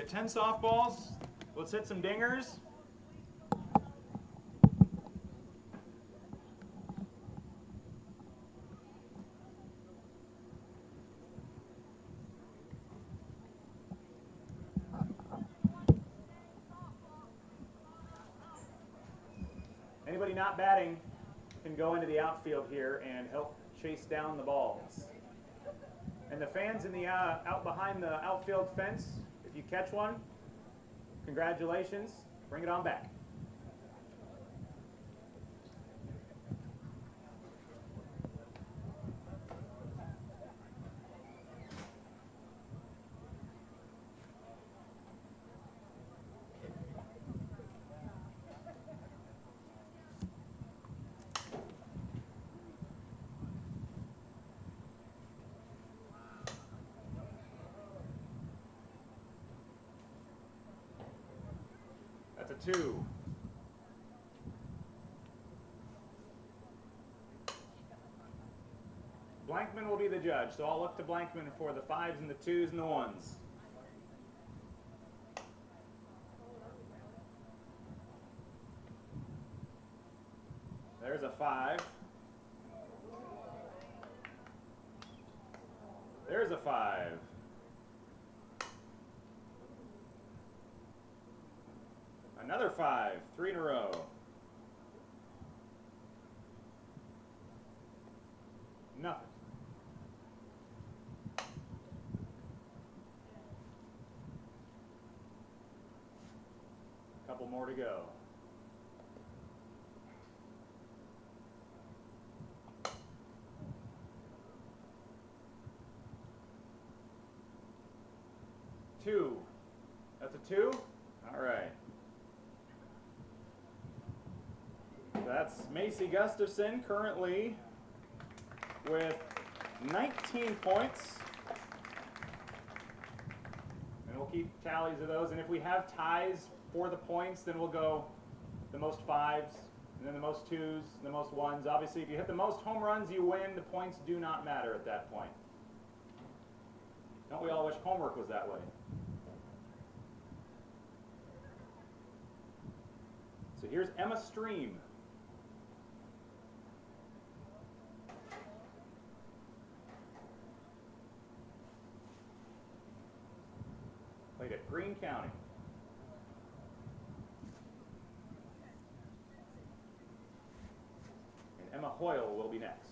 get 10 softballs. Let's hit some dingers. Anybody not batting can go into the outfield here and help chase down the balls. And the fans in the out behind the outfield fence, if you catch one, congratulations, bring it on back. That's a 2. Blankman will be the judge, so I'll look to Blankman for the 5s and the 2s and the 1s. There's a 5. There's a 5. Another 5, 3 in a row. Nothing. Couple more to go. Two. That's a 2? All right. That's Macy Gustafson currently with 19 points. And we'll keep tallies of those. And if we have ties for the points, then we'll go the most 5s, and then the most 2s, and the most 1s. Obviously, if you hit the most home runs, you win. The points do not matter at that point. Don't we all wish homework was that way? So here's Emma Stream. Played at Greene County. And Emma Hoyle will be next.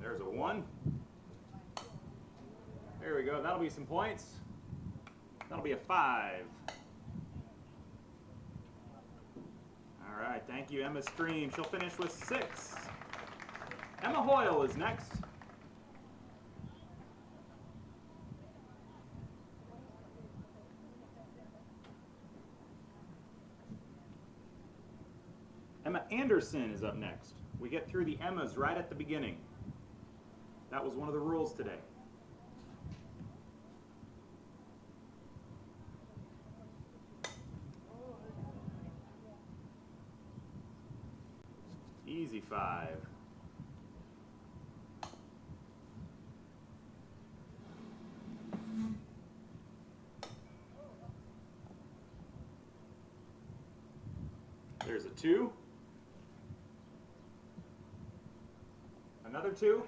There's a 1. There we go. That'll be some points. That'll be a 5. All right. Thank you, Emma Stream. She'll finish with 6. Emma Hoyle is next. Emma Anderson is up next. We get through the Emmas right at the beginning. That was one of the rules today. Easy 5. There's a 2. Another 2.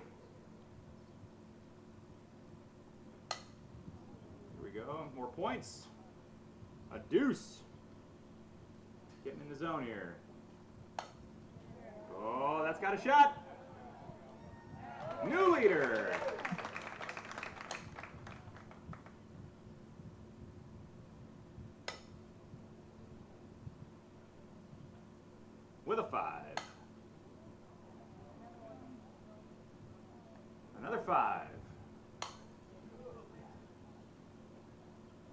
Here we go. More points. A deuce. Getting in the zone here. Oh, that's got a shot. New leader. With a 5. 5.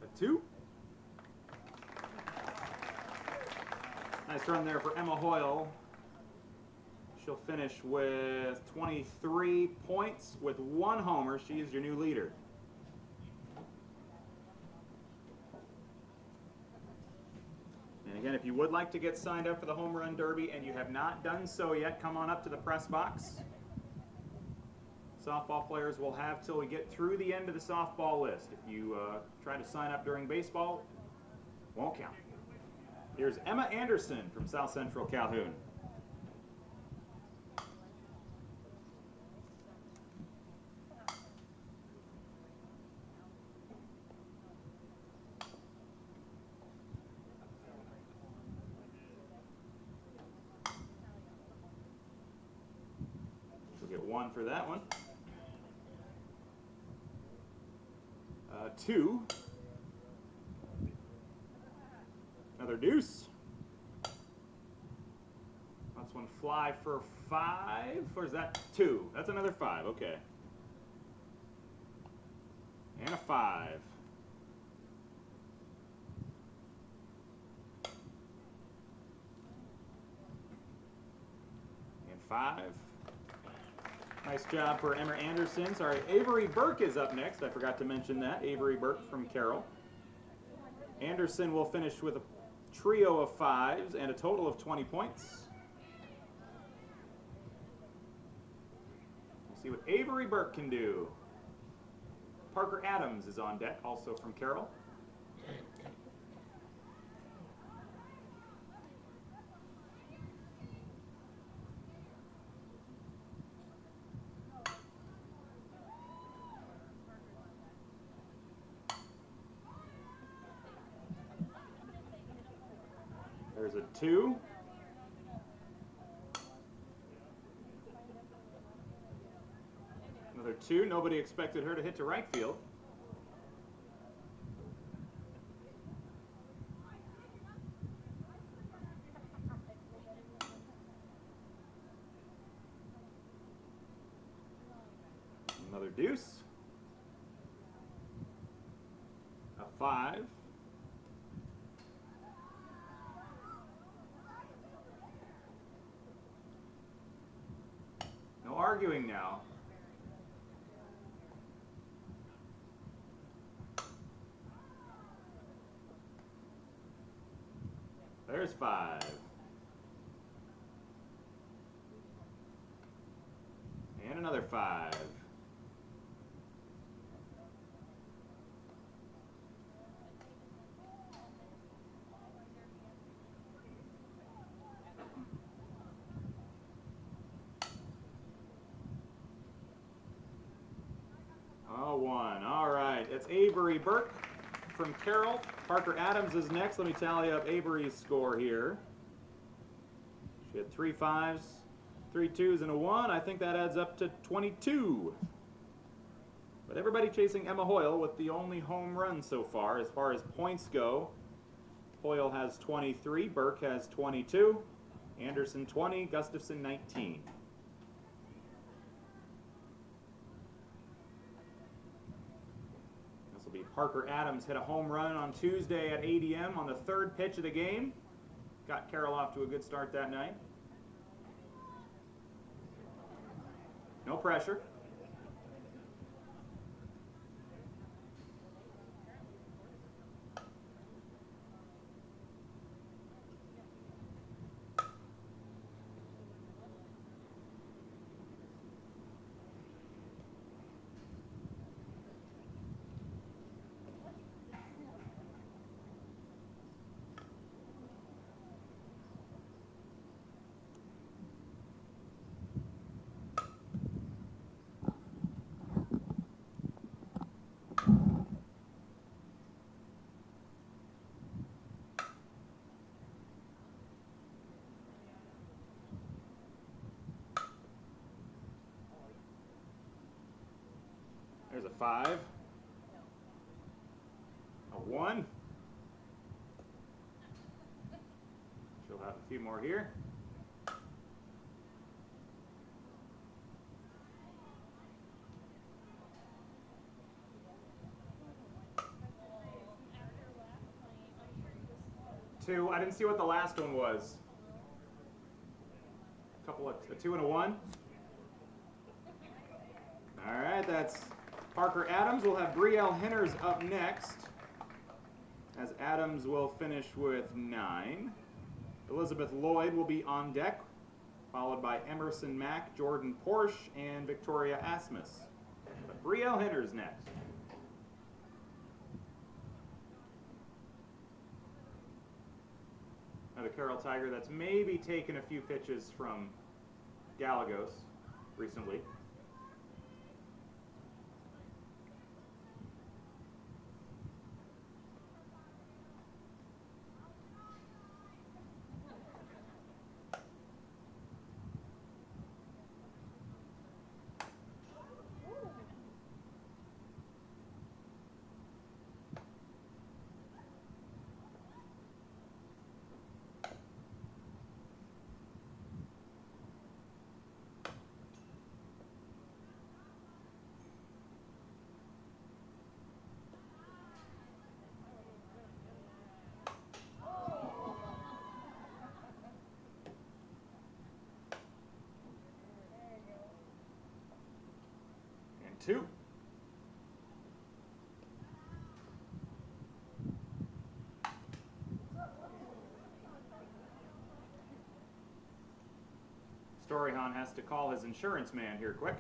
A 2. Nice run there for Emma Hoyle. She'll finish with 23 points with 1 homer. She is your new leader. And again, if you would like to get signed up for the Home Run Derby and you have not done so yet, come on up to the press box. Softball players will have till we get through the end of the softball list. If you try to sign up during baseball, won't count. Here's Emma Anderson from South Central Calhoun. She'll get 1 for that one. 2. Another deuce. That's one fly for 5. Or is that 2? That's another 5. Okay. And a 5. And 5. Nice job for Emma Anderson. Sorry, Avery Burke is up next. I forgot to mention that. Avery Burke from Carroll. Anderson will finish with a trio of 5s and a total of 20 points. We'll see what Avery Burke can do. Parker Adams is on deck, also from Carroll. There's a 2. Another 2. Nobody expected her to hit to right field. Another deuce. A 5. No arguing now. There's 5. And another 5. Oh, 1. All right. It's Avery Burke from Carroll. Parker Adams is next. Let me tally up Avery's score here. She had 3 5s, 3 2s, and a 1. I think that adds up to 22. But everybody chasing Emma Hoyle with the only home run so far. As points go, Hoyle has 23, Burke has 22, Anderson 20, Gustafson 19. Parker Adams hit a home run on Tuesday at 8 a.m. on the 3rd pitch of the game. Got Carroll off to a good start that night. No pressure. There's a 5. A 1. She'll have a few more here. 2. I didn't see what the last one was. A 2 and a 1. All right, that's Parker Adams. We'll have Brielle Henners up next, as Adams will finish with 9. Elizabeth Lloyd will be on deck, followed by Emerson Mack, Jordan Porsche, and Victoria Asmus. But Brielle Henners next. Now the Carroll Tiger that's maybe taken a few pitches from Gallegos recently. And 2. Storyhan has to call his insurance man here quick.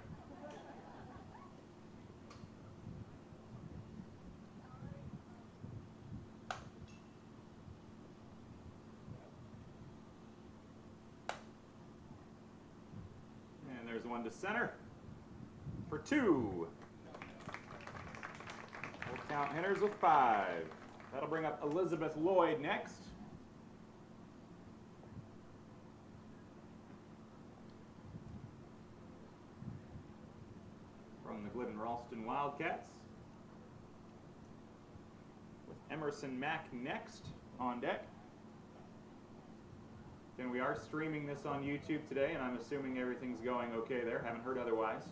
And there's one to center for 2. We'll count Henners with 5. That'll bring up Elizabeth Lloyd next. From the Glidden Ralston Wildcats. With Emerson Mack next on deck. And we are streaming this on YouTube today, and I'm assuming everything's going okay there. Haven't heard otherwise.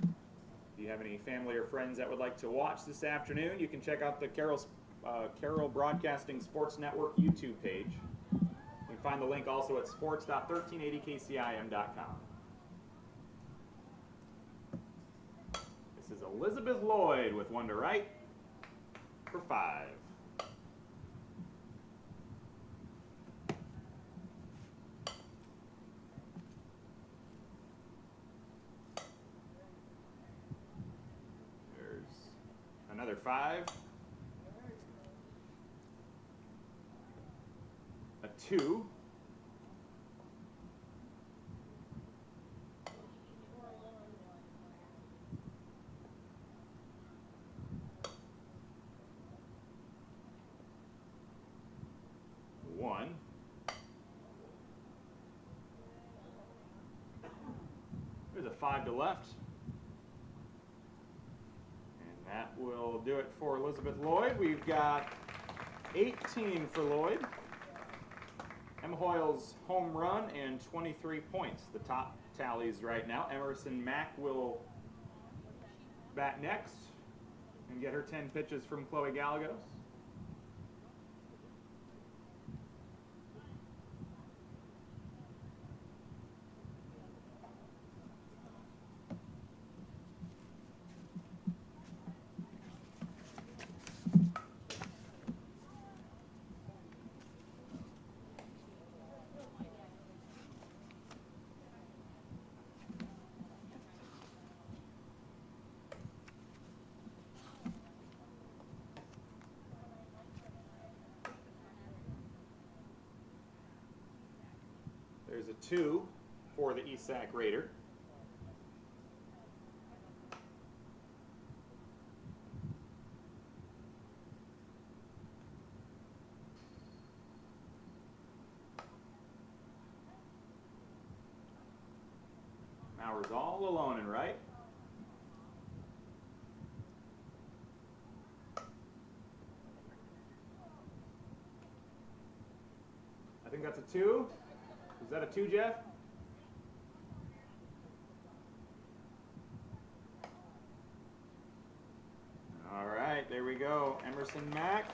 If you have any family or friends that would like to watch this afternoon, you can check out the Carroll Broadcasting Sports Network YouTube page. You can find the link also at sports.1380kcim.com. This is Elizabeth Lloyd with 1 to right for 5. Another 5. A 2. One. There's a 5 to left. That will do it for Elizabeth Lloyd. We've got 18 for Lloyd. Emma Hoyle's home run and 23 points. The top tallies right now. Emerson Mack will bat next and get her 10 pitches from Chloe Gallegos. There's a 2 for the ESAC Raider. Mauer's all alone in right. I think that's a 2. Is that a 2, Jeff? All right, there we go. Emerson Mack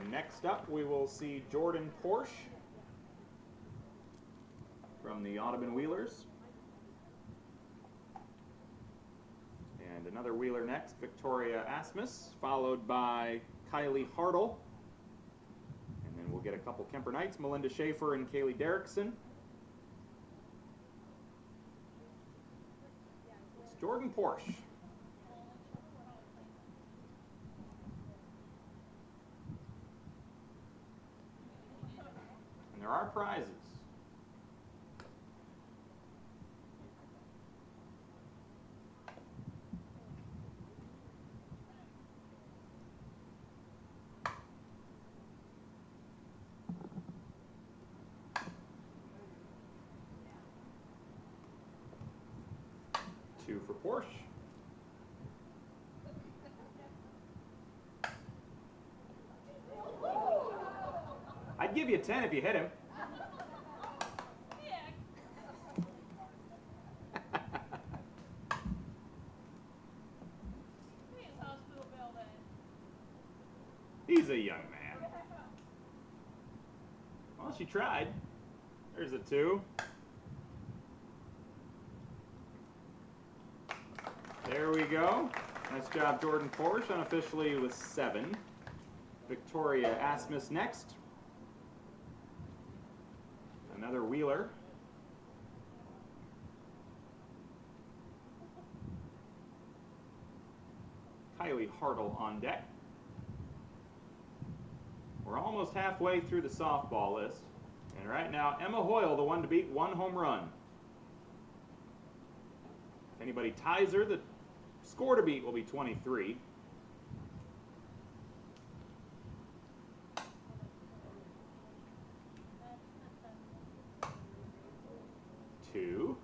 Next up, we will see Jordan Porsche from the Audubon Wheelers. And another Wheeler next, Victoria Asmus, followed by Kylie Hartle. And then we'll get a couple Kemper Knights, Melinda Schaefer and Kaylee Derrickson. It's Jordan Porsche. And there are prizes. Two for Porsche. I'd give you a 10 if you hit him. He's a young man. Well, she tried. There's a 2. There we go. Nice job, Jordan Porsche, unofficially with 7. Victoria Asmus next. Another Wheeler. Kylie Hartle on deck. We're almost halfway through the softball list. And right now, Emma Hoyle, the one to beat, 1 home run. If anybody ties her, the score to beat will be 23. Two.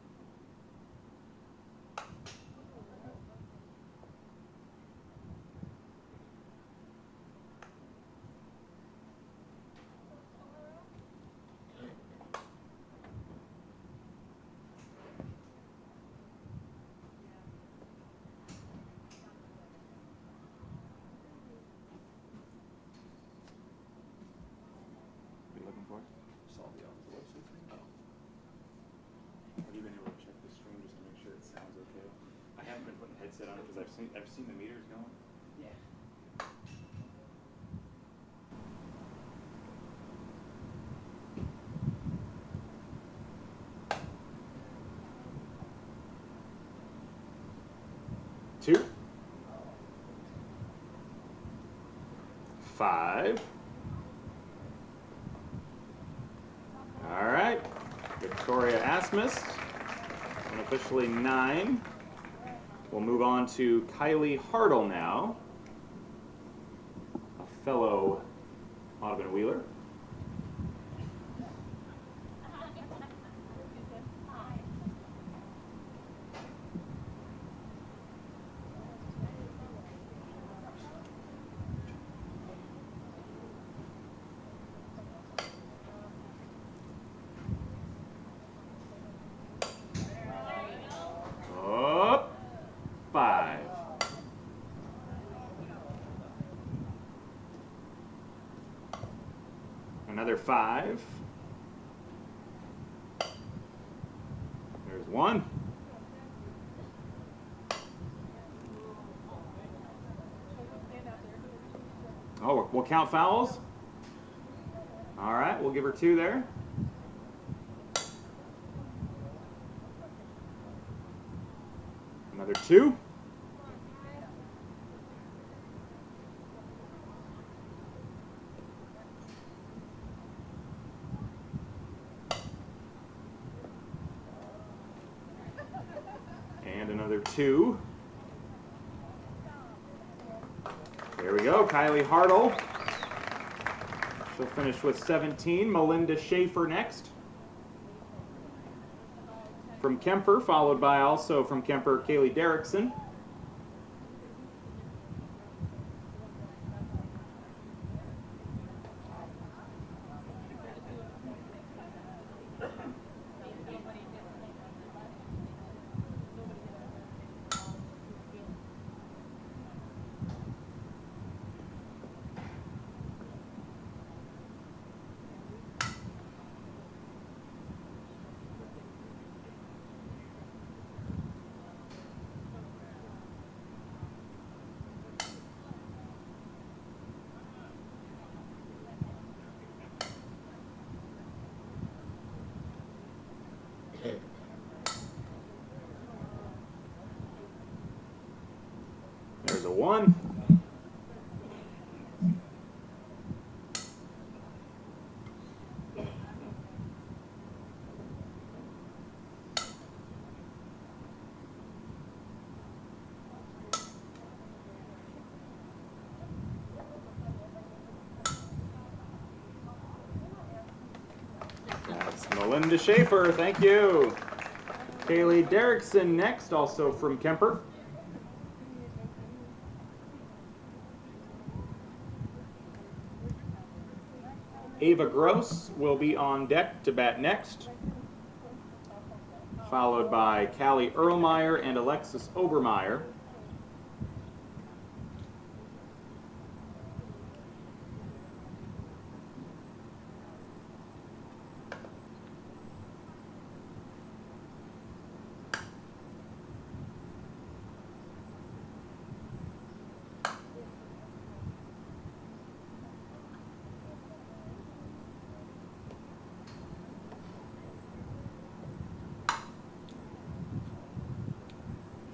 Headset on because I've seen the meters going. Yeah. Two. 5. All right. Victoria Asmus, unofficially 9. We'll move on to Kylie Hartle now, a fellow Audubon Wheeler. Another 5. There's 1. Oh, we'll count fouls? All right, we'll give her 2 there. Another 2. And another 2. There we go, Kylie Hartle. She'll finish with 17. Melinda Schaefer next. From Kemper, followed by also from Kemper, Kaylee Derrickson. 1. That's Melinda Schaefer, thank you. Kaylee Derrickson next, also from Kemper. Ava Gross will be on deck to bat next, followed by Callie Erlmeyer and Alexis Obermeyer.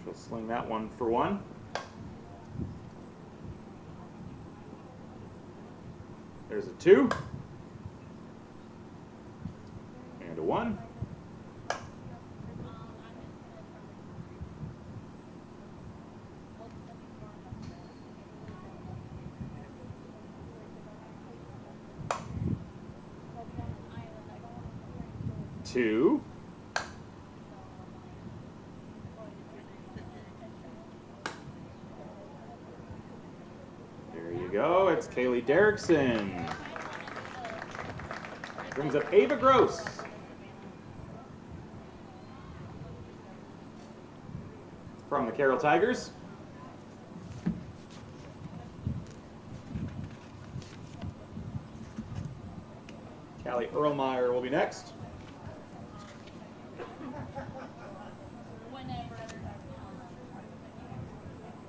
She'll sling that one for 1. There's a 2. And a 1. Two. There you go. It's Kaylee Derrickson. Brings up Ava Gross. From the Carroll Tigers. Callie Erlmeyer will be next.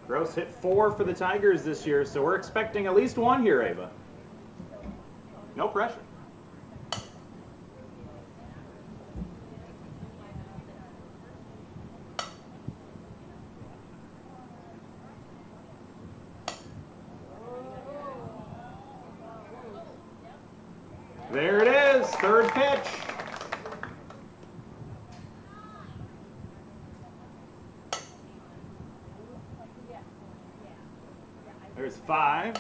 Gross hit 4 for the Tigers this year, so we're expecting at least 1 here, Ava. No pressure. There it is, third pitch. There's 5.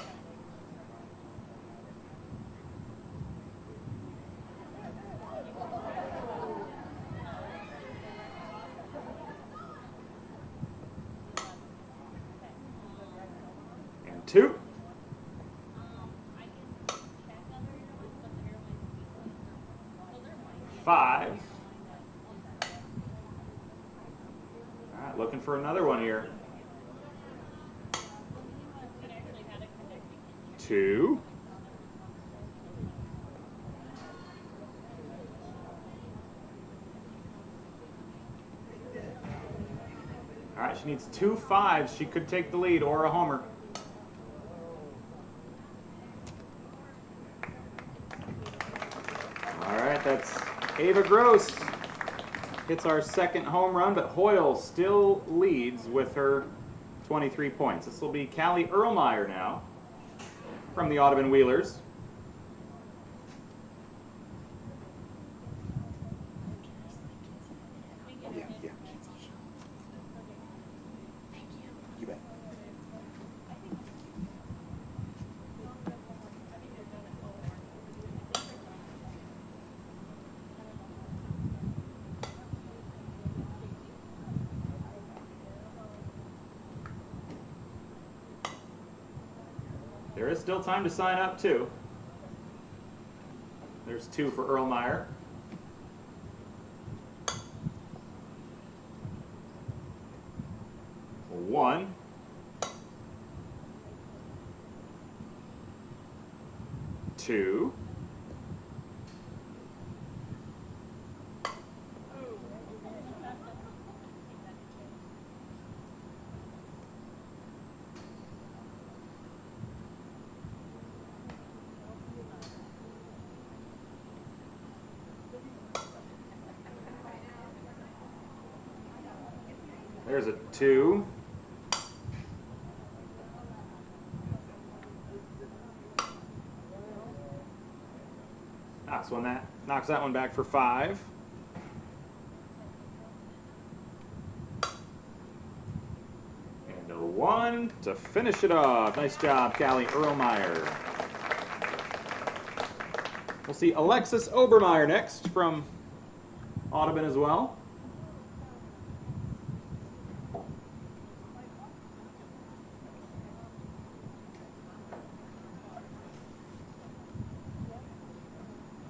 And 2. 5. All right, looking for another one here. 2. All right, she needs 2 5s. She could take the lead or a homer. All right, that's Ava Gross. Hits our second home run, but Hoyle still leads with her 23 points. This will be Callie Erlmeyer now from the Audubon Wheelers. Yeah. You bet. There is still time to sign up, too. There's 2 for Erlmeyer. One. 2. There's a 2. knocks that one back for 5. And a 1 to finish it off. Nice job, Callie Erlmeyer. We'll see Alexis Obermeyer next from Audubon as well.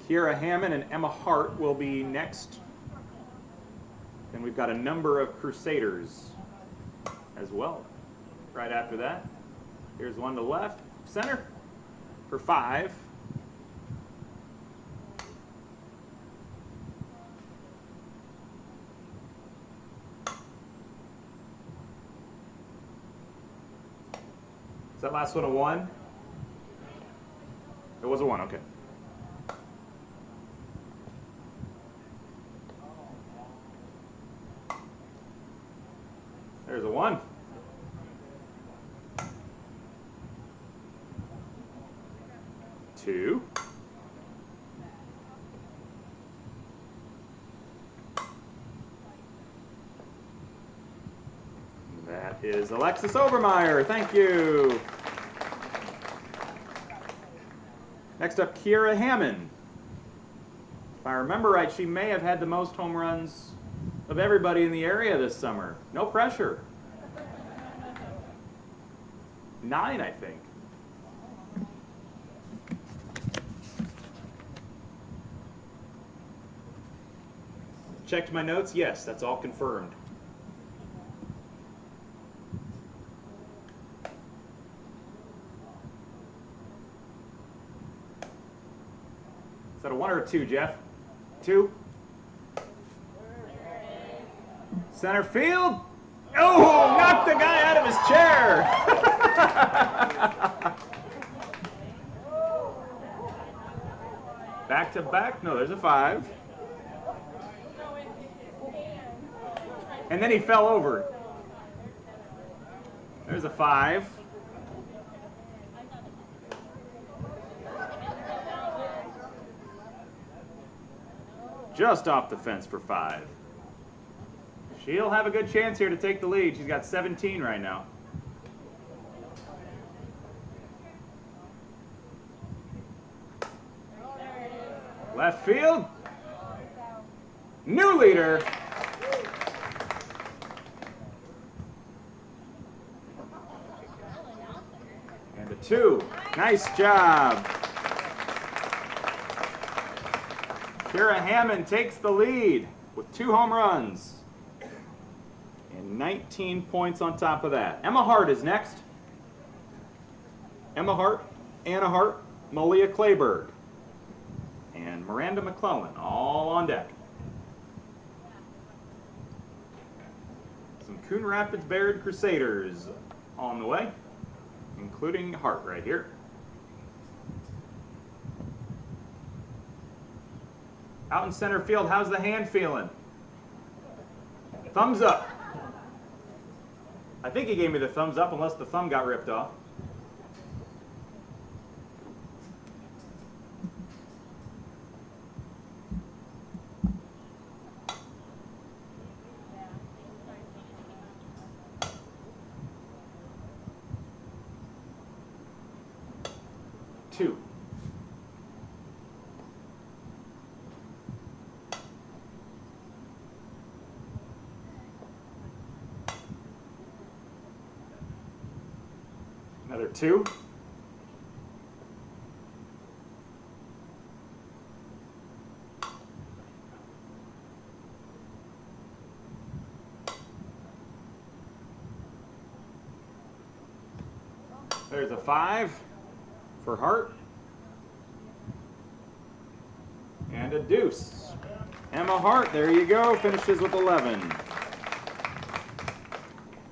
Kiera Hammond and Emma Hart will be next. And we've got a number of Crusaders as well right after that. Here's one to left, center for 5. Is that last one a 1? It was a 1, okay. There's a 1. Two. That is Alexis Obermeyer. Thank you. Next up, Kiera Hammond. If I remember right, she may have had the most home runs of everybody in the area this summer. No pressure. 9, I think. Checked my notes. Yes, that's all confirmed. Is that a 1 or a 2, Jeff? 2? Center field. Oh, knocked the guy out of his chair. Back to back. No, there's a 5. And then he fell over. There's a 5. Just off the fence for 5. She'll have a good chance here to take the lead. She's got 17 right now. Left field. New leader. And a 2. Nice job. Kiera Hammond takes the lead with 2 home runs. And 19 points on top of that. Emma Hart is next. Emma Hart, Anna Hart, Malia Clayberg, and Miranda McClellan all on deck. Some Coon Rapids Bayard Crusaders on the way, including Hart right here. Out in center field, how's the hand feeling? Thumbs up. I think he gave me the thumbs up unless the thumb got ripped off. Two. Another 2. There's a 5 for Hart. And a deuce. Emma Hart, there you go, finishes with 11.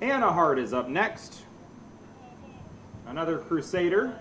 Anna Hart is up next. Another Crusader.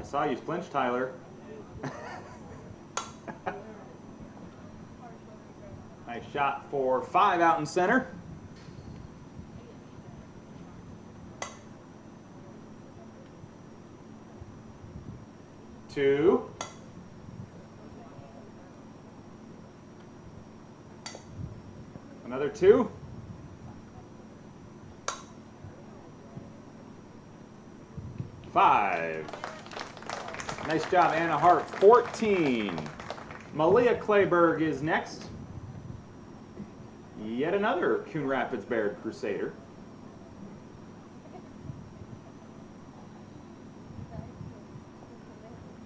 saw you flinch, Tyler. Nice shot for 5 out in center. Two. Another 2. Five. Nice job, Anna Hart. 14. Malia Clayberg is next. Yet another Coon Rapids Baird Crusader.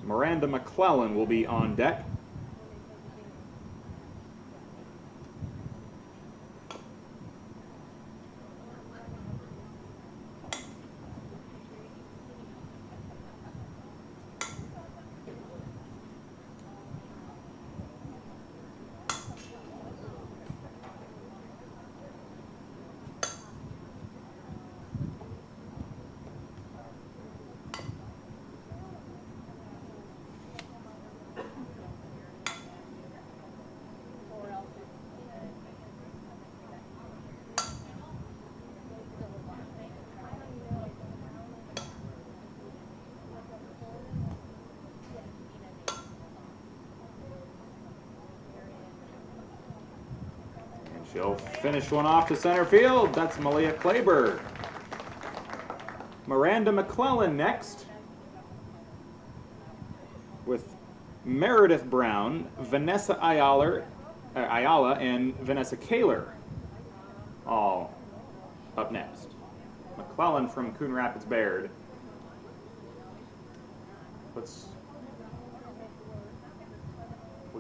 Miranda McClellan will be on deck. She'll finish one off to center field. That's Malia Clayberg. Miranda McClellan next, with Meredith Brown, Vanessa Ayala, and Vanessa Kaler all up next. McClellan from Coon Rapids Baird. We'll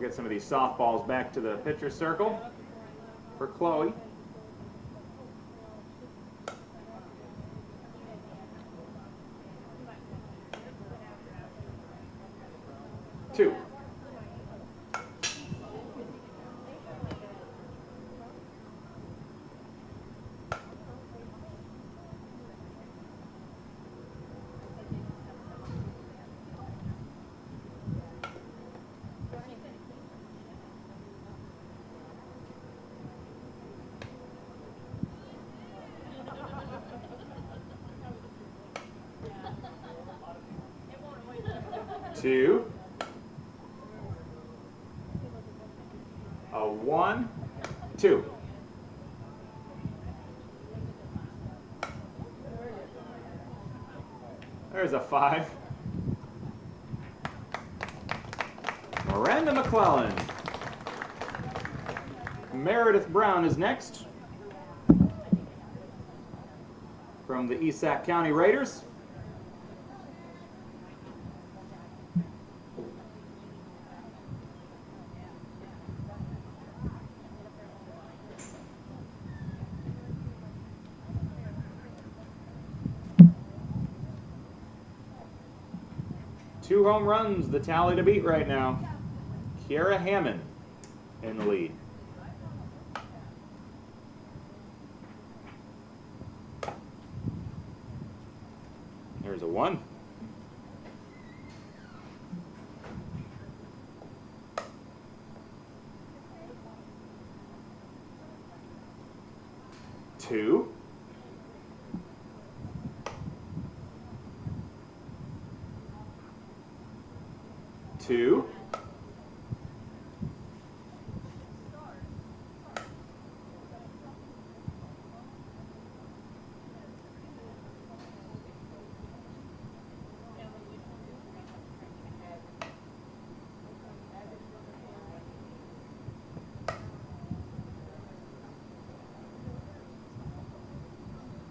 get some of these softballs back to the pitcher circle for Chloe. Two. Two. A 1, 2. There's a 5. Miranda McClellan. Meredith Brown is next from the Esac County Raiders. Two home runs, the tally to beat right now. Kiara Hammond in the lead. There's a 1. Two. 2.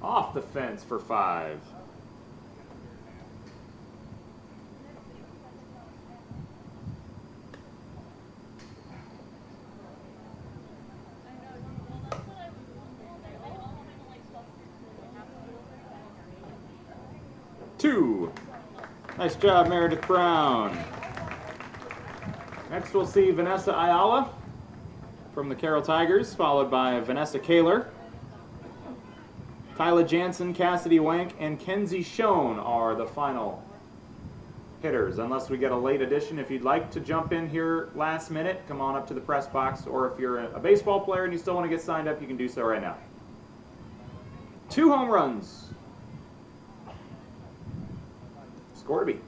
Off the fence for 5. Two. Nice job, Meredith Brown. Next we'll see Vanessa Ayala from the Carroll Tigers, followed by Vanessa Kaler. Kyla Jansen, Cassidy Wank, and Kenzie Schoen are the final hitters, unless we get a late addition. If you'd like to jump in here last minute, come on up to the press box, or if you're a baseball player and you still want to get signed up, you can do so right now. 2 home runs. Score to be.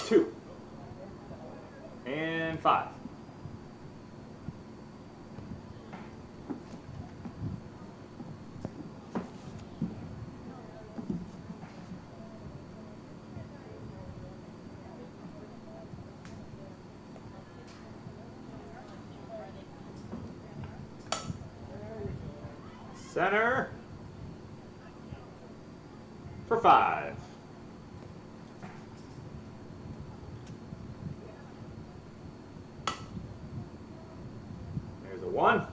Two and 5. Center for 5. There's a 1.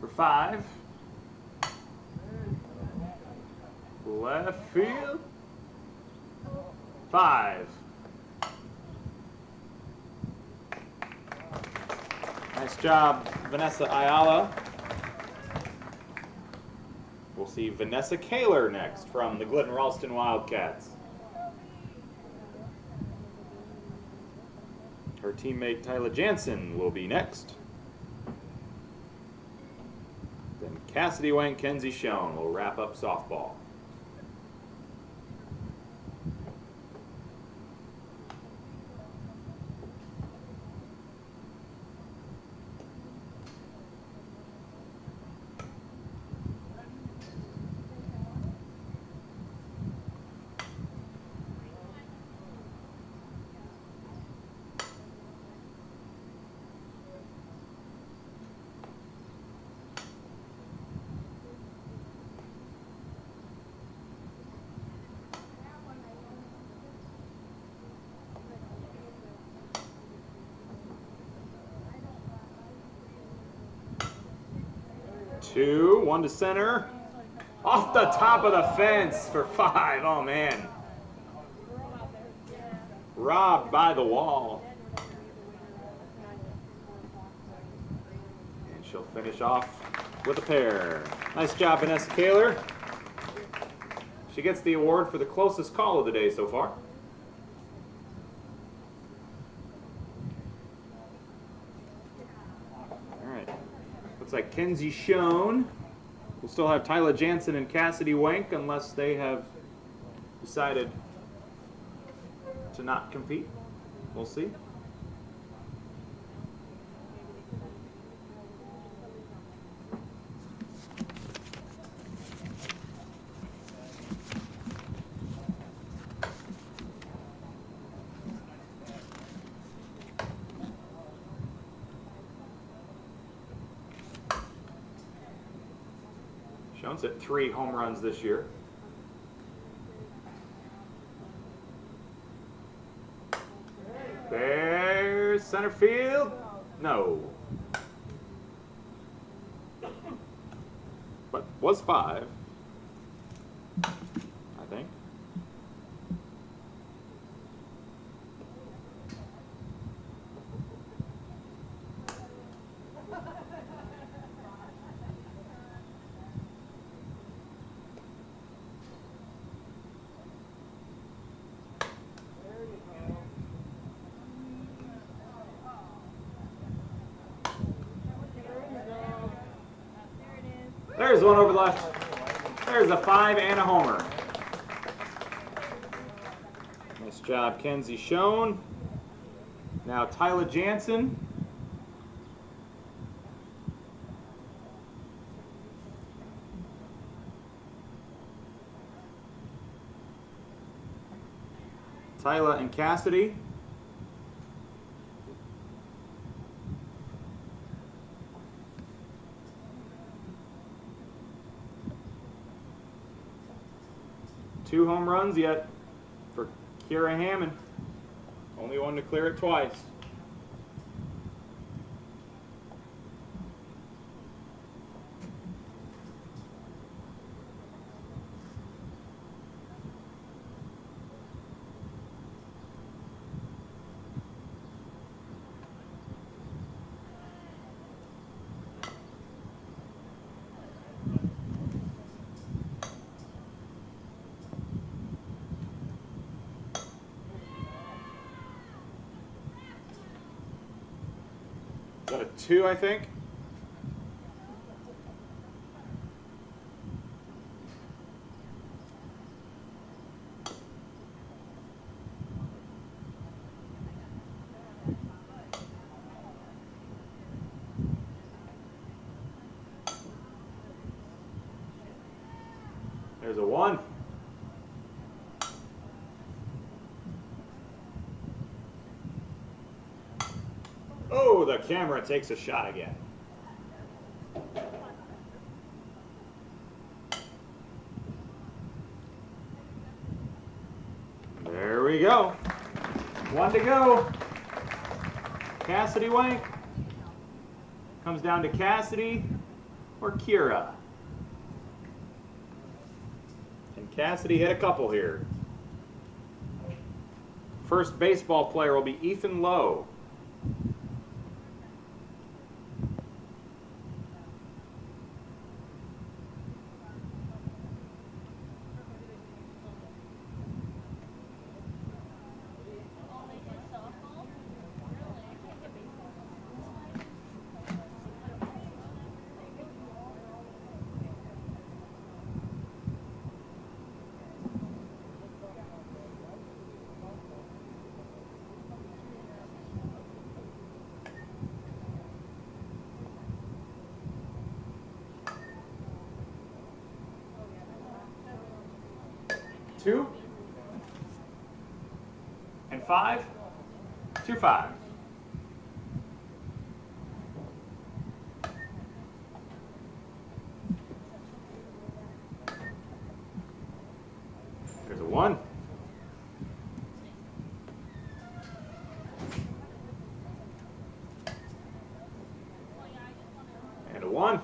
For 5. Left field. 5. Nice job, Vanessa Ayala. We'll see Vanessa Kaler next from the Glidden-Ralston Wildcats. Her teammate Tyler Jansen will be next. Then Cassidy Wang, Kenzie Schoen will wrap up softball. Two, 1 to center. Off the top of the fence for 5. Oh, man. Robbed by the wall. And she'll finish off with a pair. Nice job, Vanessa Kaler. She gets the award for the closest call of the day so far. Looks like Kenzie Schoen. We'll still have Tyler Jansen and Cassidy Wank unless they have decided to not compete. We'll see. Schoen's at 3 home runs this year. There's center field. No. But was 5, I think. There's one over left. There's a 5 and a homer. Nice job, Kenzie Schoen. Now Tyler Jansen. Tyler and Cassidy. 2 home runs yet for Kira Hammond. Only one to clear it twice. Is that a 2, I think? There's a 1. Oh, the camera takes a shot again. There we go. 1 to go. Cassidy Wank. Comes down to Cassidy or Kira. And Cassidy hit a couple here. First baseball player will be Ethan Lowe. Two and 5, 2-5. There's a 1. And a 1.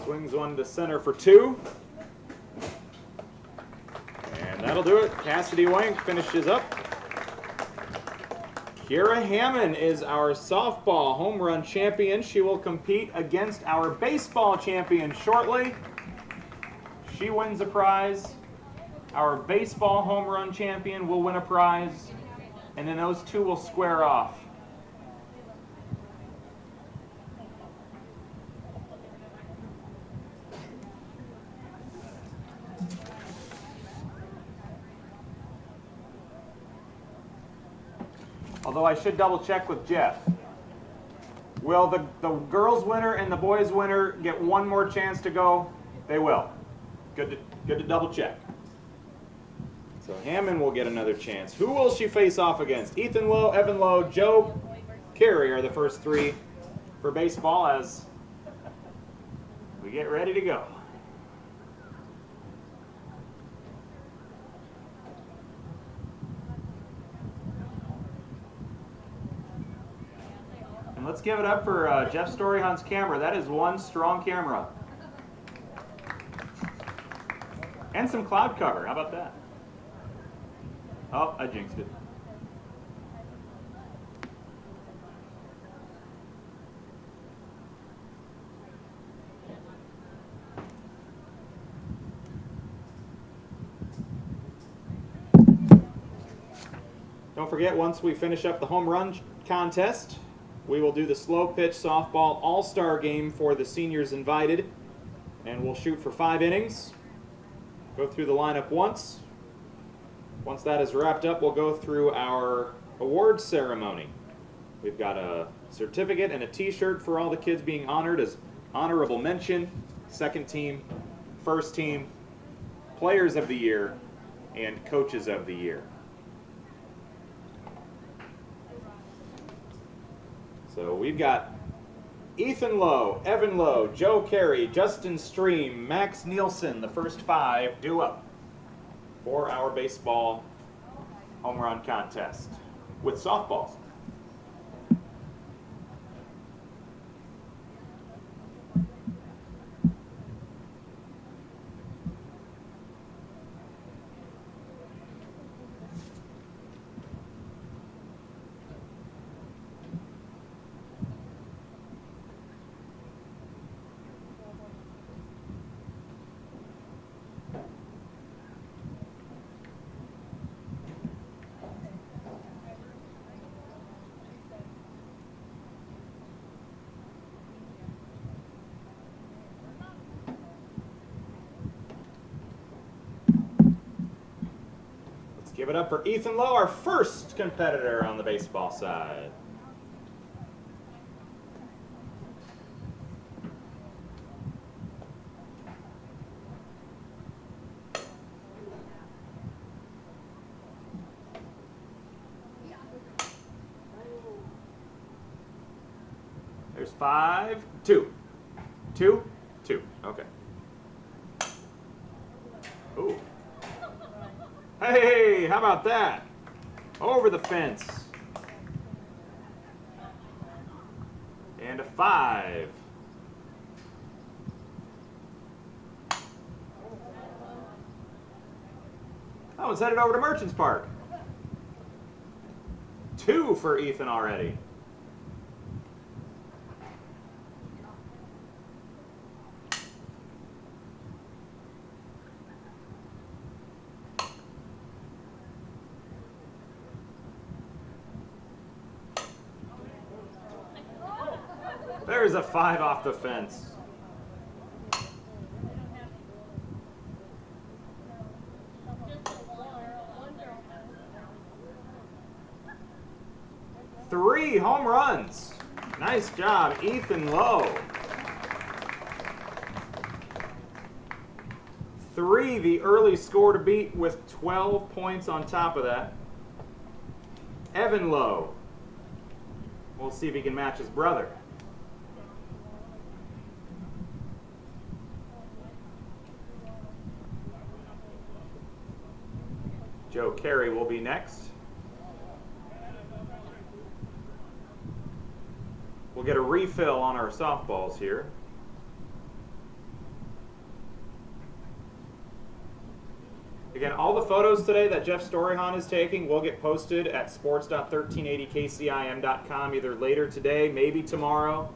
Swings 1 to center for 2. And that'll do it. Cassidy Wank finishes up. Kira Hammond is our softball home run champion. She will compete against our baseball champion shortly. She wins a prize. Our baseball home run champion will win a prize. And then those two will square off. Although I should double check with Jeff. Will the girls winner and the boys winner get one more chance to go? They will. Good to double check. So Hammond will get another chance. Who will she face off against? Ethan Lowe, Evan Lowe, Joe Carey are the first 3 for baseball as we get ready to go. And let's give it up for Jeff Storyhunt's camera. That is one strong camera. And some cloud cover. How about that? Oh, I jinxed it. Don't forget, once we finish up the home run contest, we will do the slow pitch softball all-star game for the seniors invited. And we'll shoot for 5 innings. Go through the lineup once. Once that is wrapped up, we'll go through our awards ceremony. We've got a certificate and a t-shirt for all the kids being honored as honorable mention, second team, first team, players of the year, and coaches of the year. So we've got Ethan Lowe, Evan Lowe, Joe Carey, Justin Stream, Max Nielsen, the first 5 due up for our baseball home run contest with softballs. Give it up for Ethan Lowe, our first competitor on the baseball side. There's 5, 2. 2, 2. Okay. Ooh. Hey, how about that? Over the fence. And a 5. That one's headed over to Merchants Park. 2 for Ethan already. There's a 5 off the fence. Three home runs. Nice job, Ethan Lowe. 3, the early score to beat with 12 points on top of that. Evan Lowe. We'll see if he can match his brother. Joe Carey will be next. We'll get a refill on our softballs here. Again, all the photos today that Jeff Storyhan is taking will get posted at sports.1380kcim.com either later today, maybe tomorrow.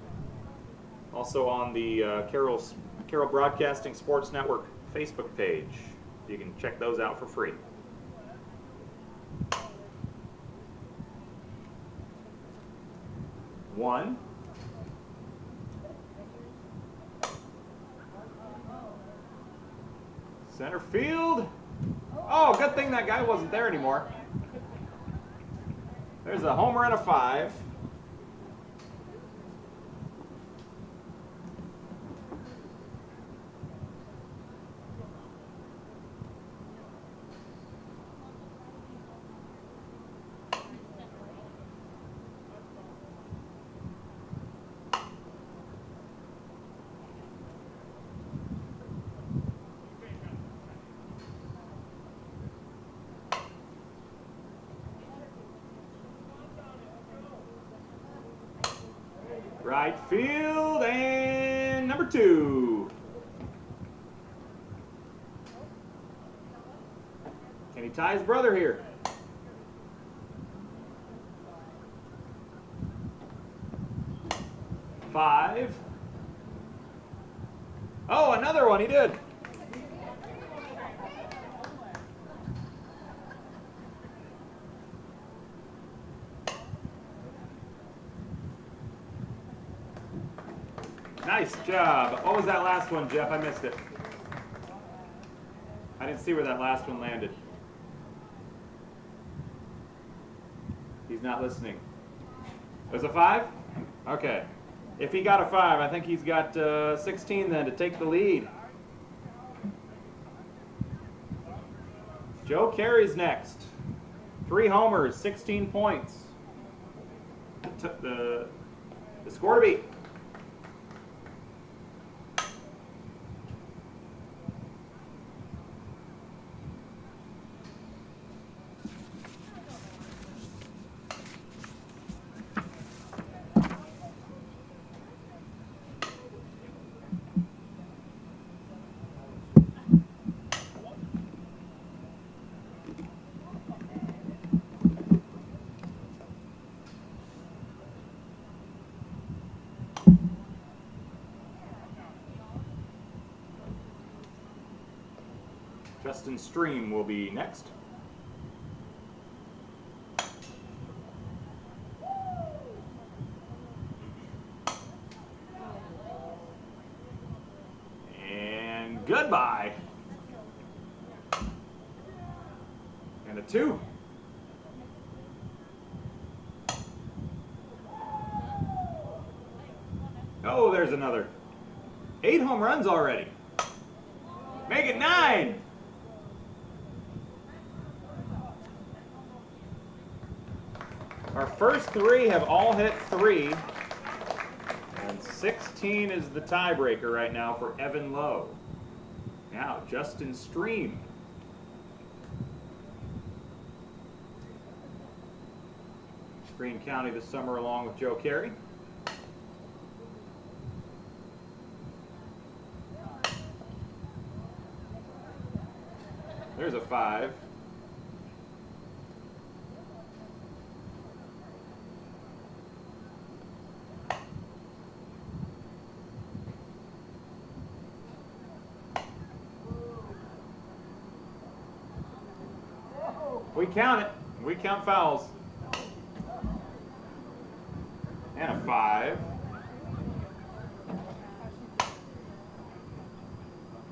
Also on the Carroll Broadcasting Sports Network Facebook page. You can check those out for free. One. Center field. Oh, good thing that guy wasn't there anymore. There's a homer and a 5. Right field, and number 2. Can he tie his brother here? Five. Oh, another one, he did. Nice job. What was that last one, Jeff? I missed it. I didn't see where that last one landed. He's not listening. It was a 5? Okay. If he got a 5, I think he's got 16 then to take the lead. Joe Carey's next. 3 homers, 16 points. The The score to beat. Justin Stream will be next. And goodbye. And a 2. Oh, there's another. 8 home runs already. Make it 9. Our first 3 have all hit 3, and 16 is the tiebreaker right now for Evan Lowe. Now, Justin Stream. Greene County this summer along with Joe Carey. There's a 5. We count it. We count fouls. And a 5.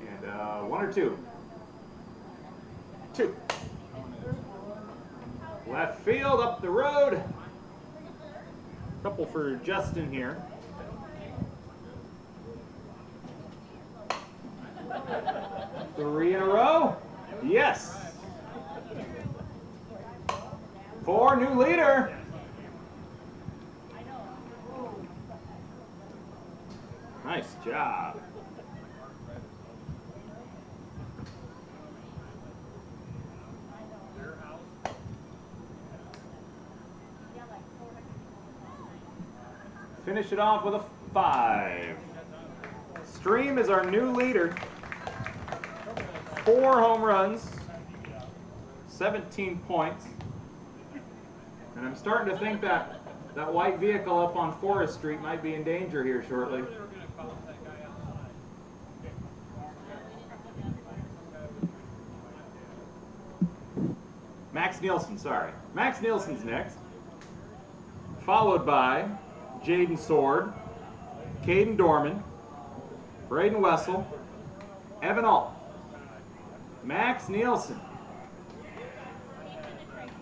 And 1 or 2? 2. Left field, up the road. Couple for Justin here. Three in a row? Yes. 4, new leader. Nice job. Finish it off with a 5. Stream is our new leader. 4 home runs, 17 points. And I'm starting to think that that white vehicle up on Forest Street might be in danger here shortly. Max Nielsen, sorry. Max Nielsen's next. Followed by Jaden Sword, Caden Dorman, Braden Wessel, Evan Alt. Max Nielsen.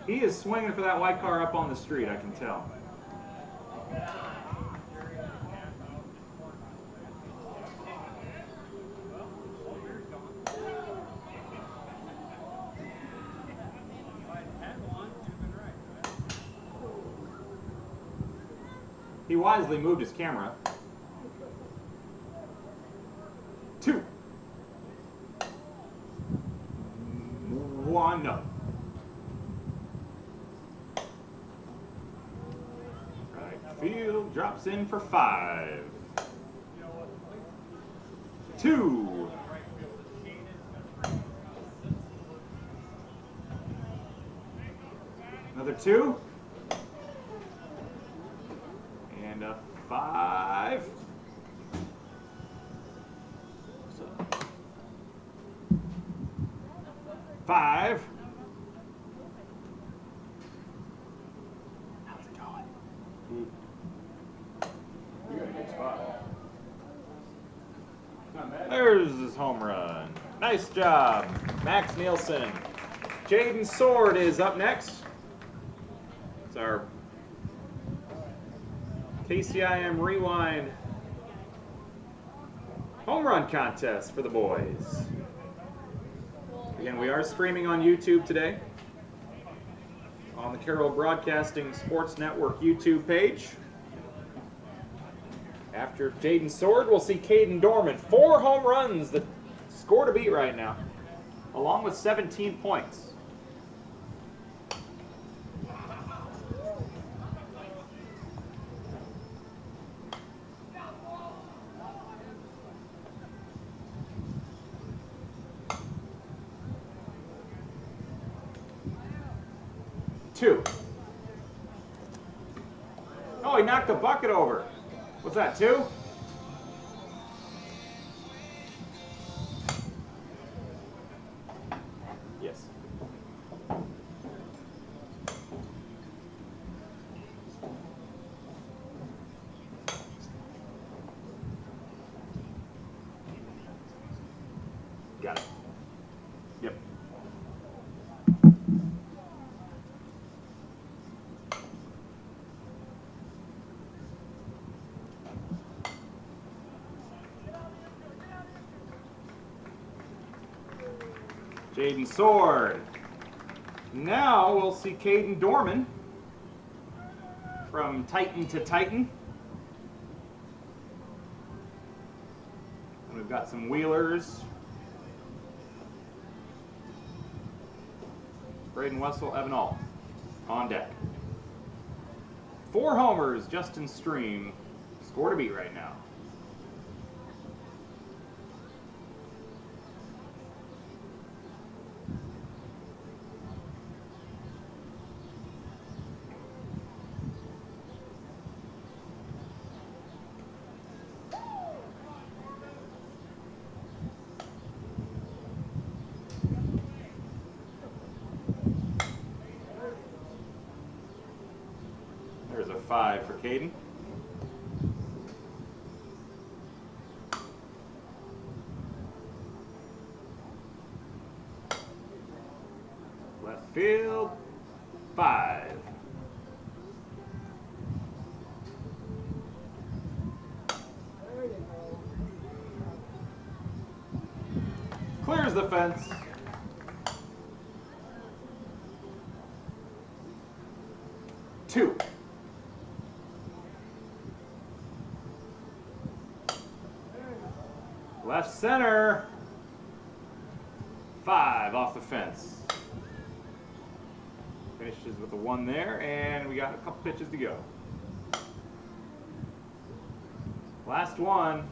He is swinging for that white car up on the street, I can tell. He wisely moved his camera. 2. 1, no. Right field drops in for 5. 2. Another 2. And a 5. So 5. How's it going? You got a good spot. There's his home run. Nice job, Max Nielsen. Jaden Sword is up next. It's our KCIM Rewind home run contest for the boys. Again, we are streaming on YouTube today on the Carroll Broadcasting Sports Network YouTube page. After Jaden Sword, we'll see Caden Dorman. 4 home runs, the score to beat right now, along with 17 points. Two. Oh, he knocked the bucket over. What's that, 2? Yes. Got it. Yep. Jaden Sword. Now we'll see Caden Dorman from Titan to Titan. And we've got some Wheelers. Braden Wessel, Evan Alt on deck. 4 homers, Justin Stream. Score to beat right now. There's a 5 for Caden. Left field, 5. Clears the fence. Two. Left center. 5 off the fence. Finishes with a 1 there, and we got a couple pitches to go. Last one.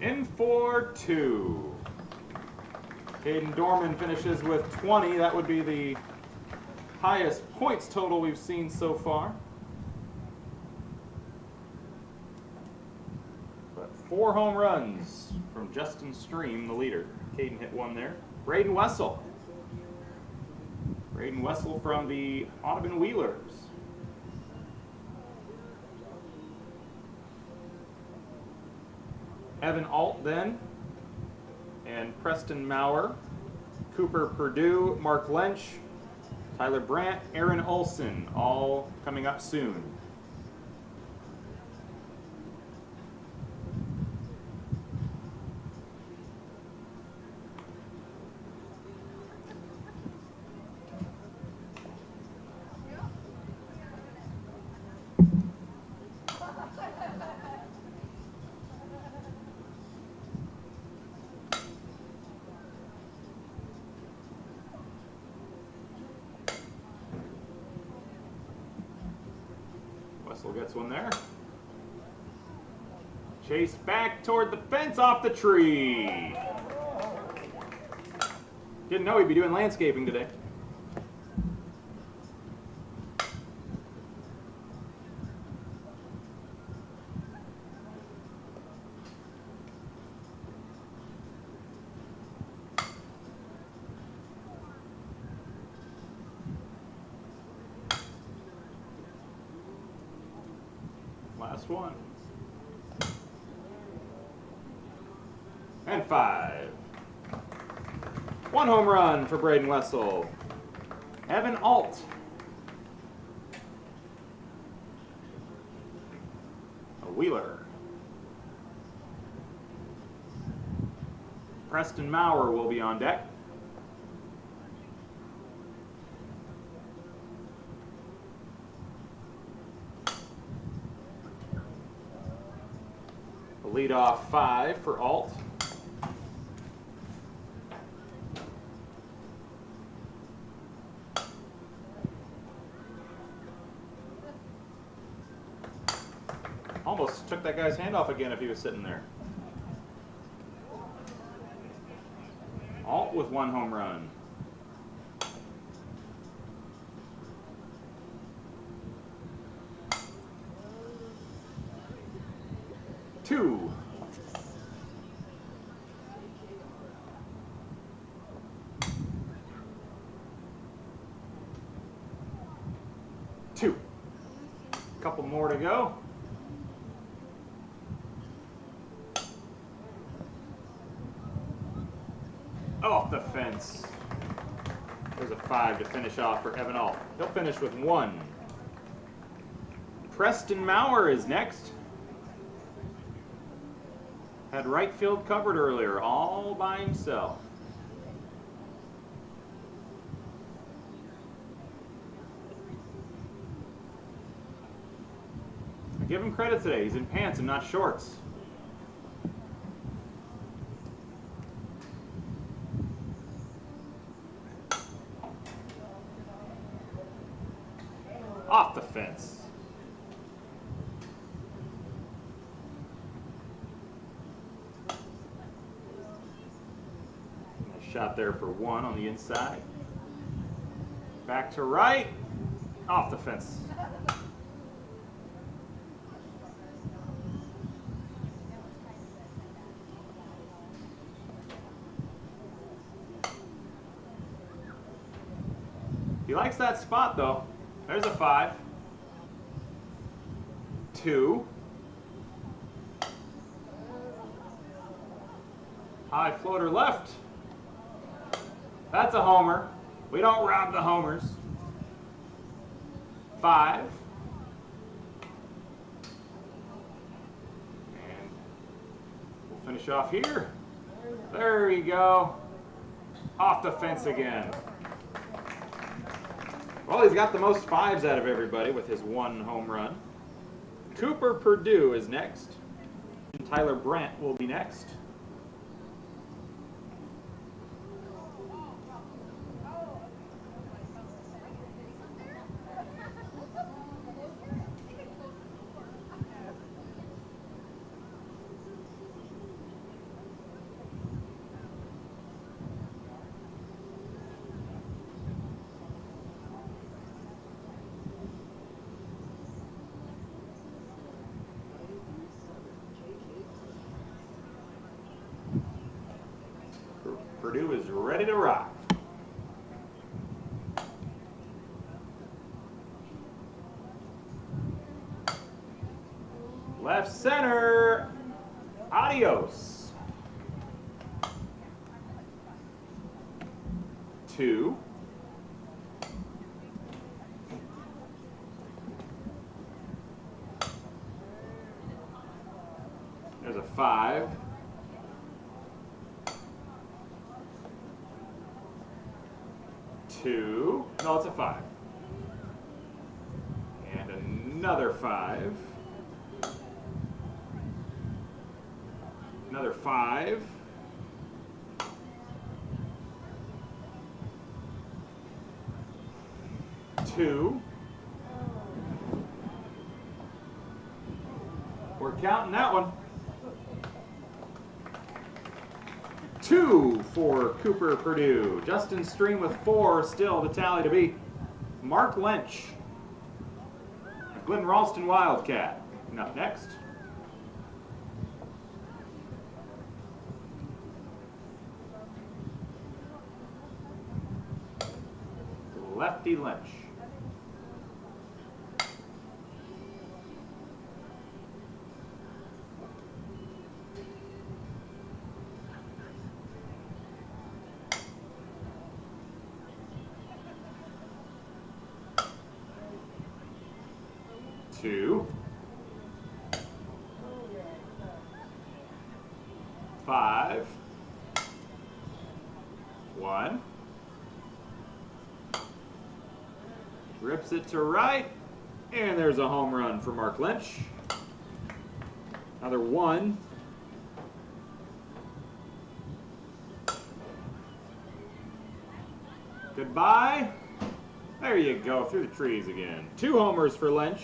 In for 2. Caden Dorman finishes with 20. That would be the highest points total we've seen so far. But 4 home runs from Justin Stream, the leader. Caden hit 1 there. Braden Wessel. Braden Wessel from the Audubon Wheelers. Evan Alt then, and Preston Maurer, Cooper Purdue, Mark Lynch, Tyler Brandt, Aaron Olson, all coming up soon. Wessel gets 1 there. Chase back toward the fence, off the tree. Didn't know he'd be doing landscaping today. Last one. And 5. 1 home run for Braden Wessel. Evan Alt. A Wheeler. Preston Maurer will be on deck. Leadoff 5 for Alt. Almost took that guy's hand off again if he was sitting there. Alt with 1 home run. Two. Two. Couple more to go. Off the fence. There's a 5 to finish off for Evan Alt. He'll finish with 1. Preston Maurer is next. Had right field covered earlier, all by himself. I give him credit today. He's in pants and not shorts. Off the fence. Nice shot there for 1 on the inside. Back to right. Off the fence. He likes that spot though. There's a 5. 2. High floater left. That's a homer. We don't rob the homers. 5. And we'll finish off here. There we go. Off the fence again. Well, he's got the most 5s out of everybody with his 1 home run. Cooper Purdue is next. Tyler Brandt will be next. Purdue is ready to rock. Left center. Adios. 2. There's a 5. 2. No, it's a 5. And another 5. Another 5. 2. We're counting that one. 2 for Cooper Purdue. Justin Stream with 4, still the tally to beat. Mark Lynch. Glenn Ralston Wildcat. And up next. Lefty Lynch. Two. 5. 1. Rips it to right, and there's a home run for Mark Lynch. Another 1 Goodbye. There you go, through the trees again. 2 homers for Lynch.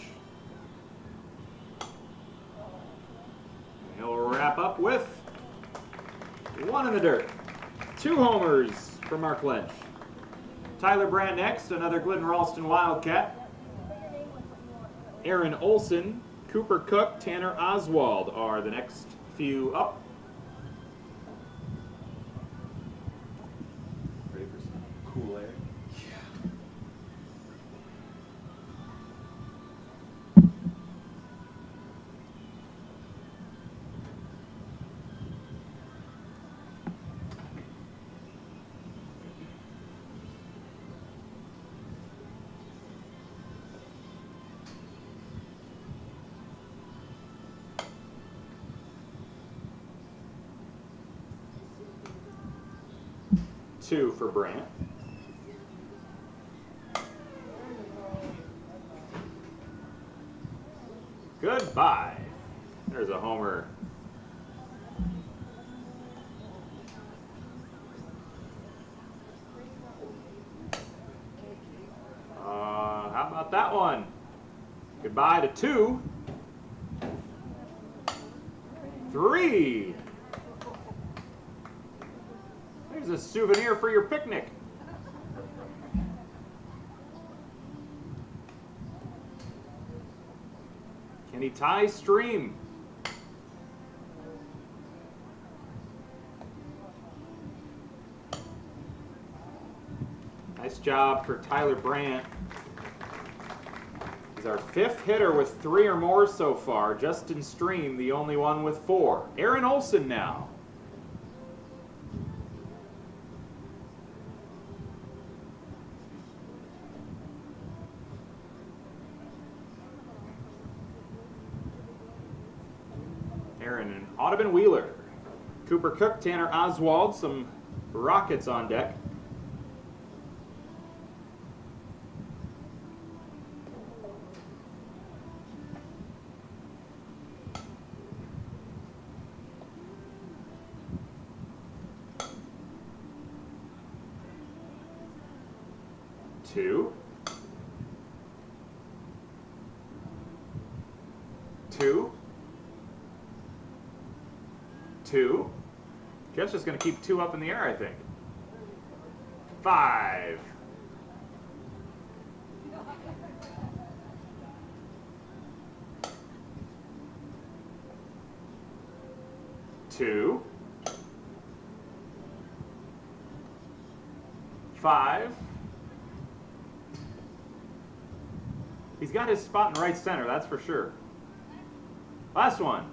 He'll wrap up with 1 in the dirt. 2 homers for Mark Lynch. Tyler Brandt next, another Glidden Ralston Wildcat. Aaron Olson, Cooper Cook, Tanner Oswald are the next few up. Ready for some cool air? Two for Brandt. Goodbye. There's a homer. How about that one? Goodbye to 2. 3. There's a souvenir for your picnic. Can he tie stream? Nice job for Tyler Brandt. He's our 5th hitter with 3 or more so far. Justin Stream, the only one with 4. Aaron Olson now. Aaron and Audubon Wheeler. Cooper Cook, Tanner Oswald, some Rockets on deck. Two. 2. Jeff's just going to keep 2 up in the air, I think. 5. 2. 5. He's got his spot in right center, that's for sure. Last one.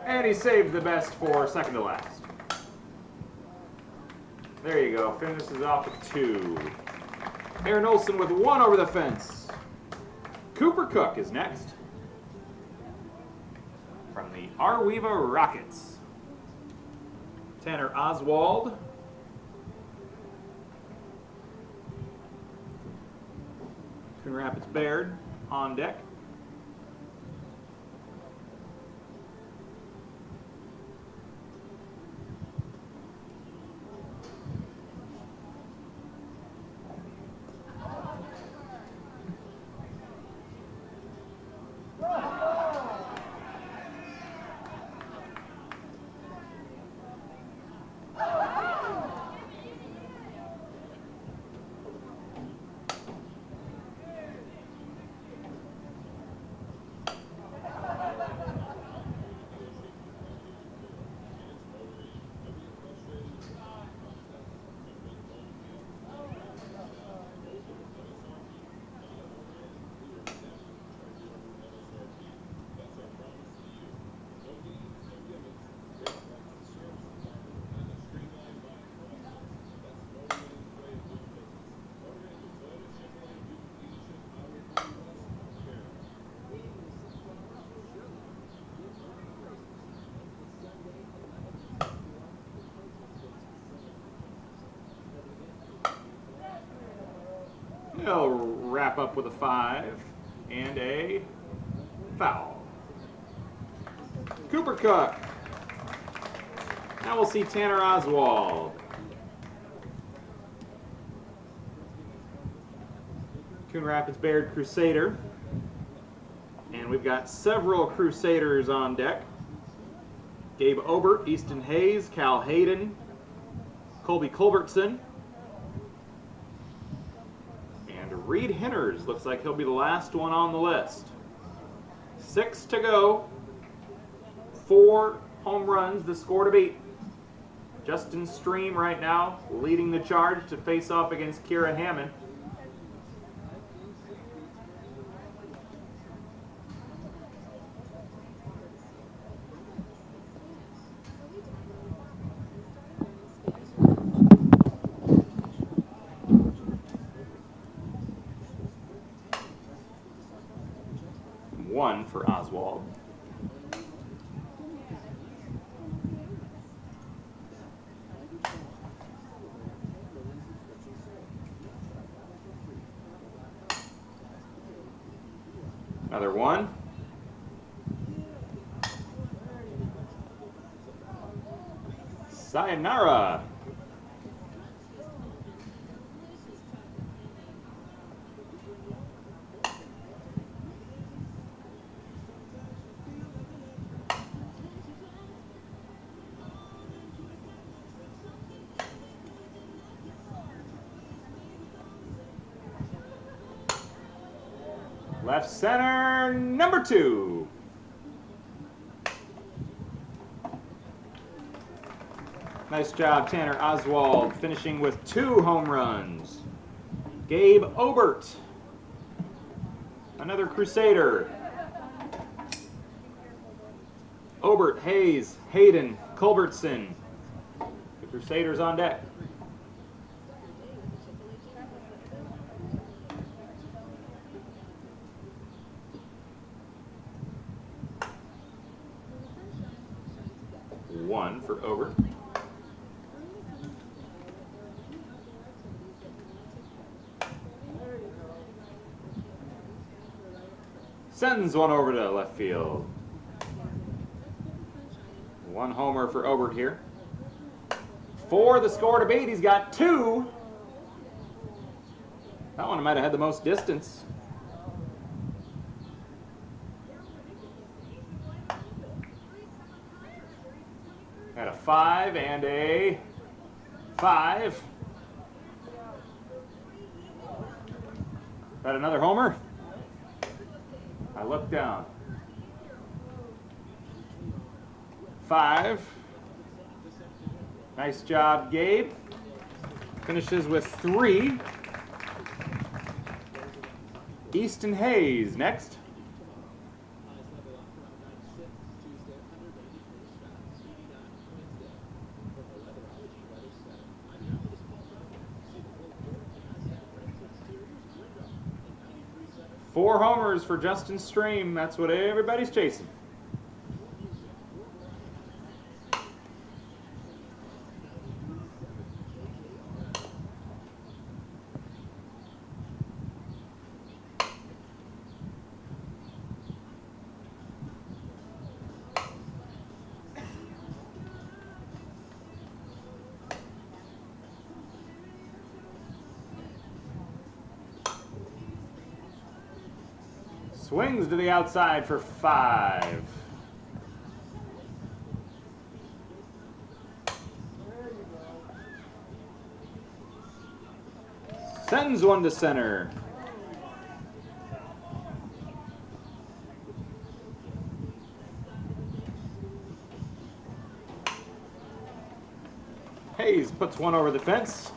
And he saved the best for second to last. There you go, finishes off with 2. Aaron Olson with 1 over the fence. Cooper Cook is next. From the Arweva Rockets. Tanner Oswald. Coon Rapids Baird on deck. He'll wrap up with a 5 and a foul. Cooper Cook Now we'll see Tanner Oswald. Coon Rapids Bayard Crusader. And we've got several Crusaders on deck. Gabe Obert, Easton Hayes, Cal Hayden, Colby Culbertson, and Reed Henners. Looks like he'll be the last one on the list. 6 to go. 4 home runs, the score to beat. Justin Stream right now leading the charge to face off against Kira Hammond. One for Oswald. Another one. Sayonara. Left center, number 2. Nice job, Tanner Oswald, finishing with 2 home runs. Gabe Obert, another Crusader. Obert, Hayes, Hayden, Culbertson. The Crusaders on deck. One for Obert. Sends one over to left field. 1 homer for Obert here. 4 the score to beat. He's got 2. That one might have had the most distance. Got a 5 and a 5. Got another homer. I look down. 5. Nice job, Gabe. Finishes with 3. Easton Hayes next. Four homers for Justin Stream. That's what everybody's chasing. Swings to the outside for 5. Sends one to center. Hayes puts one over the fence.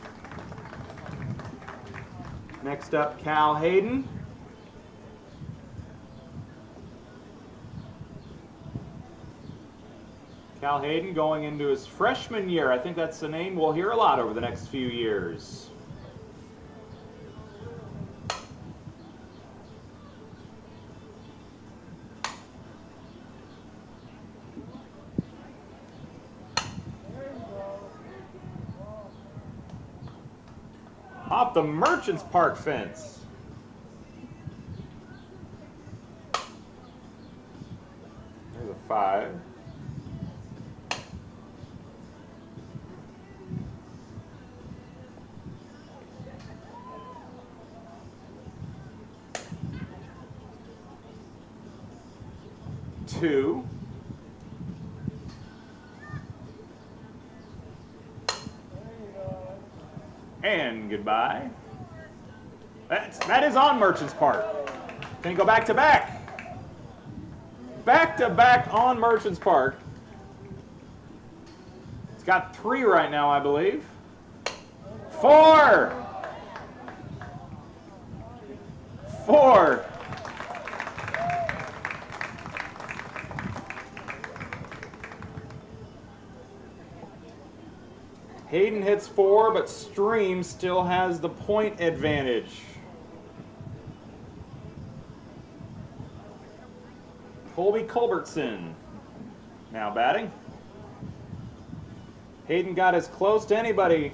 Next up, Cal Hayden. Cal Hayden going into his freshman year. I think that's the name we'll hear a lot over the next few years. Off the Merchants Park fence. There's a 5. 2. And goodbye. That is on Merchants Park. Can you go back to back? Back to back on Merchants Park. It's got 3 right now, I believe. 4. 4. Hayden hits 4, but Stream still has the point advantage. Colby Culbertson now batting. Hayden got as close to anybody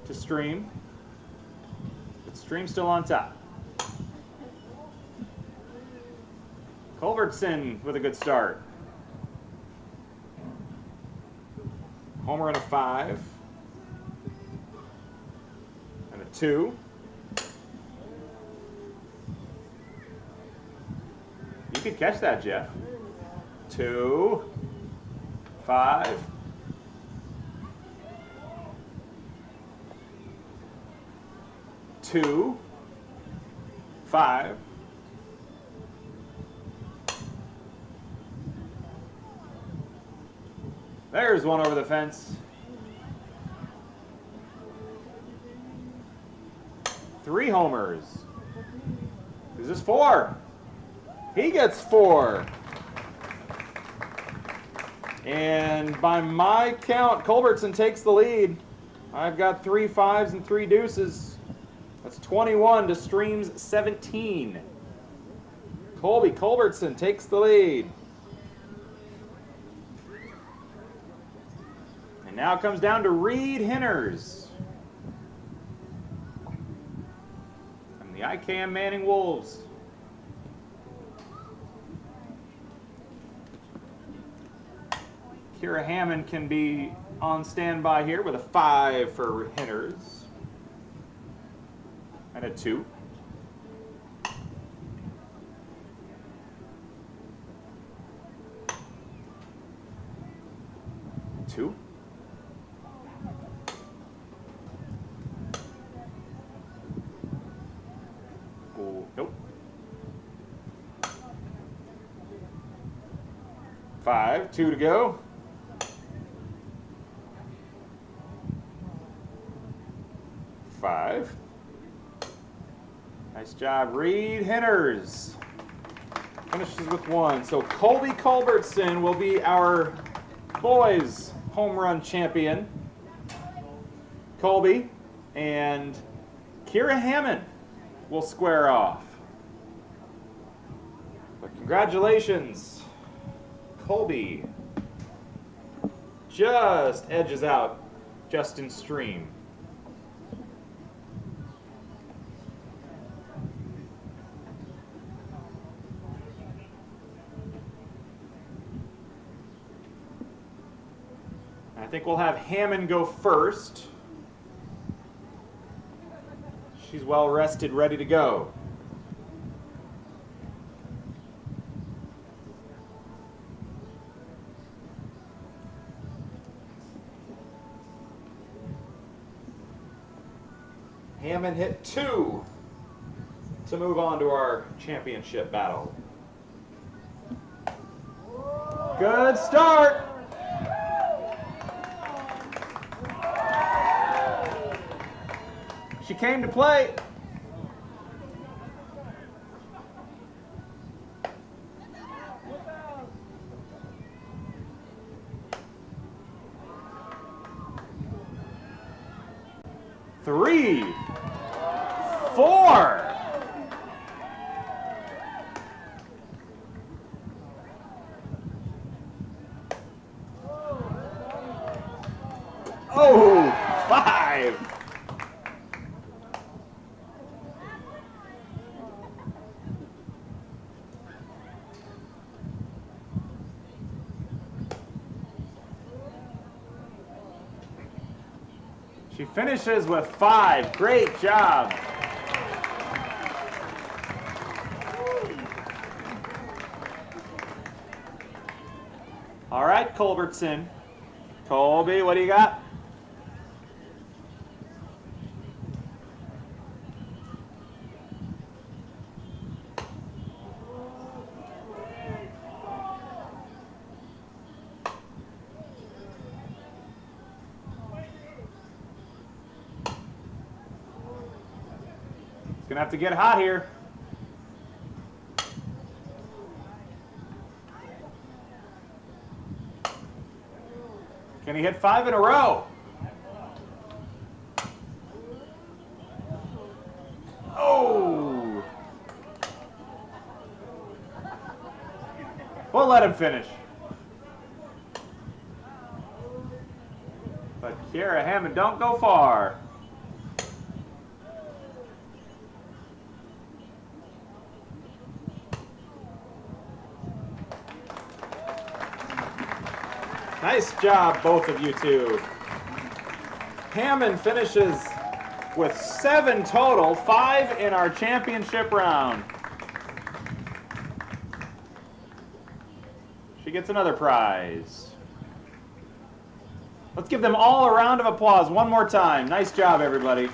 to Stream, but Stream's still on top. Culbertson with a good start. Homer and a 5. And a 2. You could catch that, Jeff. 2. 5. 2. 5. There's one over the fence. 3 homers. Is this 4? He gets 4. And by my count, Culbertson takes the lead. I've got 3 5s and 3 deuces. That's 21 to Stream's 17. Colby Culbertson takes the lead. And now it comes down to Reed Hinners and the IKM Manning Wolves. Kira Hammond can be on standby here with a 5 for Hinners and a 2. 2. Oh, nope. 5, 2 to go. 5. Nice job, Reed Hinners. Finishes with 1. So Colby Culbertson will be our boys home run champion. Colby and Kira Hammond will square off. But congratulations, Colby just edges out Justin Stream. I think we'll have Hammond go first. She's well rested, ready to go. Hammond hit 2 to move on to our championship battle. Good start. She came to play. Three, 4. Oh, 5. She finishes with 5. Great job. All right, Culbertson. Colby, what do you got? It's gonna have to get hot here. Can he hit 5 in a row? Oh! We'll let him finish. But Kiara Hammond, don't go far. Nice job, both of you two. Hammond finishes with 7 total, 5 in our championship round. She gets another prize. Let's give them all a round of applause one more time. Nice job, everybody.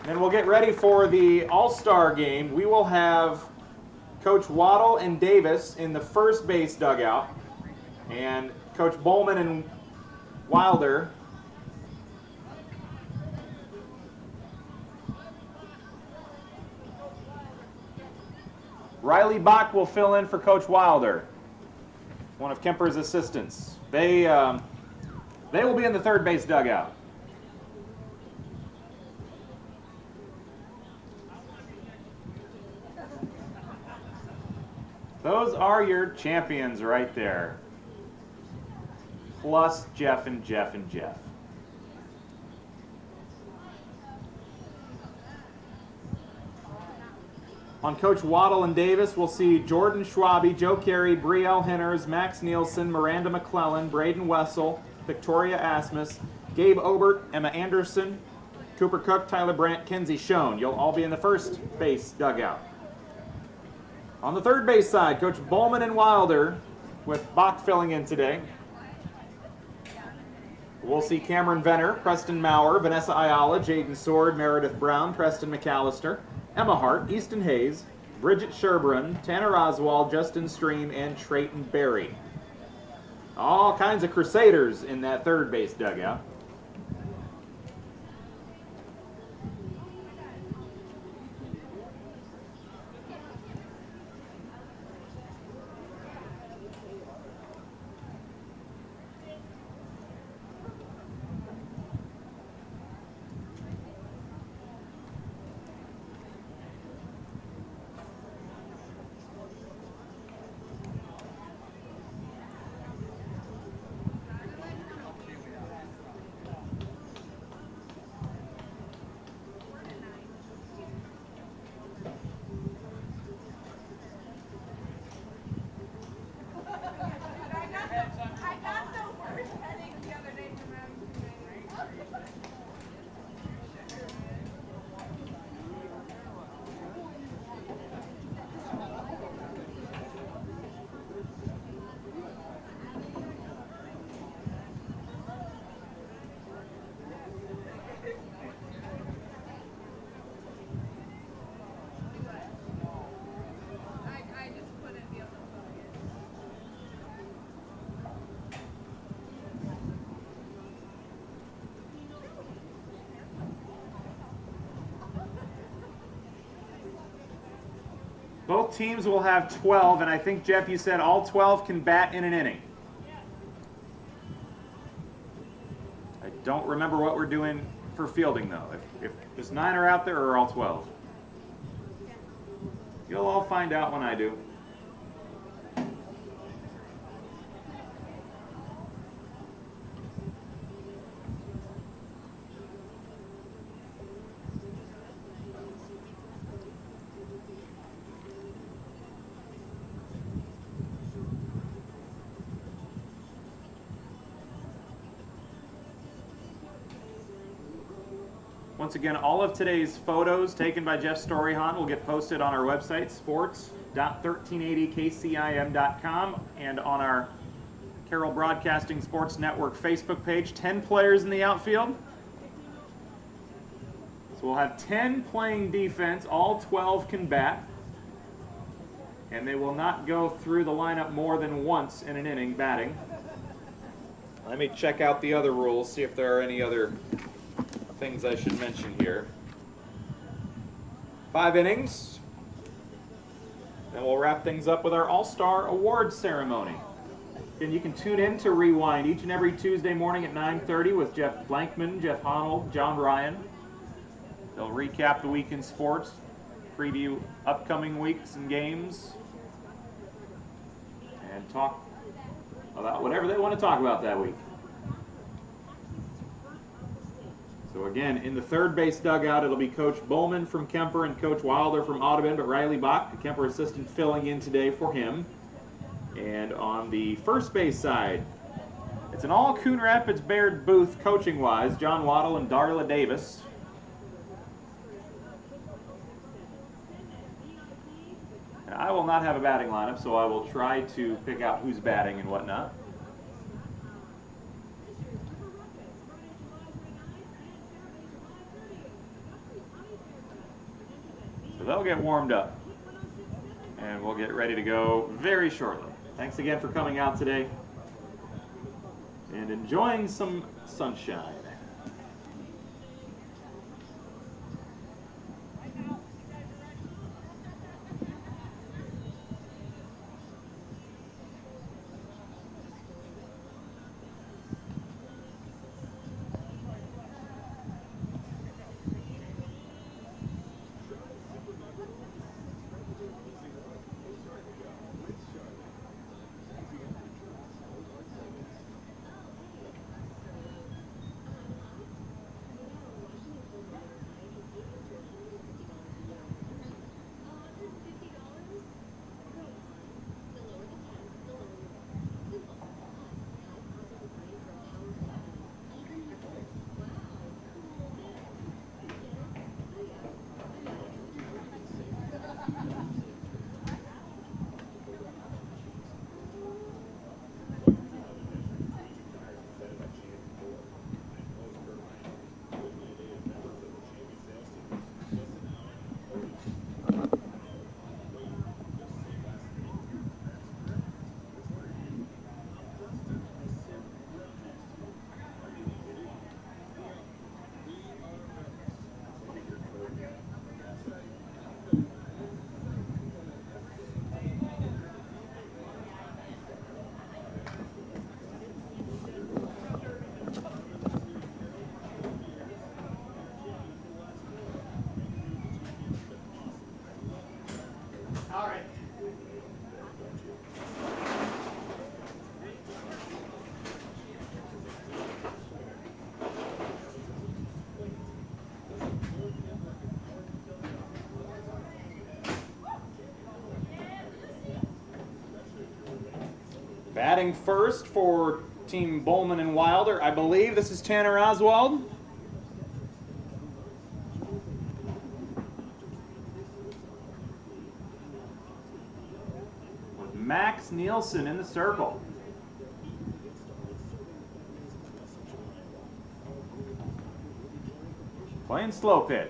Then we'll get ready for the All-Star game. We will have Coach Waddle and Davis in the first base dugout, and Coach Bowman and Wilder Riley Bach will fill in for Coach Wilder, one of Kemper's assistants. They will be in the third base dugout. Those are your champions right there. Plus Jeff and Jeff and Jeff. On Coach Waddle and Davis, we'll see Jordan Schwabe, Joe Carey, Brielle Henners, Max Nielsen, Miranda McClellan, Braden Wessel, Victoria Asmus, Gabe Obert, Emma Anderson, Cooper Cook, Tyler Brandt, Kenzie Schoen. You'll all be in the first base dugout. On the third base side, Coach Bowman and Wilder, with Bach filling in today. We'll see Cameron Venner, Preston Maurer, Vanessa Ayala, Jaden Sword, Meredith Brown, Preston McAllister, Emma Hart, Easton Hayes, Bridget Sherbrun, Tanner Oswald, Justin Stream, and Trayton Berry. All kinds of Crusaders in that third base dugout. Both teams will have 12, and I think, Jeff, you said all 12 can bat in an inning. I don't remember what we're doing for fielding, though. If just 9 are out there, or all 12. You'll all find out when I do. Once again, all of today's photos taken by Jeff Storyhan will get posted on our website, sports radio.1380kcim.com, and on our Carroll Broadcasting Sports Network Facebook page. 10 players in the outfield. So we'll have 10 playing defense. All 12 can bat. And they will not go through the lineup more than once in an inning batting. Let me check out the other rules, see if there are any other things I should mention here. 5 innings. Then we'll wrap things up with our All-Star Awards ceremony. And you can tune in to Rewind each and every Tuesday morning at 9:30 with Jeff Blankman, Jeff Honnold, John Ryan. They'll recap the week in sports, preview upcoming weeks and games, and talk about whatever they want to talk about that week. So again, in the third base dugout, it'll be Coach Bowman from Kemper and Coach Wilder from Audubon, but Riley Bach, the Kemper assistant, filling in today for him. And on the first base side, it's an all Coon Rapids Baird booth coaching-wise, John Waddle and Darla Davis. And I will not have a batting lineup, so I will try to pick out who's batting and whatnot. So they'll get warmed up, and we'll get ready to go very shortly. Thanks again for coming out today and enjoying some sunshine. Batting first for Team Bowman and Wilder, I believe this is Tanner Oswald. With Max Nielsen in the circle. Playing slow pitch.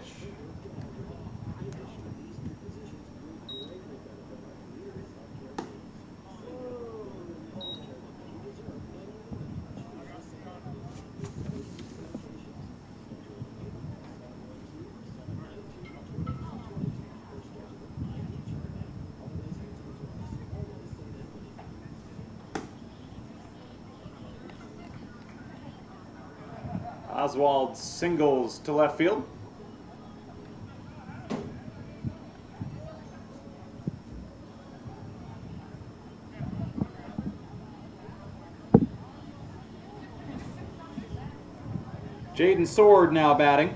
Oswald singles to left field. Jaden Sword now batting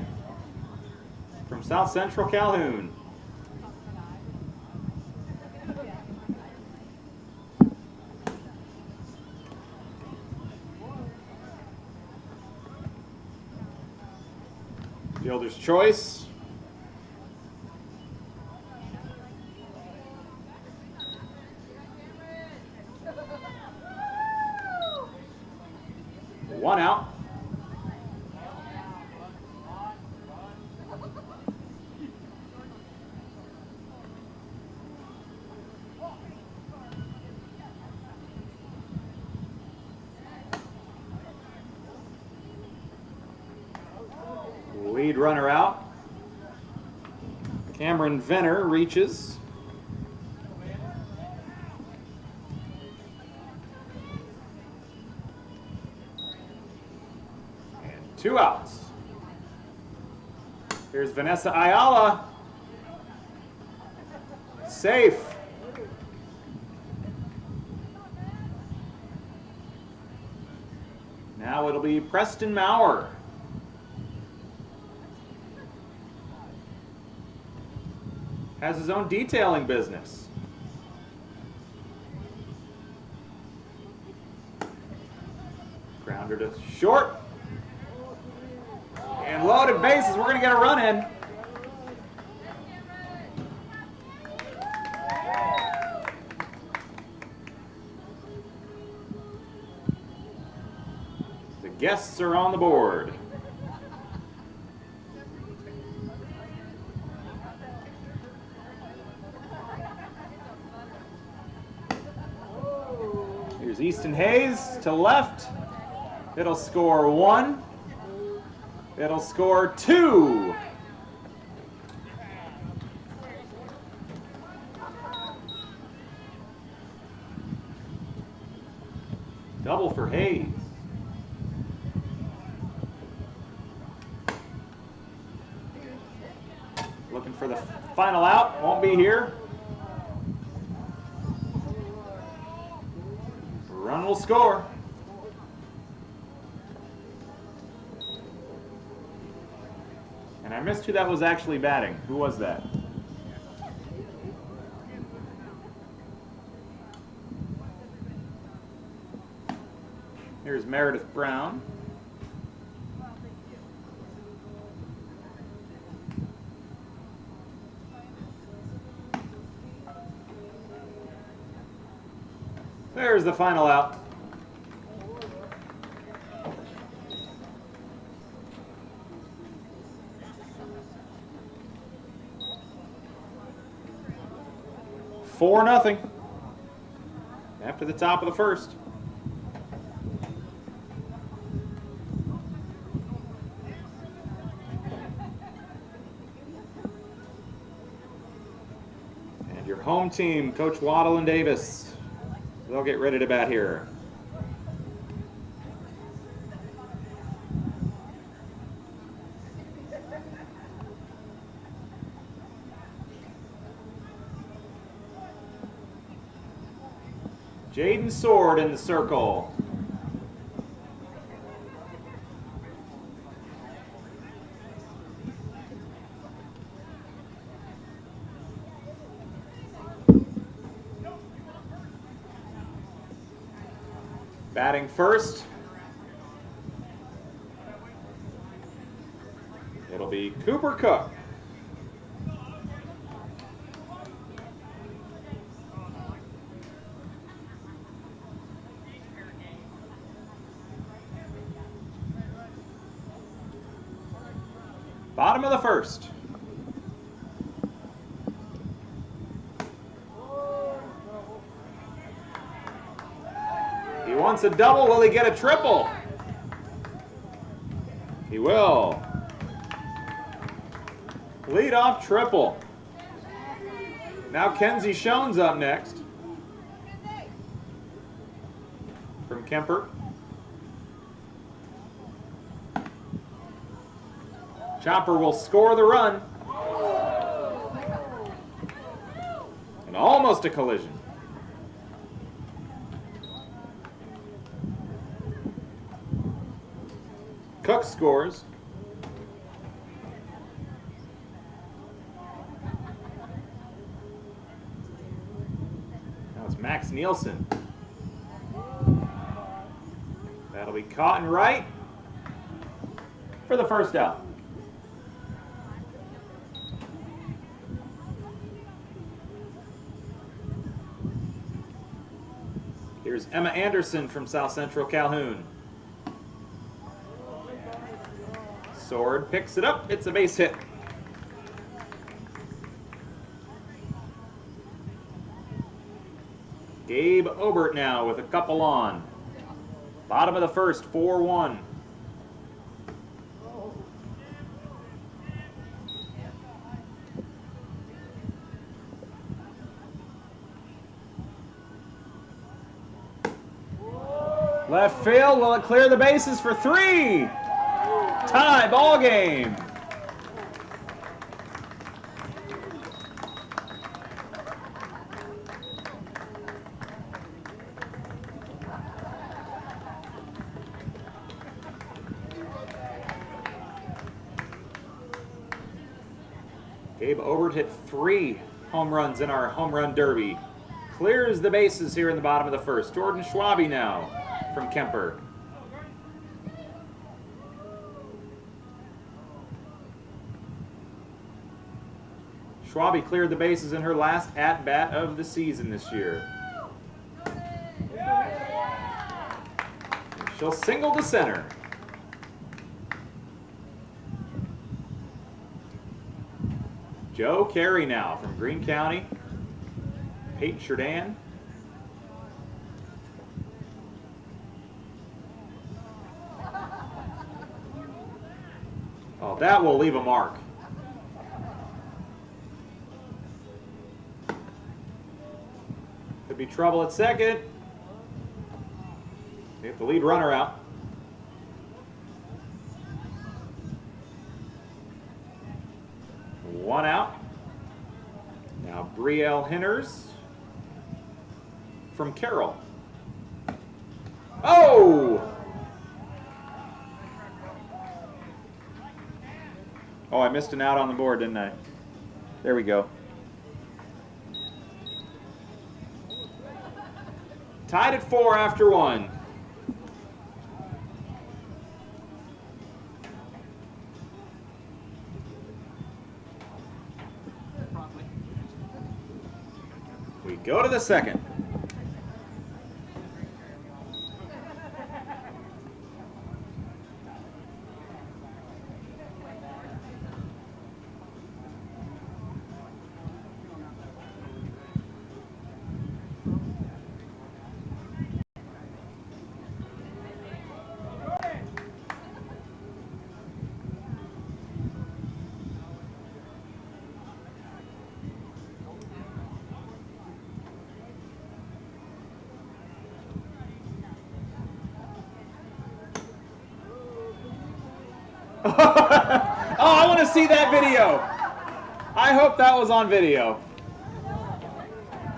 from South Central Calhoun. Fielder's choice. Lead runner out. Cameron Venner reaches. And 2 outs. Here's Vanessa Ayala. Safe. Now it'll be Preston Maurer. Has his own detailing business. Grounder to short. And loaded bases. We're going to get a run in. The guests are on the board. Here's Easton Hayes to left. It'll score 1. It'll score 2. Double for Hayes. Looking for the final out. Won't be here. Run will score. And I missed who that was actually batting. Who was that? Here's Meredith Brown. There's the final out. Four nothing after the top of the first. And your home team, Coach Waddle and Davis, they'll get ready to bat here. Jaden Sword in the circle. Batting first, it'll be Cooper Cook. Bottom of the first. He wants a double. Will he get a triple? He will. Leadoff triple. Now Kenzie Schoen's up next. From Kemper. Chopper will score the run. And almost a collision. Cook scores. Now it's Max Nielsen. That'll be caught and right for the first out. Here's Emma Anderson from South Central Calhoun. Sword picks it up. It's a base hit. Gabe Obert now with a couple on. Bottom of the first, 4-1. Left field, will it clear the bases for 3? Tie ball game. Gabe Obert hit 3 home runs in our home run derby. Clears the bases here in the bottom of the first. Jordan Schwabe now from Kemper. Schwabe cleared the bases in her last at-bat of the season this year. She'll single to center. Joe Carey now from Greene County. Peyton Sheridan. Oh, that will leave a mark. Could be trouble at second. Get the lead runner out. One out. Now Brielle Henners from Carroll. Oh! Oh, I missed an out on the board, didn't I? There we go. Tied at 4 after 1. We go to the second. Oh, I want to see that video. I hope that was on video.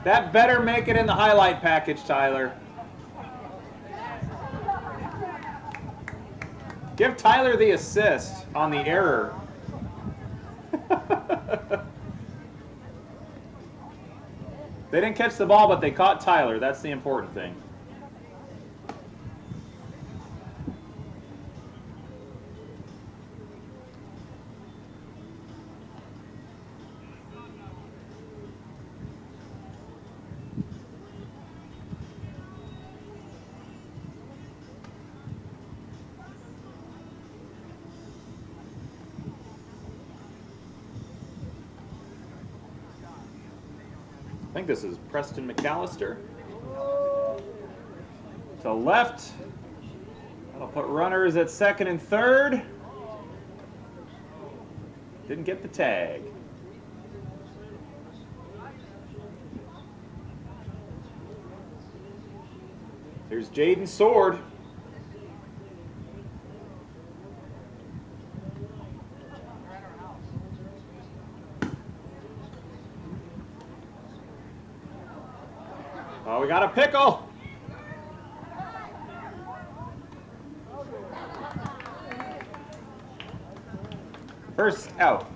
That better make it in the highlight package, Tyler. Give Tyler the assist on the error. They didn't catch the ball, but they caught Tyler. That's the important thing. I think this is Preston McAllister. To left. That'll put runners at second and third. Didn't get the tag. Here's Jaden Sword. Oh, we got a pickle. First out.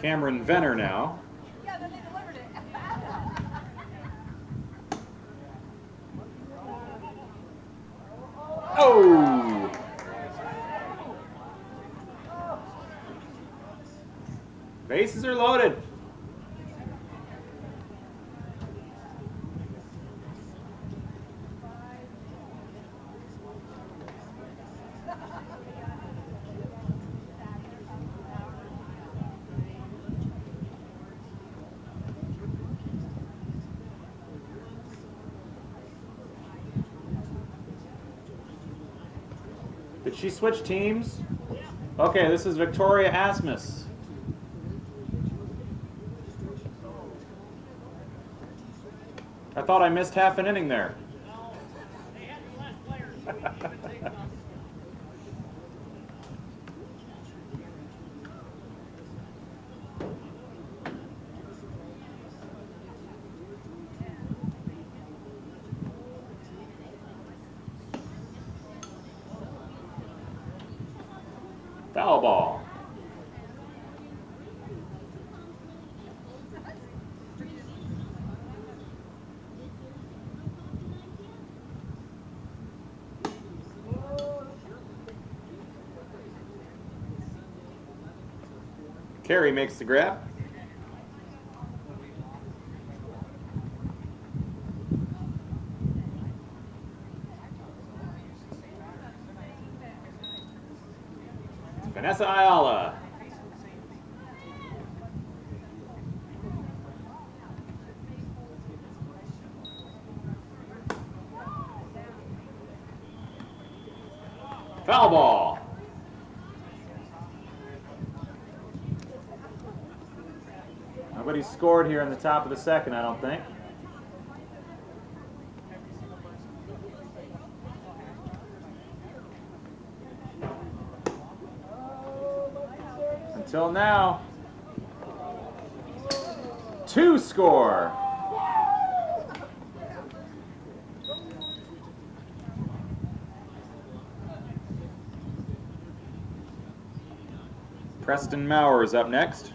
Cameron Venner now. Oh! Bases are loaded. Did she switch teams? Okay, this is Victoria Asmus. I thought I missed half an inning there. Foul ball. Carey makes the grab. Vanessa Ayala. Foul ball. Nobody scored here in the top of the second, I don't think. Until now, 2 score. Preston Maurer is up next.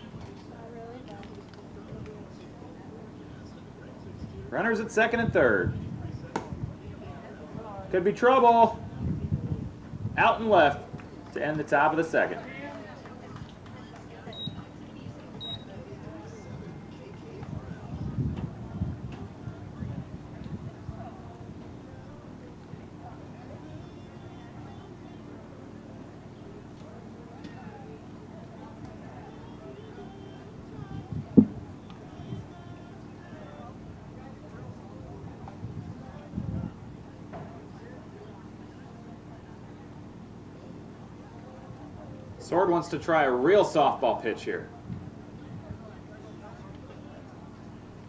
Runners at second and third. Could be trouble. Out and left to end the top of the second. Sword wants to try a real softball pitch here.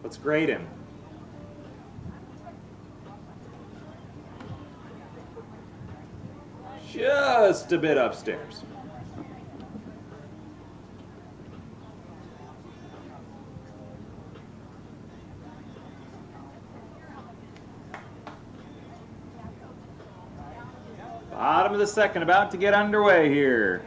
Let's grade him. Just a bit upstairs. Bottom of the second, about to get underway here.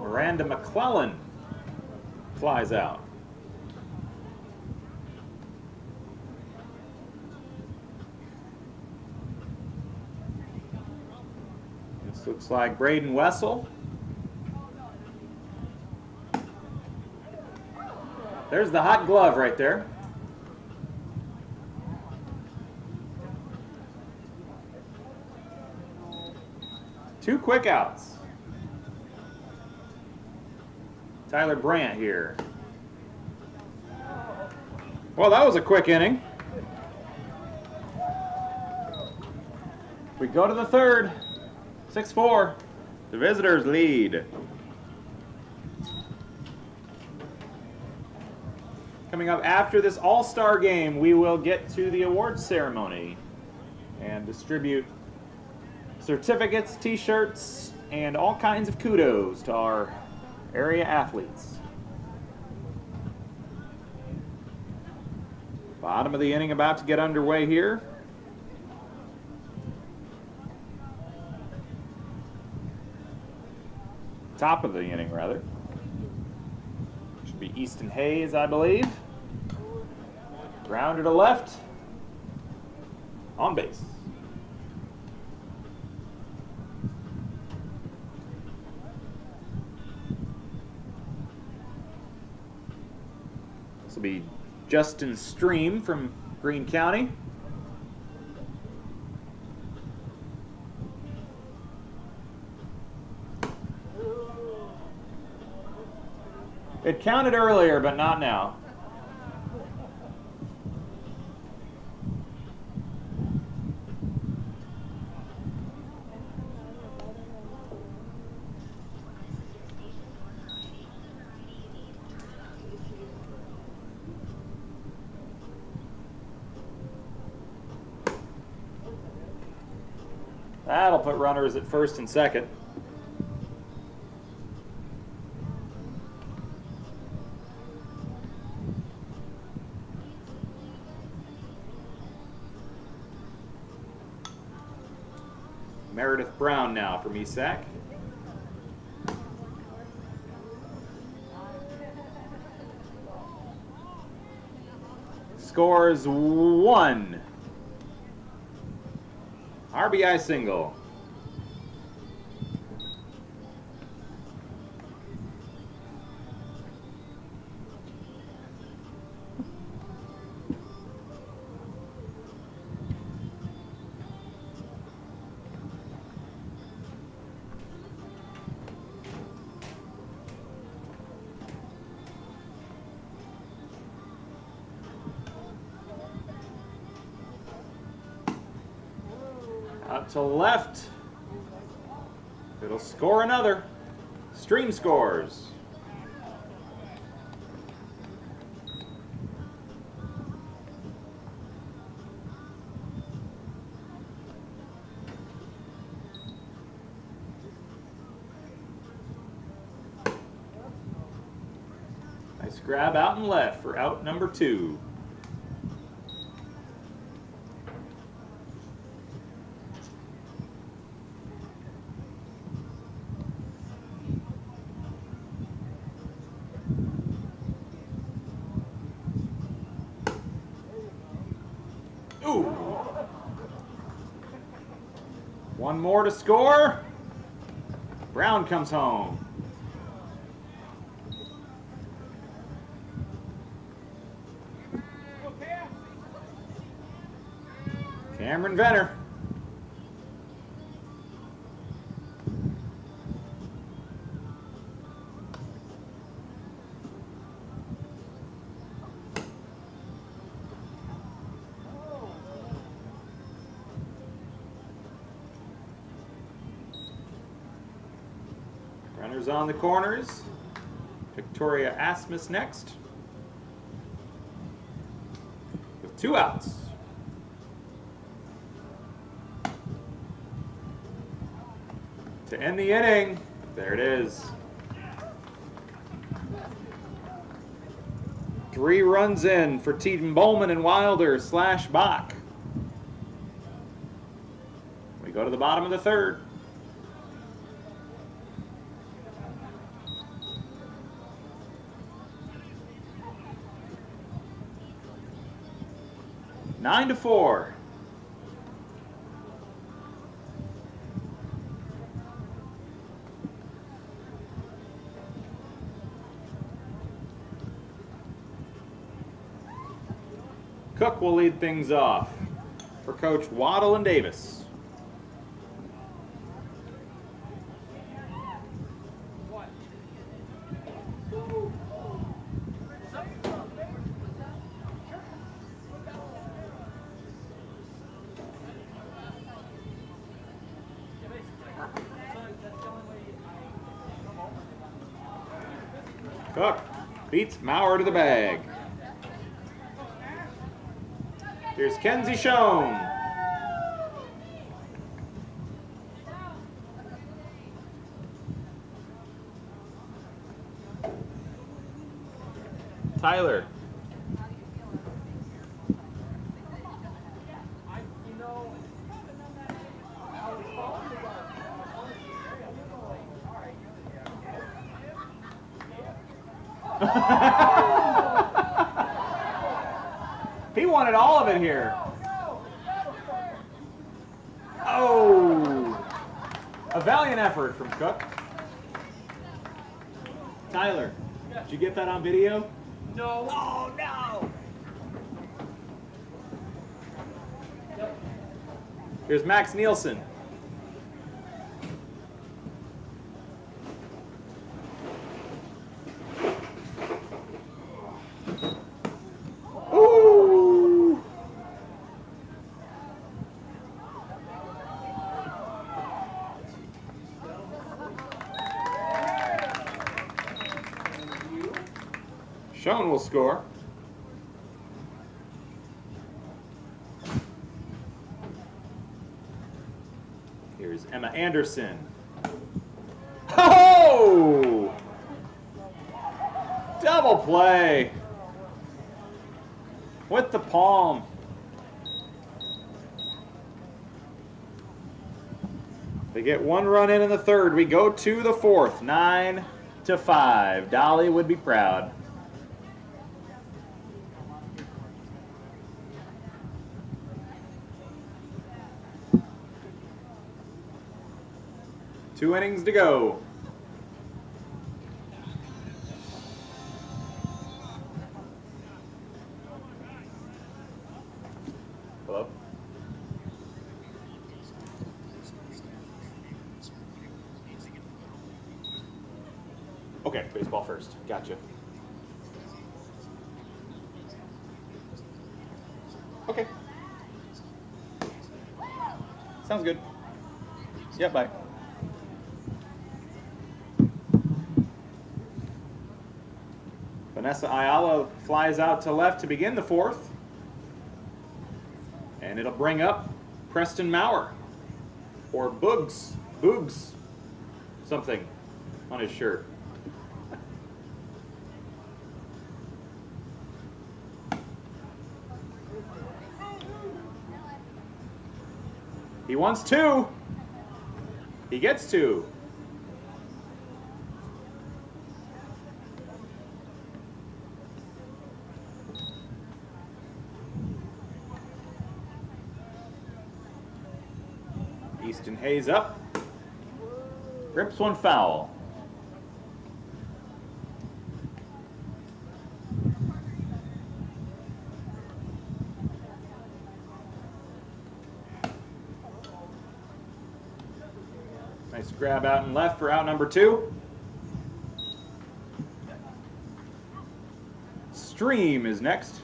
Miranda McClellan flies out. This looks like Braden Wessel. There's the hot glove right there. Two quick outs. Tyler Brandt here. Well, that was a quick inning. We go to the third. 6-4. The visitors lead. Coming up after this all-star game, we will get to the awards ceremony and distribute certificates, t-shirts, and all kinds of kudos to our area athletes. Bottom of the inning about to get underway here. Top of the inning, rather. Should be Easton Hayes, I believe. Grounder to left. On base. This will be Justin Stream from Greene County. It counted earlier, but not now. That'll put runners at first and second. Meredith Brown now from ESAC. Scores 1. RBI single. Out to left. It'll score another. Stream scores. Nice grab out and left for out number 2. Ooh. One more to score. Brown comes home. Cameron Venner. Runners on the corners. Victoria Asmus next. With 2 outs. To end the inning, there it is. 3 runs in for Teton Bowman and Wilder / Bach. We go to the bottom of the 3rd. Nine to 4. Cook will lead things off for Coach Waddle and Davis. Cook beats Maurer to the bag. Here's Kenzie Schoen. Tyler. He wanted all of it here. Oh! A valiant effort from Cook. Tyler, did you get that on video? No. Oh, no! Here's Max Nielsen. Schoen will score. Here's Emma Anderson. Oh! Double play with the palm. They get one run in the third. We go to the fourth, 9-5. Dolly would be proud. Two innings to go. Hello? Okay, baseball first. Gotcha. Okay. Sounds good. Yeah, bye. Vanessa Ayala flies out to left to begin the fourth. And it'll bring up Preston Maurer. Or Boogs, something on his shirt. He wants two. He gets two. Easton Hayes up. Rips one foul. Nice grab out and left for out number two. Stream is next.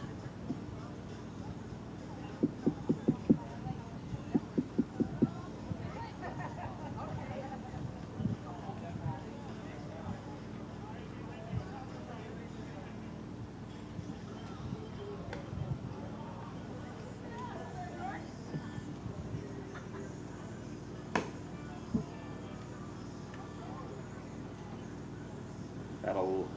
That'll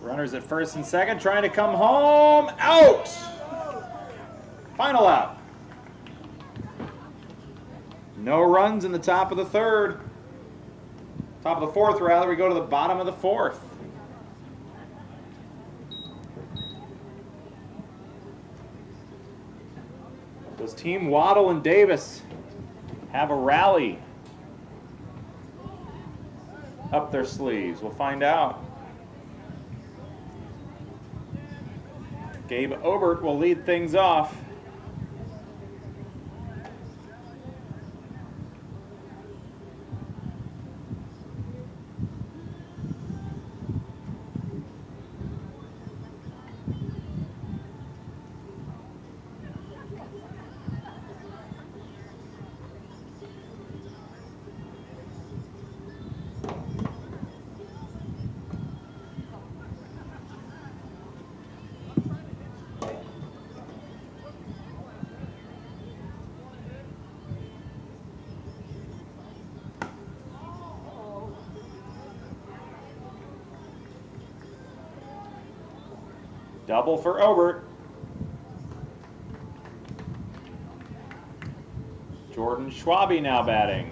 runners at first and second trying to come home. Out! Final out. No runs in the top of the third. Top of the fourth, rather. We go to the bottom of the fourth. Does Team Waddle and Davis have a rally up their sleeves? We'll find out. Gabe Obert will lead things off. Double for Obert. Jordan Schwabe now batting.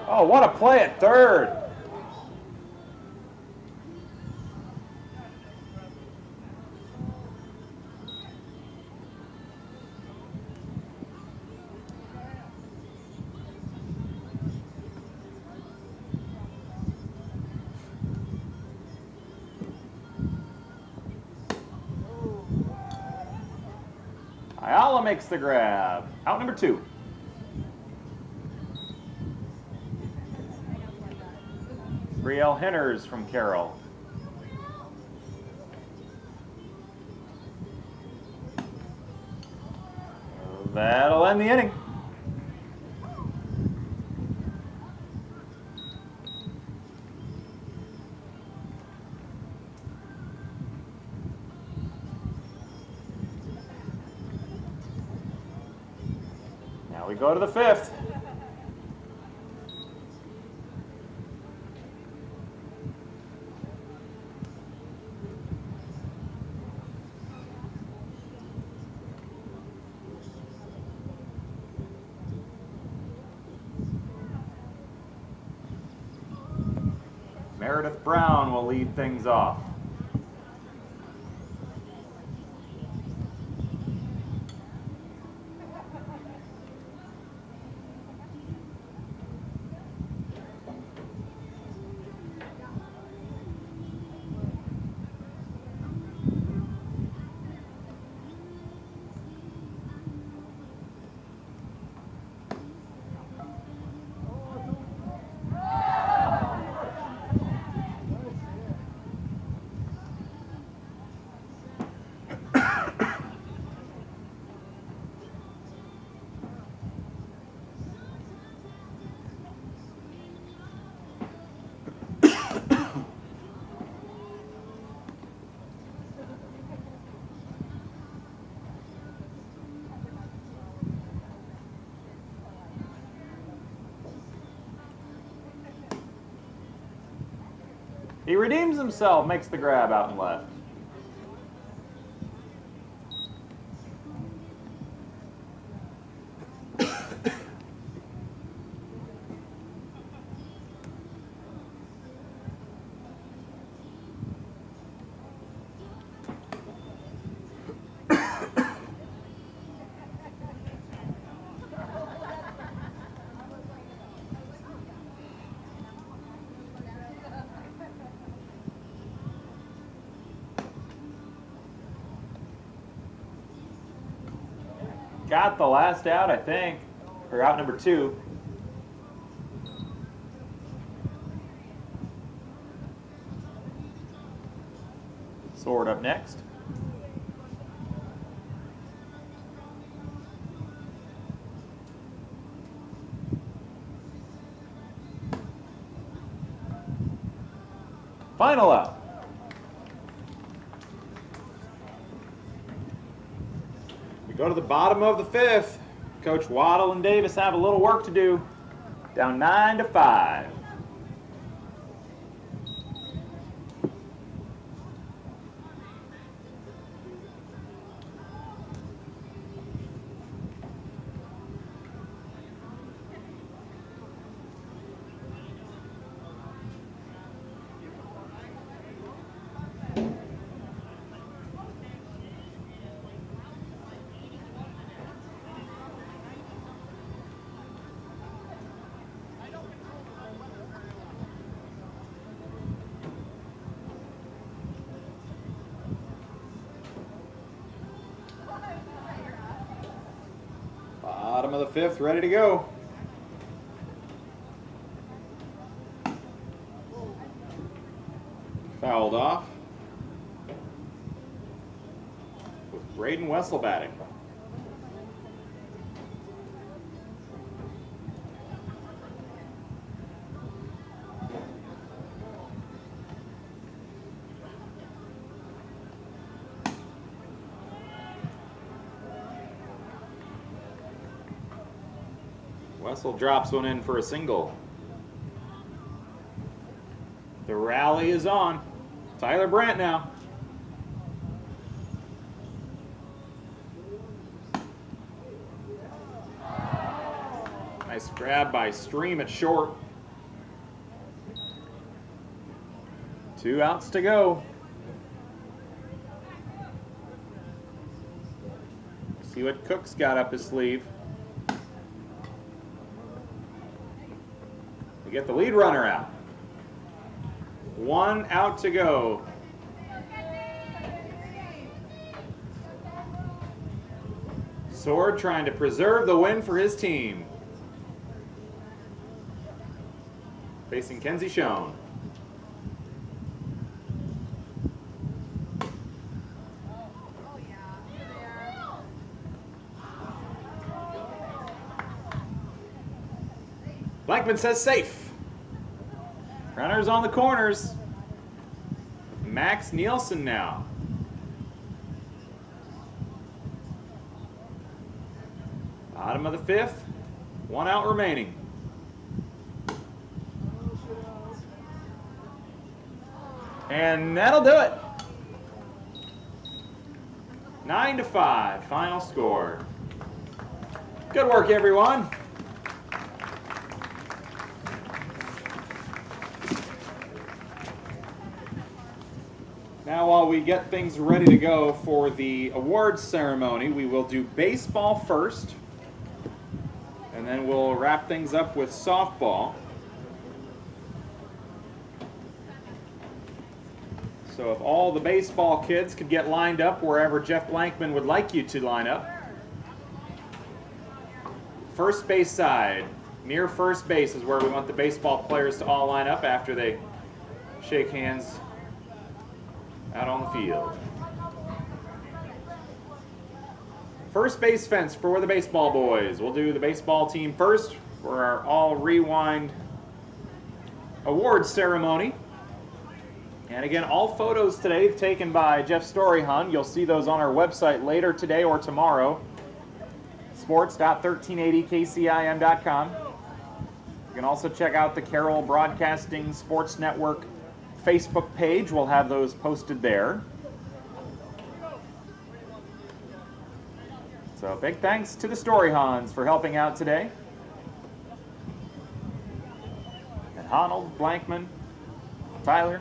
Oh, what a play at third. Ayala makes the grab. Out number two. Brielle Henners from Carroll. That'll end the inning. Now we go to the fifth. Meredith Brown will lead things off. He redeems himself, makes the grab out and left. Got the last out, I think, or out number 2. Sword up next. Final out. Go to the bottom of the 5th. Coach Waddle and Davis have a little work to do. Down 9-5. Bottom of the 5th, ready to go. Fouled off. With Braden Wessel batting. Wessel drops one in for a single. The rally is on. Tyler Brandt now. Nice grab by Stream at short. 2 outs to go. See what Cook's got up his sleeve. We get the lead runner out. 1 out to go. Sword trying to preserve the win for his team. Facing Kenzie Schoen. Blankman says safe. Runners on the corners. Max Nielsen now. Bottom of the fifth. 1 out remaining. And that'll do it. 9-5, final score. Good work, everyone. Now, while we get things ready to go for the awards ceremony, we will do baseball first, and then we'll wrap things up with softball. So if all the baseball kids could get lined up wherever Jeff Blankman would like you to line up. First base side, near first base is where we want the baseball players to all line up after they shake hands out on the field. First base fence for the baseball boys. We'll do the baseball team first for our all rewind awards ceremony. And again, all photos today taken by Jeff Storyhun. You'll see those on our website later today or tomorrow. sports.1380kcim.com. You can also check out the Carroll Broadcasting Sports Network Facebook page. We'll have those posted there. So big thanks to the Storyhuns for helping out today. And Honnold, Blankman, Tyler.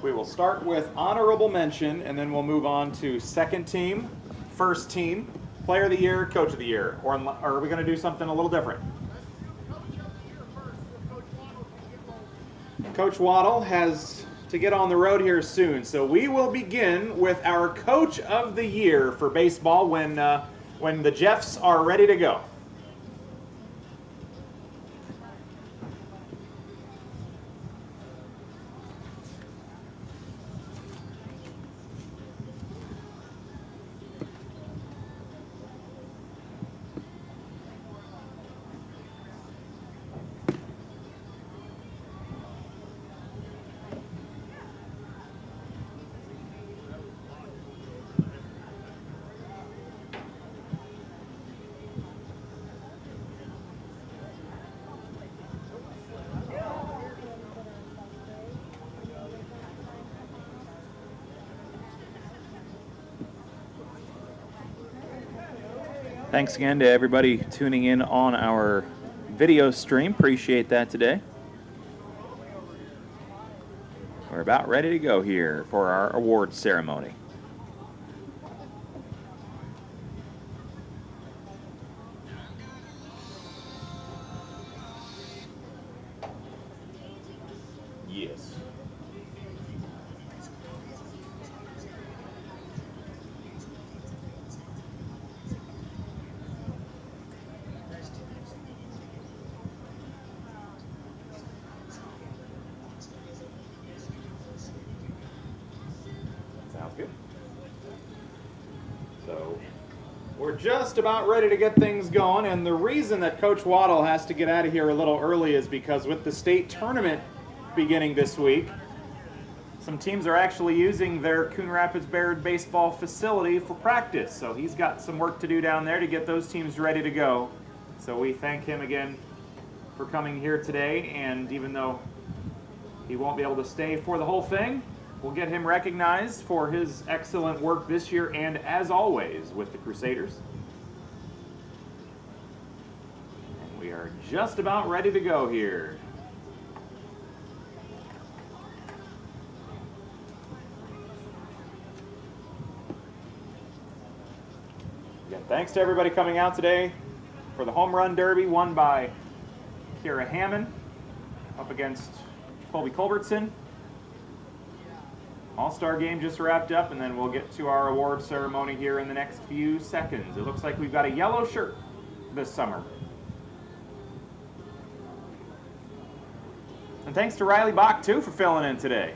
We will start with honorable mention, and then we'll move on to second team, first team, player of the year, coach of the year. Or are we going to do something a little different? Coach Waddle has to get on the road here soon, so we will begin with our coach of the year for baseball when the Jeffs are ready to go. Thanks again to everybody tuning in on our video stream. Appreciate that today. We're about ready to go here for our awards ceremony. Yes. Good. So we're just about ready to get things going, and the reason that Coach Waddle has to get out of here a little early is because with the state tournament beginning this week, some teams are actually using their Coon Rapids Bayard baseball facility for practice. So he's got some work to do down there to get those teams ready to go. So we thank him again for coming here today, and even though he won't be able to stay for the whole thing, we'll get him recognized for his excellent work this year and, as always, with the Crusaders. And we are just about ready to go here. Again, thanks to everybody coming out today for the Home Run Derby won by Kira Hammond up against Colby Culbertson. All-Star game just wrapped up, and then we'll get to our award ceremony here in the next few seconds. It looks like we've got a yellow shirt this summer. And thanks to Riley Bach, too, for filling in today.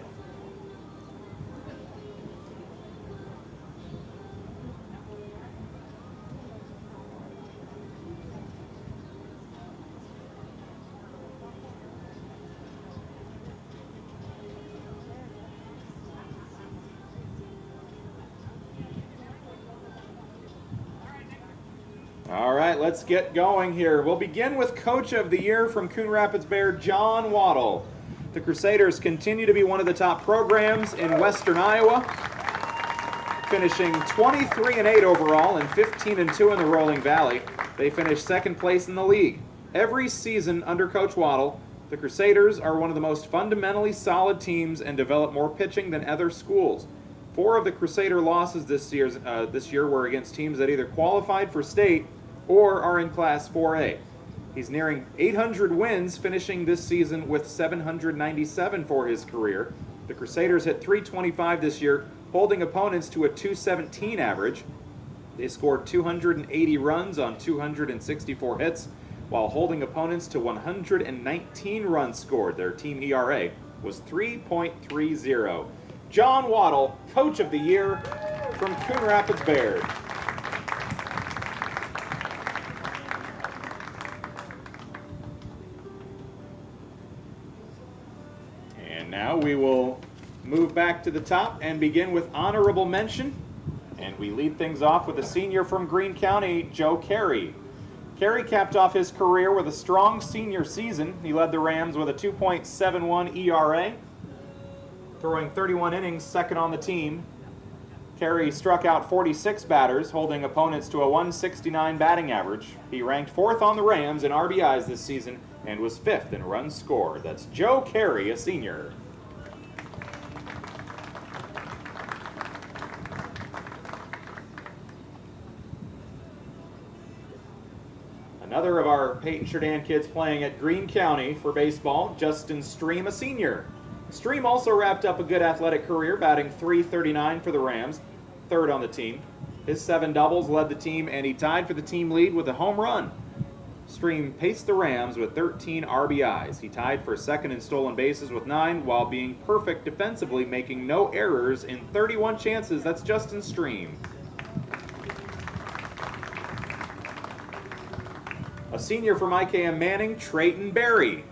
All right, let's get going here. We'll begin with Coach of the Year from Coon Rapids Bear, John Waddle. The Crusaders continue to be one of the top programs in Western Iowa, finishing 23-8 overall and 15-2 in the Rolling Valley. They finished second place in the league. Every season under Coach Waddle, the Crusaders are one of the most fundamentally solid teams and develop more pitching than other schools. 4 of the Crusader losses this year were against teams that either qualified for state or are in Class 4A. He's nearing 800 wins, finishing this season with 797 for his career. The Crusaders hit .325 this year, holding opponents to a .217 average. They scored 280 runs on 264 hits, while holding opponents to 119 runs scored. Their team ERA was 3.30. John Waddle, Coach of the Year from Coon Rapids Bears. And now we will move back to the top and begin with honorable mention. And we lead things off with a senior from Greene County, Joe Carey. Carey capped off his career with a strong senior season. He led the Rams with a 2.71 ERA, throwing 31 innings, second on the team. Carey struck out 46 batters, holding opponents to a 169 batting average. He ranked 4th on the Rams in RBIs this season and was 5th in runs scored. That's Joe Carey, a senior. Another of our Peyton Cherdan kids playing at Greene County for baseball, Justin Stream, a senior. Stream also wrapped up a good athletic career, batting .339 for the Rams, 3rd on the team. His 7 doubles led the team, and he tied for the team lead with a home run. Stream paced the Rams with 13 RBIs. He tied for 2nd in stolen bases with 9, while being perfect defensively, making no errors in 31 chances. That's Justin Stream. A senior from IKM Manning, Trayton Berry.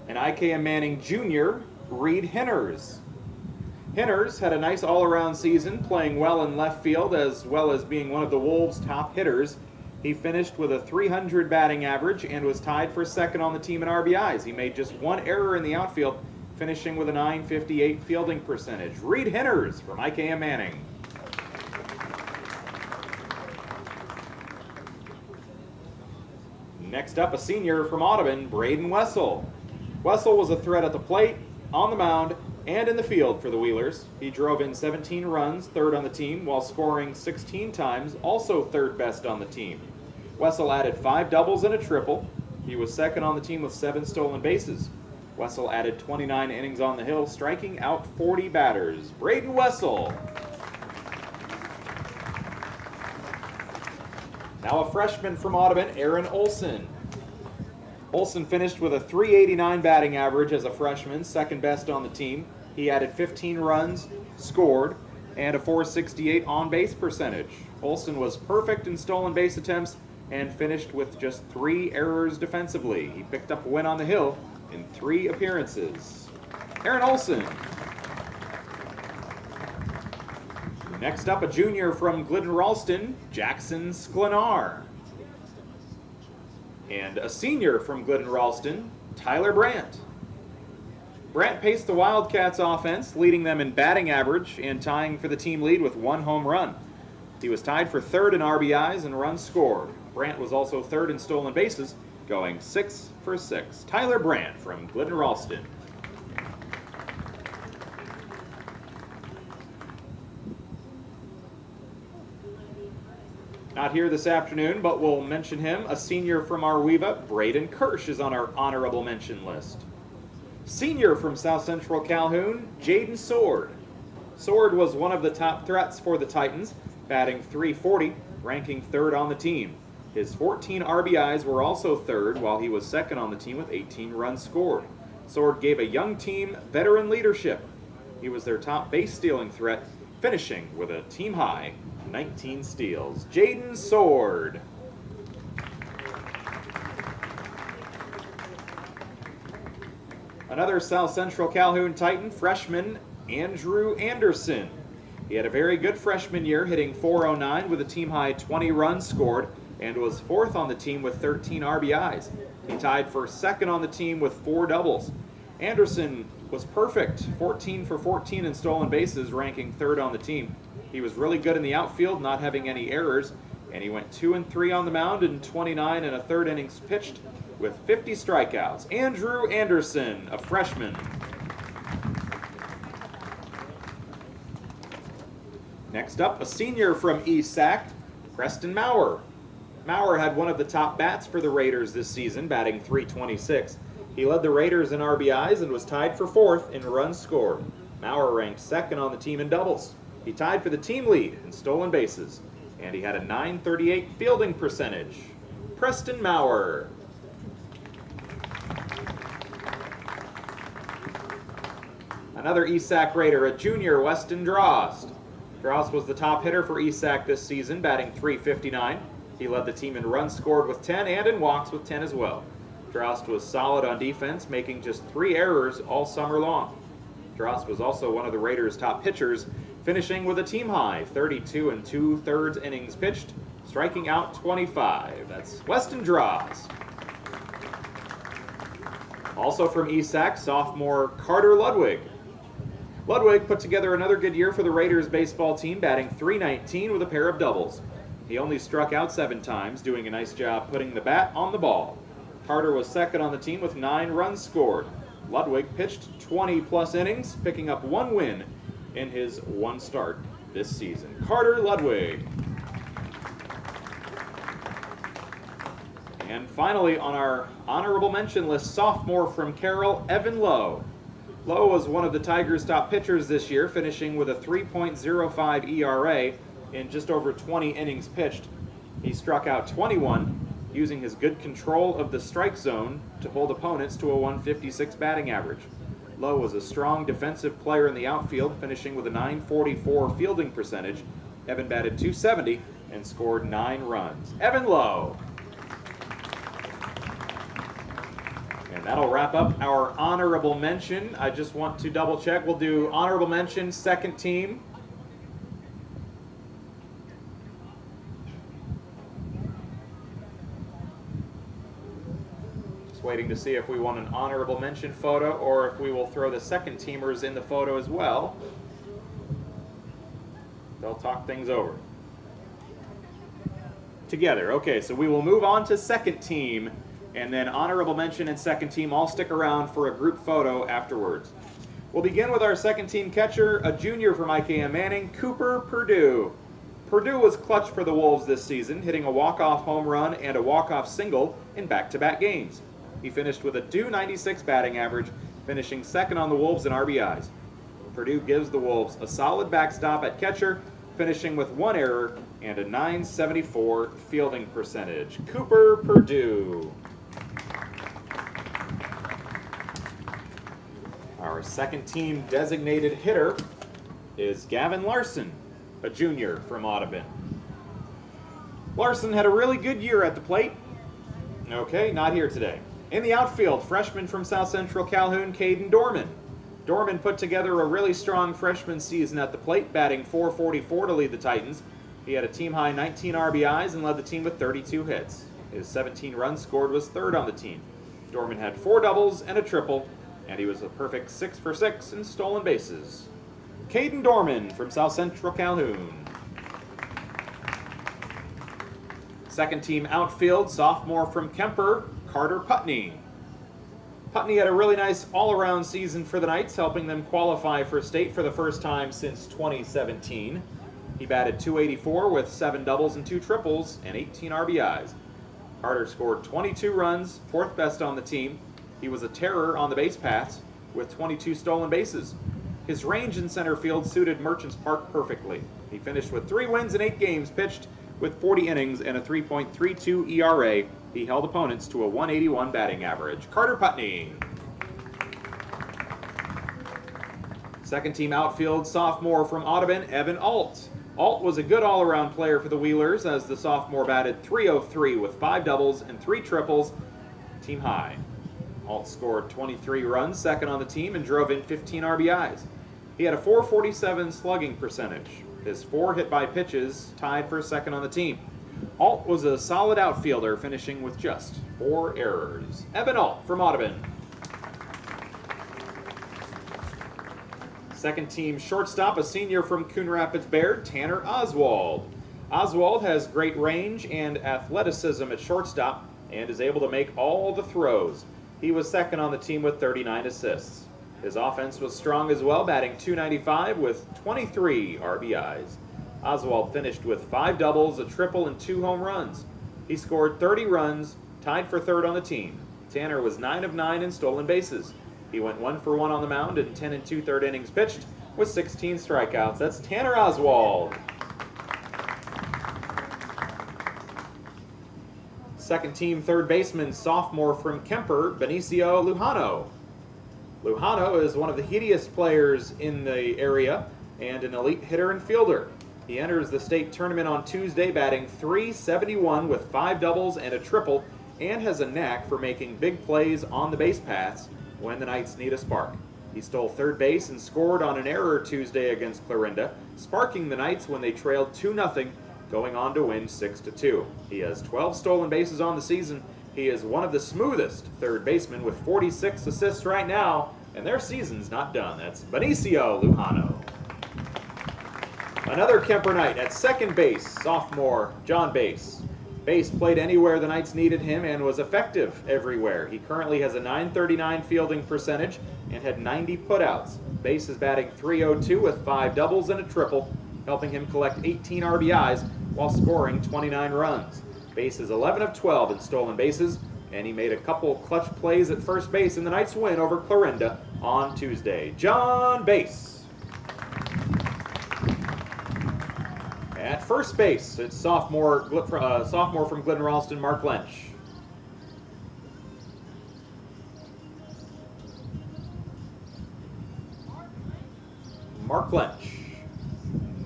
And IKM Manning Jr., Reed Hinners. Hinners had a nice all-around season, playing well in left field as well as being one of the Wolves' top hitters. He finished with a .300 batting average and was tied for 2nd on the team in RBIs. He made just 1 error in the outfield, finishing with a .958 fielding percentage. Reed Hinners from IKM Manning. Next up, a senior from Audubon, Braden Wessel. Wessel was a threat at the plate, on the mound, and in the field for the Wheelers. He drove in 17 runs, 3rd on the team, while scoring 16 times, also 3rd best on the team. Wessel added 5 doubles and a triple. He was 2nd on the team with 7 stolen bases. Wessel added 29 innings on the hill, striking out 40 batters. Braden Wessel. Now a freshman from Audubon, Aaron Olson. Olson finished with a .389 batting average as a freshman, 2nd best on the team. He added 15 runs, scored, and a .468 on-base percentage. Olson was perfect in stolen base attempts and finished with just 3 errors defensively. He picked up a win on the hill in 3 appearances. Aaron Olson. Next up, a junior from Glidden-Ralston, Jackson Sklenar. And a senior from Glidden-Ralston, Tyler Brandt. Brandt paced the Wildcats offense, leading them in batting average and tying for the team lead with 1 home run. He was tied for 3rd in RBIs and runs scored. Brandt was also 3rd in stolen bases, going 6 for 6. Tyler Brandt from Glidden-Ralston. Not here this afternoon, but we'll mention him. A senior from Arweva, Braden Kirsch, is on our honorable mention list. Senior from South Central Calhoun, Jaden Sword. Sword was one of the top threats for the Titans, batting .340, ranking third on the team. His 14 RBIs were also third, while he was second on the team with 18 runs scored. Sword gave a young team veteran leadership. He was their top base stealing threat, finishing with a team-high 19 steals. Jaden Sword. Another South Central Calhoun Titan, freshman Andrew Anderson. He had a very good freshman year, hitting .409 with a team-high 20 runs scored, and was fourth on the team with 13 RBIs. He tied for second on the team with 4 doubles. Anderson was perfect, 14 for 14 in stolen bases, ranking third on the team. He was really good in the outfield, not having any errors, and he went 2-3 on the mound in 29 and a third innings pitched with 50 strikeouts. Andrew Anderson, a freshman. Next up, a senior from East Sac, Preston Maurer. Maurer had one of the top bats for the Raiders this season, batting .326. He led the Raiders in RBIs and was tied for fourth in runs scored. Maurer ranked second on the team in doubles. He tied for the team lead in stolen bases, and he had a .938 fielding percentage. Preston Maurer. Another ESAC Raider, a junior, Weston Drost. Drost was the top hitter for ESAC this season, batting .359. He led the team in runs scored with 10 and in walks with 10 as well. Drost was solid on defense, making just 3 errors all summer long. Drost was also one of the Raiders' top pitchers, finishing with a team-high 32 2/3 innings pitched, striking out 25. That's Weston Drost. Also from ESAC, sophomore Carter Ludwig. Ludwig put together another good year for the Raiders baseball team, batting .319 with a pair of doubles. He only struck out 7 times, doing a nice job putting the bat on the ball. Carter was second on the team with 9 runs scored. Ludwig pitched 20-plus innings, picking up 1 win in his 1 start this season. Carter Ludwig. And finally, on our honorable mention list, sophomore from Carroll, Evan Lowe. Lowe was one of the Tigers' top pitchers this year, finishing with a 3.05 ERA in just over 20 innings pitched. He struck out 21, using his good control of the strike zone to hold opponents to a .156 batting average. Lowe was a strong defensive player in the outfield, finishing with a .944 fielding percentage. Evan batted .270 and scored 9 runs. Evan Lowe. And that'll wrap up our honorable mention. I just want to double check. We'll do honorable mention, second team. Just waiting to see if we want an honorable mention photo or if we will throw the second teamers in the photo as well. They'll talk things over. Together. Okay, so we will move on to second team. And then honorable mention and second team all stick around for a group photo afterwards. We'll begin with our second team catcher, a junior from IKM Manning, Cooper Purdue. Purdue was clutch for the Wolves this season, hitting a walk-off home run and a walk-off single in back-to-back games. He finished with a .296 batting average, finishing second on the Wolves in RBIs. Purdue gives the Wolves a solid backstop at catcher, finishing with 1 error and a .974 fielding percentage. Cooper Purdue. Our second team designated hitter is Gavin Larson, a junior from Audubon. Larson had a really good year at the plate. Okay, not here today. In the outfield, freshman from South Central Calhoun, Caden Dorman. Dorman put together a really strong freshman season at the plate, batting .444 to lead the Titans. He had a team-high 19 RBIs and led the team with 32 hits. His 17 runs scored was third on the team. Dorman had 4 doubles and a triple, and he was a perfect 6 for 6 in stolen bases. Caden Dorman from South Central Calhoun. Second team outfield, sophomore from Kemper, Carter Putney. Putney had a really nice all-around season for the Knights, helping them qualify for state for the first time since 2017. He batted .284 with 7 doubles and 2 triples and 18 RBIs. Carter scored 22 runs, 4th best on the team. He was a terror on the base paths with 22 stolen bases. His range in center field suited Merchants Park perfectly. He finished with 3 wins in 8 games pitched with 40 innings and a 3.32 ERA. He held opponents to a 181 batting average. Carter Putney. Second team outfield sophomore from Audubon, Evan Alt. Alt was a good all-around player for the Wheelers as the sophomore batted .303 with 5 doubles and 3 triples, team high. Alt scored 23 runs, second on the team, and drove in 15 RBIs. He had a .447 slugging percentage. His 4 hit by pitches tied for second on the team. Alt was a solid outfielder, finishing with just 4 errors. Evan Alt from Audubon. Second team shortstop, a senior from Coon Rapids Baird, Tanner Oswald. Oswald has great range and athleticism at shortstop and is able to make all the throws. He was second on the team with 39 assists. His offense was strong as well, batting .295 with 23 RBIs. Oswald finished with 5 doubles, a triple, and 2 home runs. He scored 30 runs, tied for third on the team. Tanner was 9 of 9 in stolen bases. He went 1 for 1 on the mound in 10 2/3 innings pitched with 16 strikeouts. That's Tanner Oswald. Second team third baseman, sophomore from Kemper, Benicio Lujano. Lujano is one of the hittiest players in the area and an elite hitter and fielder. He enters the state tournament on Tuesday batting .371 with 5 doubles and a triple, and has a knack for making big plays on the base paths when the Knights need a spark. He stole third base and scored on an error Tuesday against Clarinda, sparking the Knights when they trailed 2-0, going on to win 6-2. He has 12 stolen bases on the season. He is one of the smoothest third basemen with 46 assists right now, and their season's not done. That's Benicio Lujano. Another Kemper Knight at second base, sophomore John Bass. Bass played anywhere the Knights needed him and was effective everywhere. He currently has a .939 fielding percentage and had 90 putouts. Bass is batting .302 with 5 doubles and a triple, helping him collect 18 RBIs while scoring 29 runs. Bass is 11 of 12 in stolen bases, and he made a couple clutch plays at first base in the Knights' win over Clarinda on Tuesday. John Bass. At first base, it's sophomore from Glidden Ralston, Mark Lynch. Mark Lynch.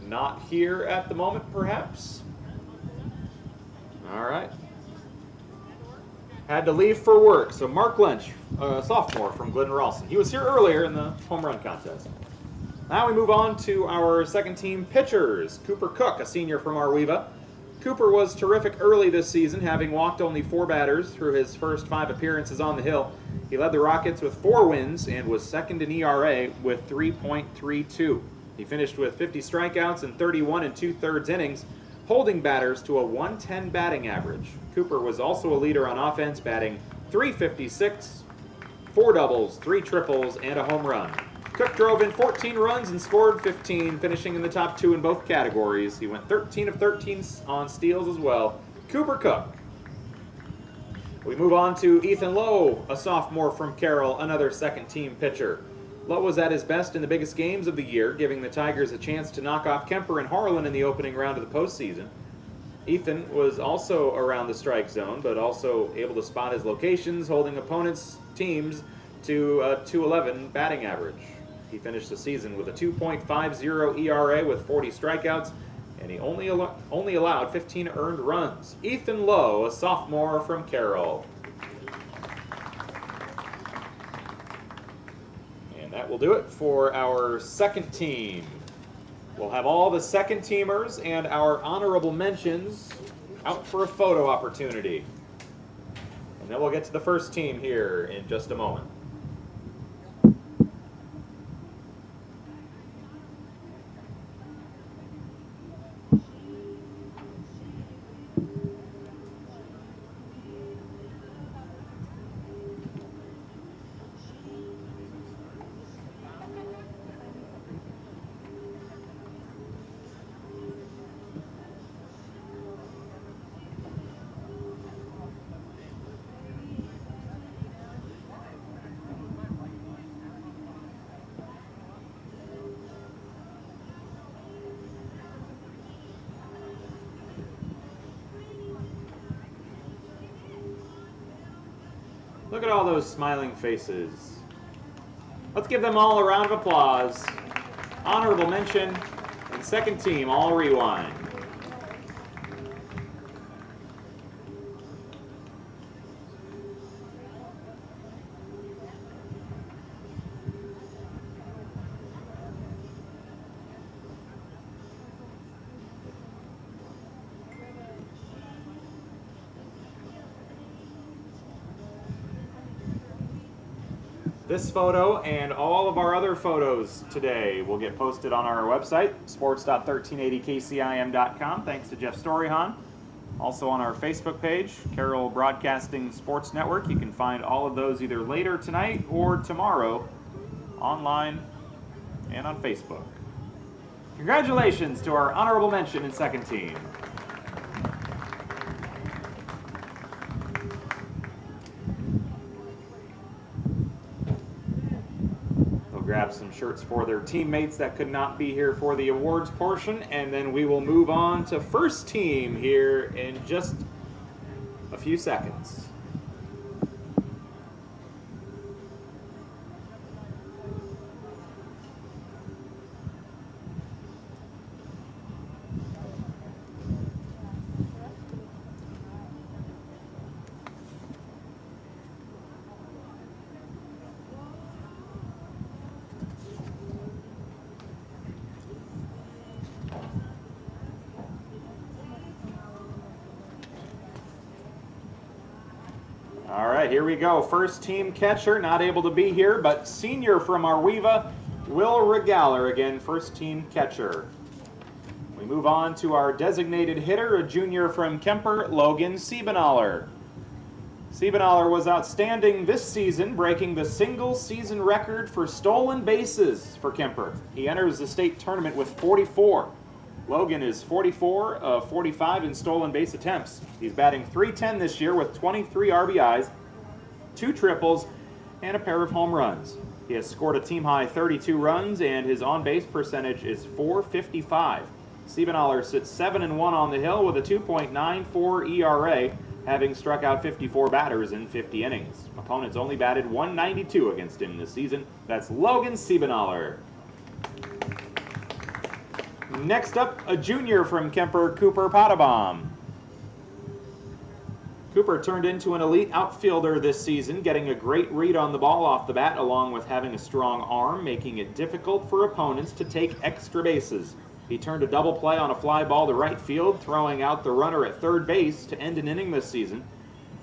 Not here at the moment, perhaps. All right. Had to leave for work. So Mark Lynch, sophomore from Glidden Ralston. He was here earlier in the home run contest. Now we move on to our second team pitchers. Cooper Cook, a senior from Arweva. Cooper was terrific early this season, having walked only 4 batters through his first 5 appearances on the hill. He led the Rockets with 4 wins and was second in ERA with 3.32. He finished with 50 strikeouts and 31 2/3 innings, holding batters to a 110 batting average. Cooper was also a leader on offense, batting .356, 4 doubles, 3 triples, and a home run. Cook drove in 14 runs and scored 15, finishing in the top 2 in both categories. He went 13 of 13 on steals as well. Cooper Cook. We move on to Ethan Lowe, a sophomore from Carroll, another second-team pitcher. Lowe was at his best in the biggest games of the year, giving the Tigers a chance to knock off Kemper and Harlan in the opening round of the postseason. Ethan was also around the strike zone, but also able to spot his locations, holding opponents' teams to a .211 batting average. He finished the season with a 2.50 ERA with 40 strikeouts, and he only allowed 15 earned runs. Ethan Lowe, a sophomore from Carroll. And that will do it for our second team. We'll have all the second teamers and our honorable mentions out for a photo opportunity. And then we'll get to the first team here in just a moment. Look at all those smiling faces. Let's give them all a round of applause. Honorable mention and second team all rewind. This photo and all of our other photos today will get posted on our website, sports.1380kcim.com, thanks to Jeff Storyhan. Also on our Facebook page, Carroll Broadcasting Sports Network. You can find all of those either later tonight or tomorrow online and on Facebook. Congratulations to our honorable mention and second team. Grab some shirts for their teammates that could not be here for the awards portion, and then we will move on to first team here in just a few seconds. All right, here we go. First team catcher, not able to be here, but senior from Arweva, Will Regaler, again, first team catcher. We move on to our designated hitter, a junior from Kemper, Logan Siebenaller. Siebenaller was outstanding this season, breaking the single season record for stolen bases for Kemper. He enters the state tournament with 44. Logan is 44 of 45 in stolen base attempts. He's batting .310 this year with 23 RBIs, 2 triples, and a pair of home runs. He has scored a team-high 32 runs, and his on-base percentage is .455. Siebenaller sits 7-1 on the hill with a 2.94 ERA, having struck out 54 batters in 50 innings. Opponents only batted .192 against him this season. That's Logan Siebenaller. Next up, a junior from Kemper, Cooper Potabom. Cooper turned into an elite outfielder this season, getting a great read on the ball off the bat, along with having a strong arm, making it difficult for opponents to take extra bases. He turned a double play on a fly ball to right field, throwing out the runner at third base to end an inning this season.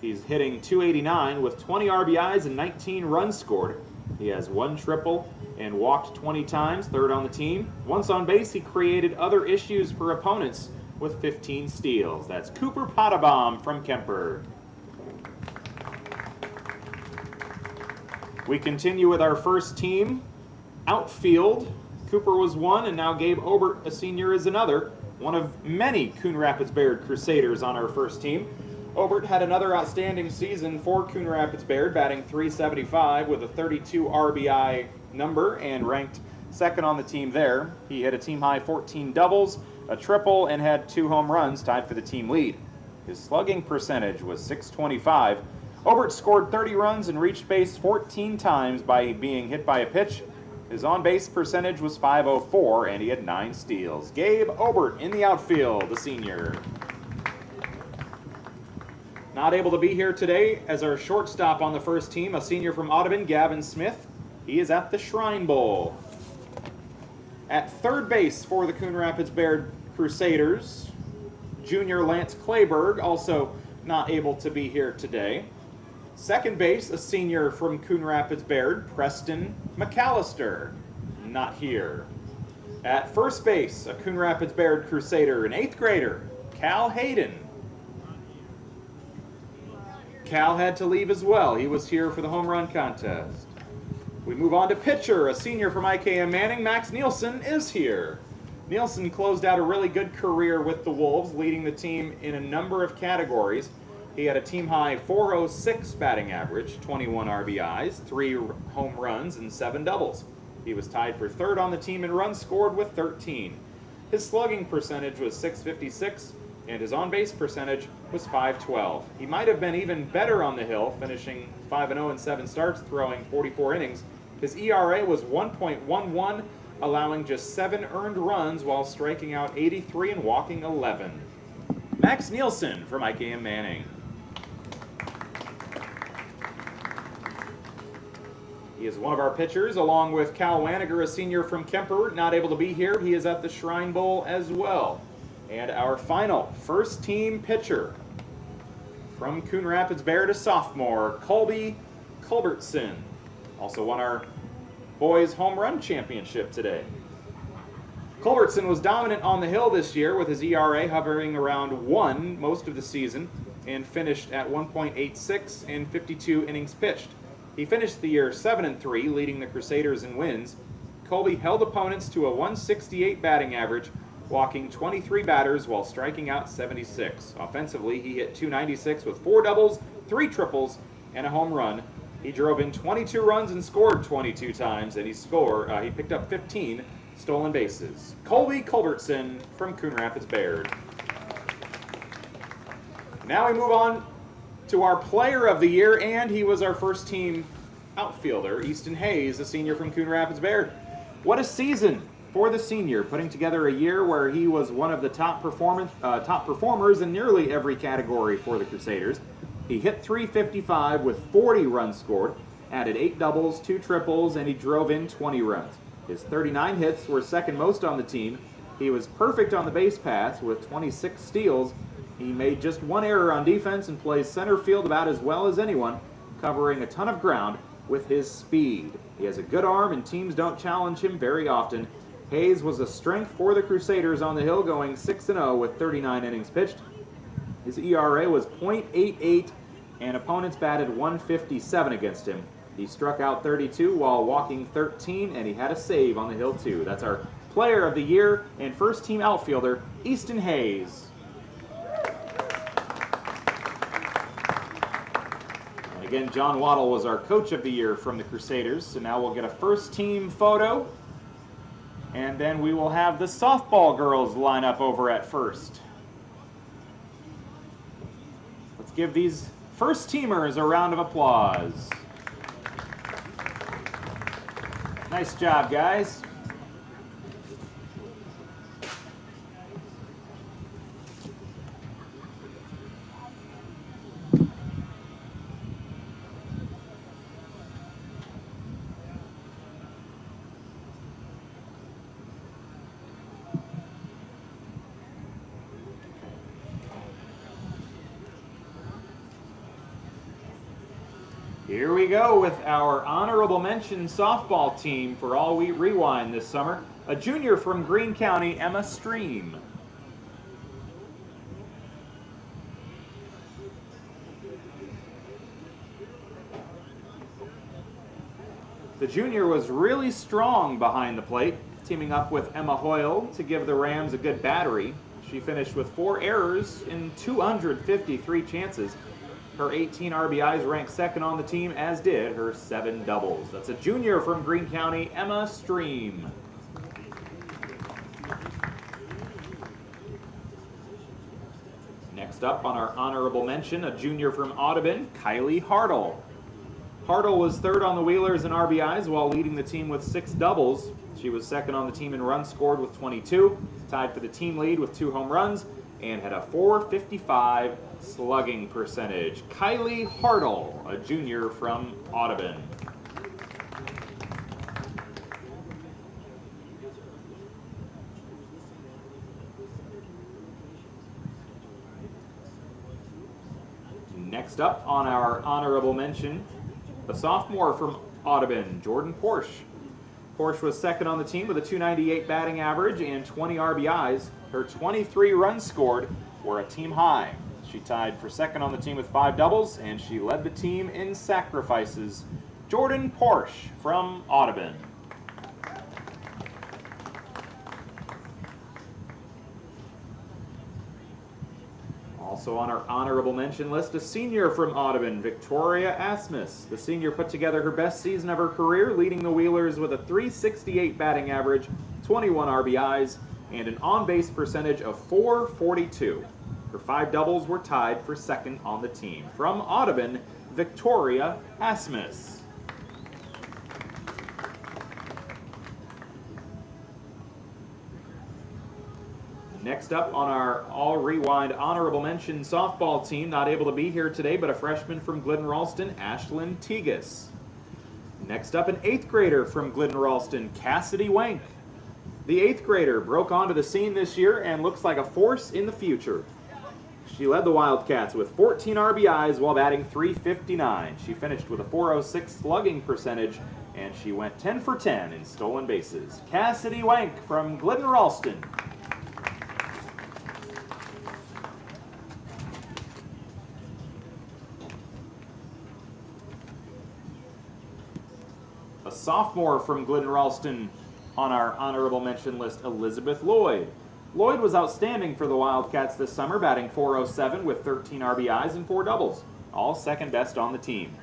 He's hitting .289 with 20 RBIs and 19 runs scored. He has 1 triple and walked 20 times, third on the team. Once on base, he created other issues for opponents with 15 steals. That's Cooper Potabom from Kemper. We continue with our first team. Outfield, Cooper was one, and now Gabe Obert, a senior, is another. One of many Coon Rapids Bayard Crusaders on our first team. Obert had another outstanding season for Coon Rapids Bayard, batting .375 with a 32 RBI number and ranked second on the team there. He hit a team-high 14 doubles, a triple, and had 2 home runs, tied for the team lead. His slugging percentage was .625. Obert scored 30 runs and reached base 14 times by being hit by a pitch. His on-base percentage was .504, and he had 9 steals. Gabe Obert in the outfield, the senior. Not able to be here today as our shortstop on the first team, a senior from Audubon, Gavin Smith. He is at the Shrine Bowl. At third base for the Coon Rapids Bayard Crusaders, junior Lance Clayberg, also not able to be here today. Second base, a senior from Coon Rapids Bayard, Preston McAllister, not here. At first base, a Coon Rapids Bayard Crusader, an 8th grader, Cal Hayden. Cal had to leave as well. He was here for the home run contest. We move on to pitcher. A senior from IKM Manning, Max Nielsen, is here. Nielsen closed out a really good career with the Wolves, leading the team in a number of categories. He had a team-high .406 batting average, 21 RBIs, 3 home runs, and 7 doubles. He was tied for third on the team in runs scored with 13. His slugging percentage was .656, and his on-base percentage was .512. He might have been even better on the hill, finishing 5-0 in 7 starts, throwing 44 innings. His ERA was 1.11, allowing just 7 earned runs while striking out 83 and walking 11. Max Nielsen from Ike and Manning. He is one of our pitchers, along with Cal Waniger, a senior from Kemper, not able to be here. He is at the Shrine Bowl as well. And our final first-team pitcher from Coon Rapids Bayard, a sophomore, Colby Culbertson. Also won our boys home run championship today. Culbertson was dominant on the hill this year with his ERA hovering around 1 most of the season and finished at 1.86 in 52 innings pitched. He finished the year 7-3, leading the Crusaders in wins. Colby held opponents to a 168 batting average, walking 23 batters while striking out 76. Offensively, he hit .296 with 4 doubles, 3 triples, and a home run. He drove in 22 runs and scored 22 times, and he picked up 15 stolen bases. Colby Culbertson from Coon Rapids Bayard. Now we move on to our player of the year, and he was our first team outfielder, Easton Hayes, a senior from Coon Rapids Bayard. What a season for the senior, putting together a year where he was one of the top performers in nearly every category for the Crusaders. He hit .355 with 40 runs scored, added 8 doubles, 2 triples, and he drove in 20 runs. His 39 hits were second most on the team. He was perfect on the base paths with 26 steals. He made just 1 error on defense and plays center field about as well as anyone, covering a ton of ground with his speed. He has a good arm and teams don't challenge him very often. Hayes was a strength for the Crusaders on the hill, going 6-0 with 39 innings pitched. His ERA was .88 and opponents batted .157 against him. He struck out 32 while walking 13, and he had a save on the hill too. That's our player of the year and first team outfielder, Easton Hayes. Again, John Waddle was our coach of the year from the Crusaders, so now we'll get a first team photo, and then we will have the softball girls line up over at first. Let's give these first teamers a round of applause. Nice job, guys. Here we go with our honorable mention softball team for All We Rewind this summer. A junior from Greene County, Emma Stream. The junior was really strong behind the plate, teaming up with Emma Hoyle to give the Rams a good battery. She finished with 4 errors in 253 chances. Her 18 RBIs ranked second on the team, as did her 7 doubles. That's a junior from Greene County, Emma Stream. Next up on our honorable mention, a junior from Audubon, Kylie Hartle. Hartle was third on the Wheelers in RBIs while leading the team with 6 doubles. She was second on the team in runs scored with 22, tied for the team lead with 2 home runs, and had a .455 slugging percentage. Kylie Hartle, a junior from Audubon. Next up on our honorable mention, a sophomore from Audubon, Jordan Porsche. Porsche was second on the team with a .298 batting average and 20 RBIs. Her 23 runs scored were a team high. She tied for second on the team with 5 doubles, and she led the team in sacrifices. Jordan Porsche from Audubon. Also on our honorable mention list, a senior from Audubon, Victoria Asmus. The senior put together her best season of her career, leading the Wheelers with a .368 batting average, 21 RBIs, and an on-base percentage of .442. Her 5 doubles were tied for second on the team. From Audubon, Victoria Asmus. Next up on our All Rewind honorable mention softball team, not able to be here today, but a freshman from Glidden Ralston, Ashlyn Tegas. Next up, an 8th grader from Glidden Ralston, Cassidy Wank. The 8th grader broke onto the scene this year and looks like a force in the future. She led the Wildcats with 14 RBIs while batting .359. She finished with a .406 slugging percentage, and she went 10 for 10 in stolen bases. Cassidy Wank from Glidden Ralston. A sophomore from Glidden Ralston on our honorable mention list, Elizabeth Lloyd. Lloyd was outstanding for the Wildcats this summer, batting .407 with 13 RBIs and 4 doubles, all second best on the team.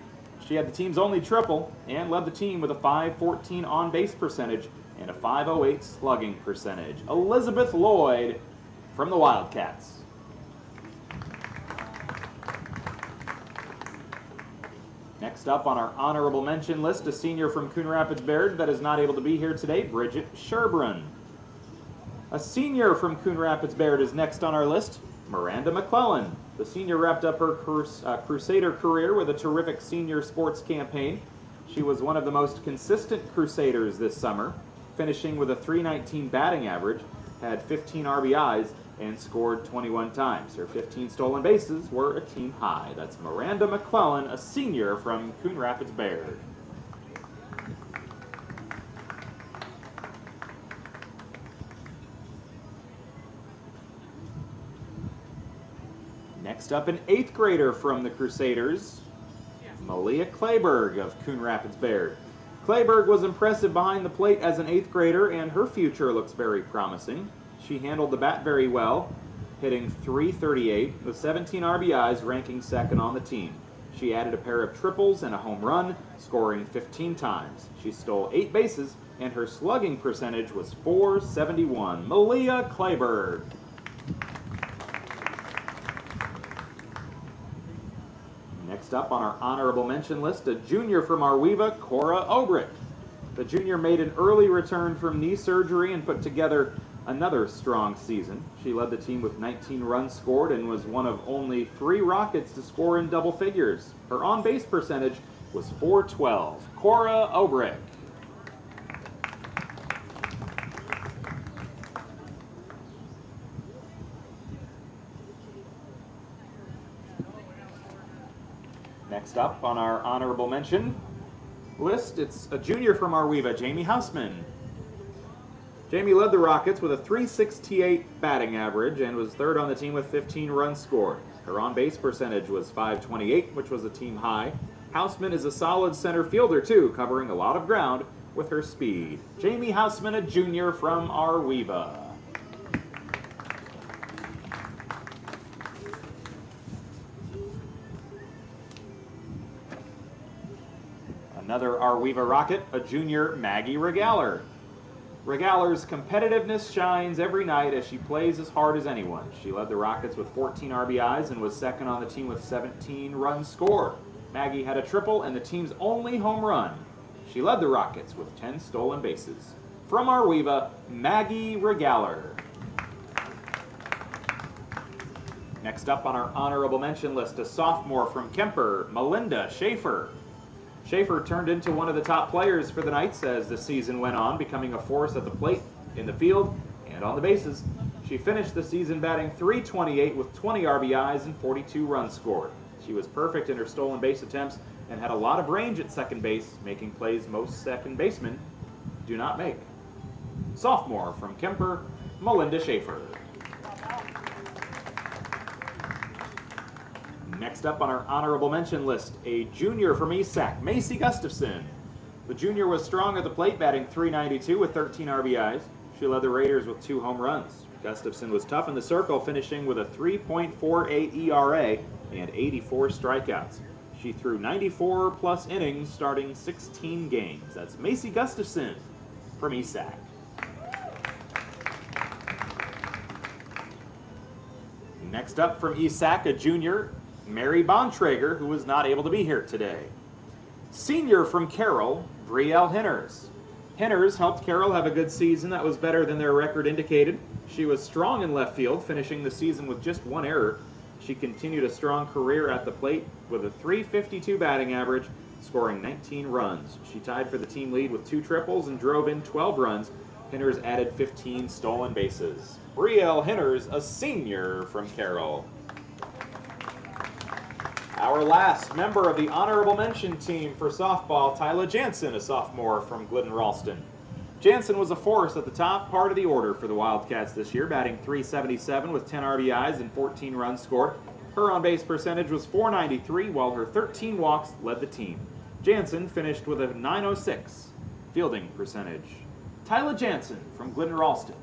She had the team's only triple and led the team with a .514 on-base percentage and a .508 slugging percentage. Elizabeth Lloyd from the Wildcats. Next up on our honorable mention list, a senior from Coon Rapids Bayard that is not able to be here today, Bridget Sherbrun. A senior from Coon Rapids Bayard is next on our list, Miranda McClellan. The senior wrapped up her Crusader career with a terrific senior sports campaign. She was one of the most consistent Crusaders this summer, finishing with a .319 batting average, had 15 RBIs, and scored 21 times. Her 15 stolen bases were a team high. That's Miranda McClellan, a senior from Coon Rapids Bayard. Next up, an 8th grader from the Crusaders, Malia Clayberg of Coon Rapids Bayard. Clayberg was impressive behind the plate as an 8th grader, and her future looks very promising. She handled the bat very well, hitting .338 with 17 RBIs, ranking second on the team. She added a pair of triples and a home run, scoring 15 times. She stole 8 bases, and her slugging percentage was .471. Malia Clayberg. Next up on our honorable mention list, a junior from Arweva, Cora Obrick. The junior made an early return from knee surgery and put together another strong season. She led the team with 19 runs scored and was one of only 3 Rockets to score in double figures. Her on-base percentage was .412. Cora Obrick. Next up on our honorable mention list, it's a junior from Arweva, Jamie Hausman. Jamie led the Rockets with a .368 batting average and was third on the team with 15 runs scored. Her on-base percentage was .528, which was a team high. Hausman is a solid center fielder too, covering a lot of ground with her speed. Jamie Hausman, a junior from Arweva. Another Arweva Rocket, a junior, Maggie Regaller. Regaller's competitiveness shines every night as she plays as hard as anyone. She led the Rockets with 14 RBIs and was second on the team with 17 runs scored. Maggie had a triple and the team's only home run. She led the Rockets with 10 stolen bases. From Arweva, Maggie Regaller. Next up on our honorable mention list, a sophomore from Kemper, Melinda Schaefer. Schaefer turned into one of the top players for the Knights as the season went on, becoming a force at the plate, in the field, and on the bases. She finished the season batting .328 with 20 RBIs and 42 runs scored. She was perfect in her stolen base attempts and had a lot of range at second base, making plays most second basemen do not make. Sophomore from Kemper, Melinda Schaefer. Next up on our honorable mention list, a junior from ESAC, Macy Gustafson. The junior was strong at the plate, batting .392 with 13 RBIs. She led the Raiders with 2 home runs. Gustafson was tough in the circle, finishing with a 3.48 ERA and 84 strikeouts. She threw 94-plus innings, starting 16 games. That's Macy Gustafson from ESAC. Next up from ESAC, a junior, Mary Bontrager, who was not able to be here today. Senior from Carroll, Brielle Hinners. Hinners helped Carroll have a good season that was better than their record indicated. She was strong in left field, finishing the season with just one error. She continued a strong career at the plate with a .352 batting average, scoring 19 runs. She tied for the team lead with 2 triples and drove in 12 runs. Hinners added 15 stolen bases. Brielle Hinners, a senior from Carroll. Our last member of the honorable mention team for softball, Tyla Jansen, a sophomore from Glidden-Ralston. Jansen was a force at the top part of the order for the Wildcats this year, batting .377 with 10 RBIs and 14 runs scored. Her on-base percentage was .493, while her 13 walks led the team. Jansen finished with a .906 fielding percentage. Tyla Jansen from Glidden-Ralston.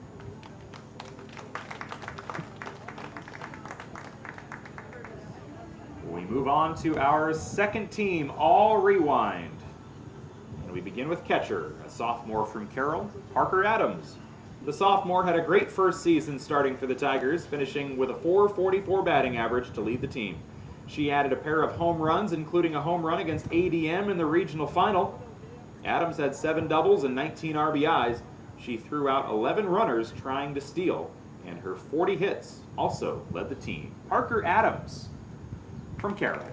We move on to our second team, all rewind. And we begin with catcher, a sophomore from Carroll, Parker Adams. The sophomore had a great first season starting for the Tigers, finishing with a .444 batting average to lead the team. She added a pair of home runs, including a home run against ADM in the regional final. Adams had 7 doubles and 19 RBIs. She threw out 11 runners trying to steal, and her 40 hits also led the team. Parker Adams from Carroll.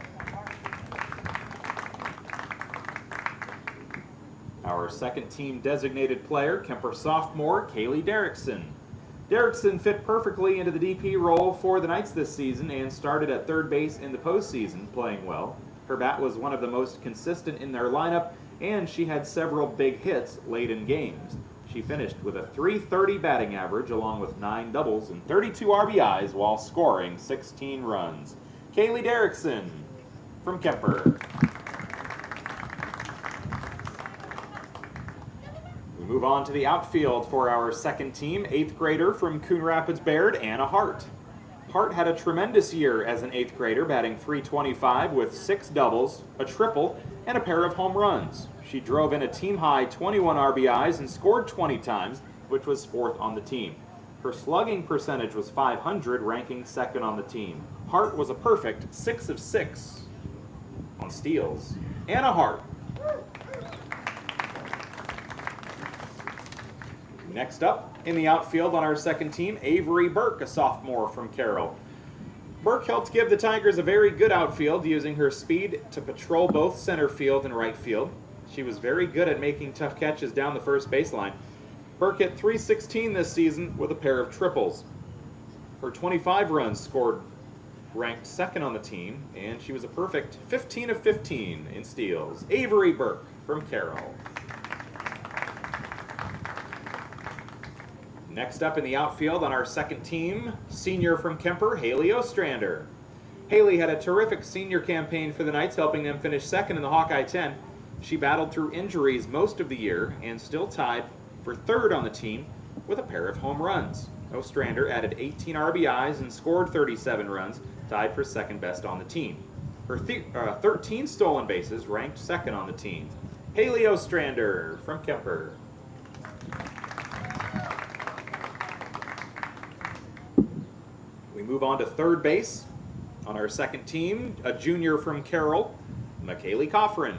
Our second team designated player, Kemper sophomore, Kaylee Derrickson. Derrickson fit perfectly into the DP role for the Knights this season and started at third base in the postseason, playing well. Her bat was one of the most consistent in their lineup, and she had several big hits late in games. She finished with a .330 batting average along with 9 doubles and 32 RBIs while scoring 16 runs. Kaylee Derrickson from Kemper. We move on to the outfield for our second team, 8th grader from Coon Rapids Baird, Anna Hart. Hart had a tremendous year as an 8th grader, batting .325 with 6 doubles, a triple, and a pair of home runs. She drove in a team-high 21 RBIs and scored 20 times, which was 4th on the team. Her slugging percentage was .500, ranking 2nd on the team. Hart was a perfect 6 of 6 on steals. Anna Hart. Next up, in the outfield on our second team, Avery Burke, a sophomore from Carroll. Burke helped give the Tigers a very good outfield, using her speed to patrol both center field and right field. She was very good at making tough catches down the first baseline. Burke hit .316 this season with a pair of triples. Her 25 runs scored ranked 2nd on the team, and she was a perfect 15 of 15 in steals. Avery Burke from Carroll. Next up in the outfield on our second team, senior from Kemper, Haley Ostrander. Haley had a terrific senior campaign for the Knights, helping them finish 2nd in the Hawkeye 10. She battled through injuries most of the year and still tied for 3rd on the team with a pair of home runs. Ostrander added 18 RBIs and scored 37 runs, tied for 2nd best on the team. Her 13 stolen bases ranked 2nd on the team. Haley Ostrander from Kemper. We move on to third base. On our second team, a junior from Carroll, McKaylee Coffrin.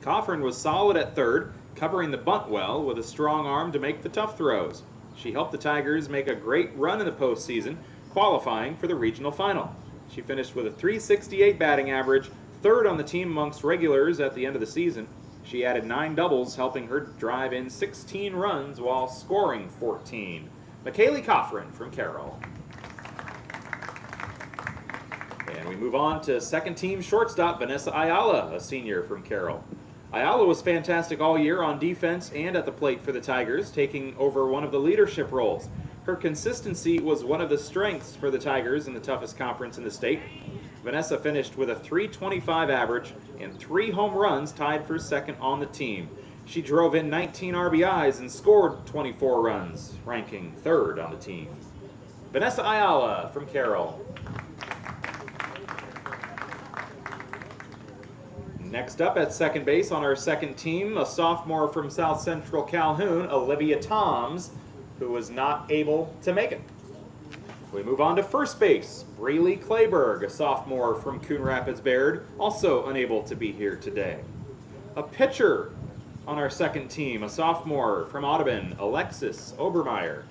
Coffrin was solid at third, covering the bunt well with a strong arm to make the tough throws. She helped the Tigers make a great run in the postseason, qualifying for the regional final. She finished with a .368 batting average, 3rd on the team amongst regulars at the end of the season. She added 9 doubles, helping her drive in 16 runs while scoring 14. McKaylee Coffrin from Carroll. And we move on to second team shortstop, Vanessa Ayala, a senior from Carroll. Ayala was fantastic all year on defense and at the plate for the Tigers, taking over one of the leadership roles. Her consistency was one of the strengths for the Tigers in the toughest conference in the state. Vanessa finished with a .325 average and 3 home runs, tied for 2nd on the team. She drove in 19 RBIs and scored 24 runs, ranking 3rd on the team. Vanessa Ayala from Carroll. Next up at second base on our second team, a sophomore from South Central Calhoun, Olivia Toms, who was not able to make it. We move on to first base. Braylee Clayberg, a sophomore from Coon Rapids Bayard, also unable to be here today. A pitcher on our second team, a sophomore from Audubon, Alexis Obermeyer.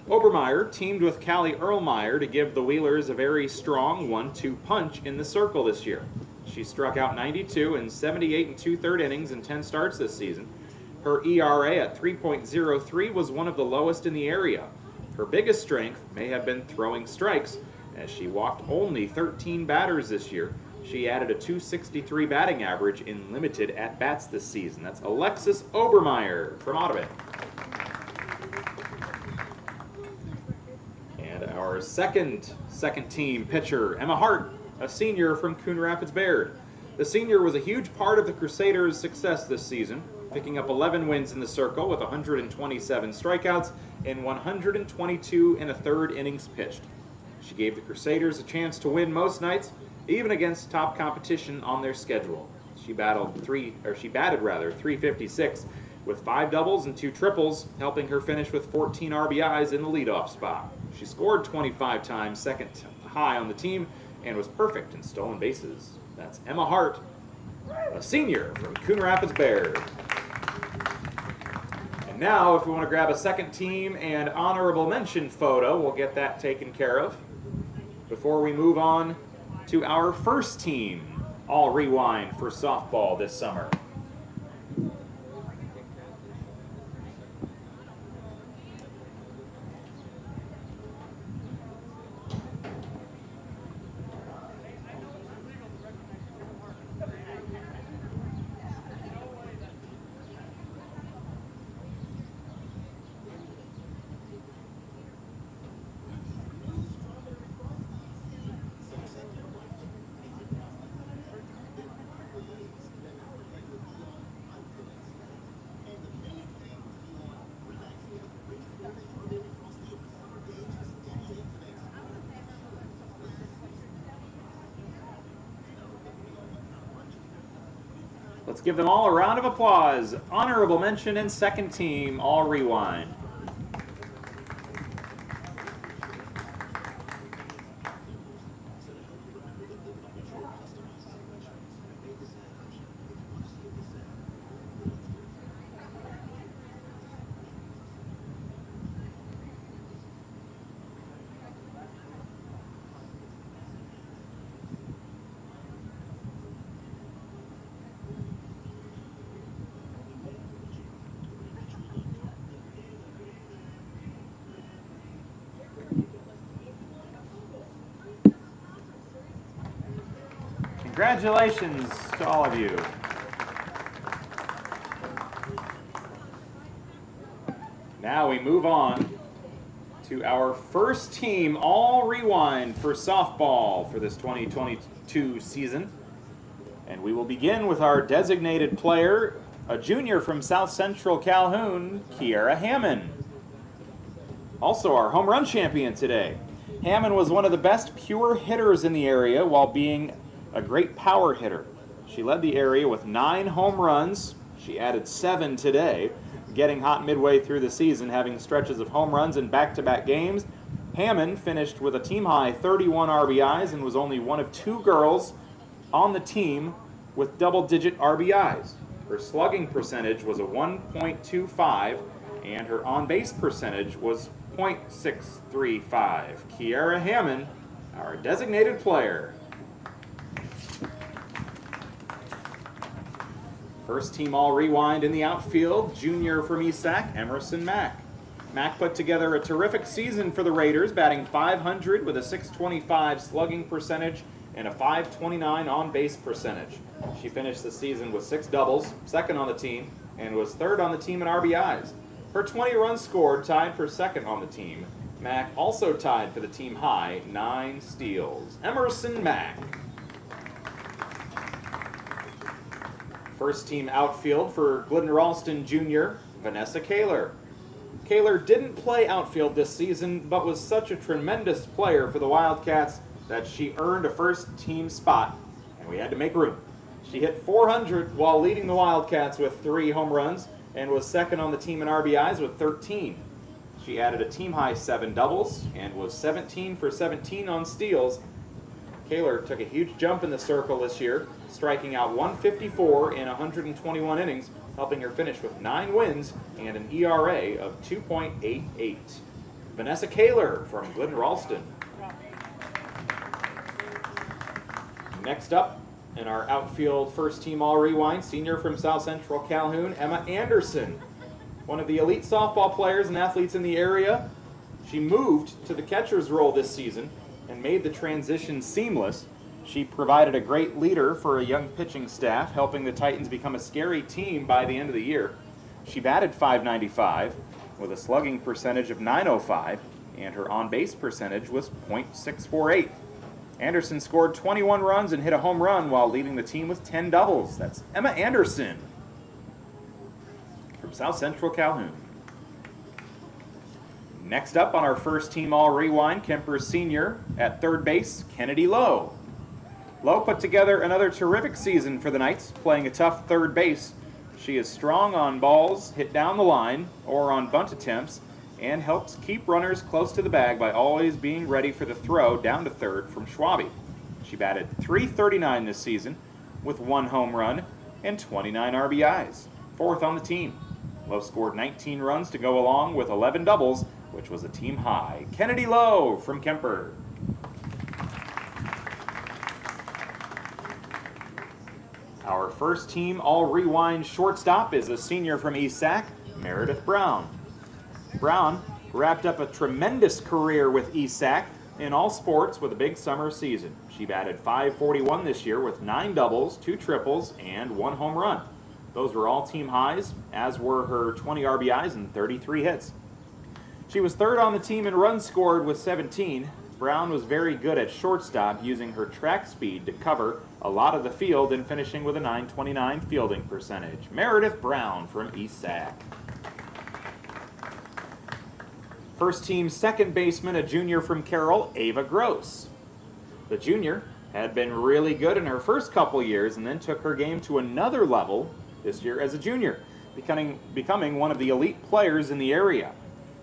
Obermeyer teamed with Callie Erlmeyer to give the Wheelers a very strong 1-2 punch in the circle this year. She struck out 92 in 78 and 2/3 innings in 10 starts this season. Her ERA at 3.03 was one of the lowest in the area. Her biggest strength may have been throwing strikes, as she walked only 13 batters this year. She added a .263 batting average in limited at-bats this season. That's Alexis Obermeyer from Audubon. And our second team pitcher, Emma Hart, a senior from Coon Rapids Bayard. The senior was a huge part of the Crusaders' success this season, picking up 11 wins in the circle with 127 strikeouts in 122 1/3 innings pitched. She gave the Crusaders a chance to win most nights, even against top competition on their schedule. She batted 356 with 5 doubles and 2 triples, helping her finish with 14 RBIs in the leadoff spot. She scored 25 times, second high on the team, and was perfect in stolen bases. That's Emma Hart, a senior from Coon Rapids Bayard. And now, if we want to grab a second team and honorable mention photo, we'll get that taken care of before we move on to our first team all rewind for softball this summer. Let's give them all a round of applause. Honorable mention and second team, all rewind. Congratulations to all of you. Now we move on to our first team all rewind for softball for this 2022 season. And we will begin with our designated player, a junior from South Central Calhoun, Kiara Hammond. Also our home run champion today. Hammond was one of the best pure hitters in the area while being a great power hitter. She led the area with 9 home runs. She added 7 today, getting hot midway through the season, having stretches of home runs in back-to-back games. Hammond finished with a team-high 31 RBIs and was only one of 2 girls on the team with double-digit RBIs. Her slugging percentage was a 1.25, and her on-base percentage was .635. Kiara Hammond, our designated player. First team all rewind in the outfield, junior from ESAC, Emerson Mack. Mack put together a terrific season for the Raiders, batting .500 with a .625 slugging percentage and a .529 on-base percentage. She finished the season with 6 doubles, second on the team, and was third on the team in RBIs. Her 20 runs scored tied for second on the team. Mack also tied for the team high, 9 steals. Emerson Mack. First team outfield for Glidden Ralston Jr., Vanessa Kaler. Kaler didn't play outfield this season, but was such a tremendous player for the Wildcats that she earned a first team spot, and we had to make room. She hit .400 while leading the Wildcats with 3 home runs and was second on the team in RBIs with 13. She added a team-high 7 doubles and was 17 for 17 on steals. Kaler took a huge jump in the circle this year, striking out 154 in 121 innings, helping her finish with 9 wins and an ERA of 2.88. Vanessa Kaler from Glidden Ralston. Next up in our outfield first team all rewind, senior from South Central Calhoun, Emma Anderson. One of the elite softball players and athletes in the area. She moved to the catcher's role this season and made the transition seamless. She provided a great leader for a young pitching staff, helping the Titans become a scary team by the end of the year. She batted .595 with a slugging percentage of .905, and her on-base percentage was .648. Anderson scored 21 runs and hit a home run while leading the team with 10 doubles. That's Emma Anderson from South Central Calhoun. Next up on our first team all rewind, Kemper's senior at third base, Kennedy Lowe. Lowe put together another terrific season for the Knights, playing a tough third base. She is strong on balls hit down the line or on bunt attempts, and helps keep runners close to the bag by always being ready for the throw down to third from Schwabe. She batted .339 this season with 1 home run and 29 RBIs, 4th on the team. Lowe scored 19 runs to go along with 11 doubles, which was a team high. Kennedy Lowe from Kemper. Our first team all rewind shortstop is a senior from East Sac, Meredith Brown. Brown wrapped up a tremendous career with East Sac in all sports with a big summer season. She batted .541 this year with 9 doubles, 2 triples, and 1 home run. Those were all team highs, as were her 20 RBIs and 33 hits. She was 3rd on the team in runs scored with 17. Brown was very good at shortstop, using her track speed to cover a lot of the field and finishing with a .929 fielding percentage. Meredith Brown from East Sac. First team second baseman, a junior from Carroll, Ava Gross. The junior had been really good in her first couple years and then took her game to another level this year as a junior, becoming one of the elite players in the area.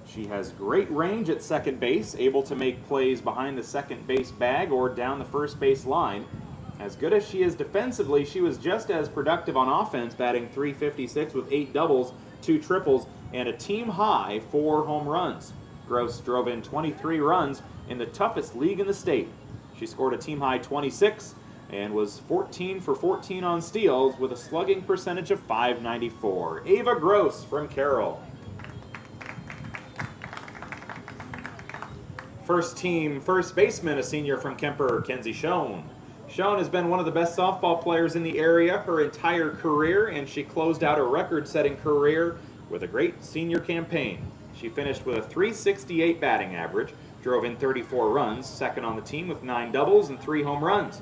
She has great range at second base, able to make plays behind the second base bag or down the first base line. As good as she is defensively, she was just as productive on offense, batting .356 with 8 doubles, 2 triples, and a team high 4 home runs. Gross drove in 23 runs in the toughest league in the state. She scored a team high 26 and was 14 for 14 on steals with a slugging percentage of .594. Ava Gross from Carroll. First team first baseman, a senior from Kemper, Kenzie Schoen. Schoen has been one of the best softball players in the area her entire career, and she closed out a record-setting career with a great senior campaign. She finished with a .368 batting average, drove in 34 runs, 2nd on the team with 9 doubles and 3 home runs.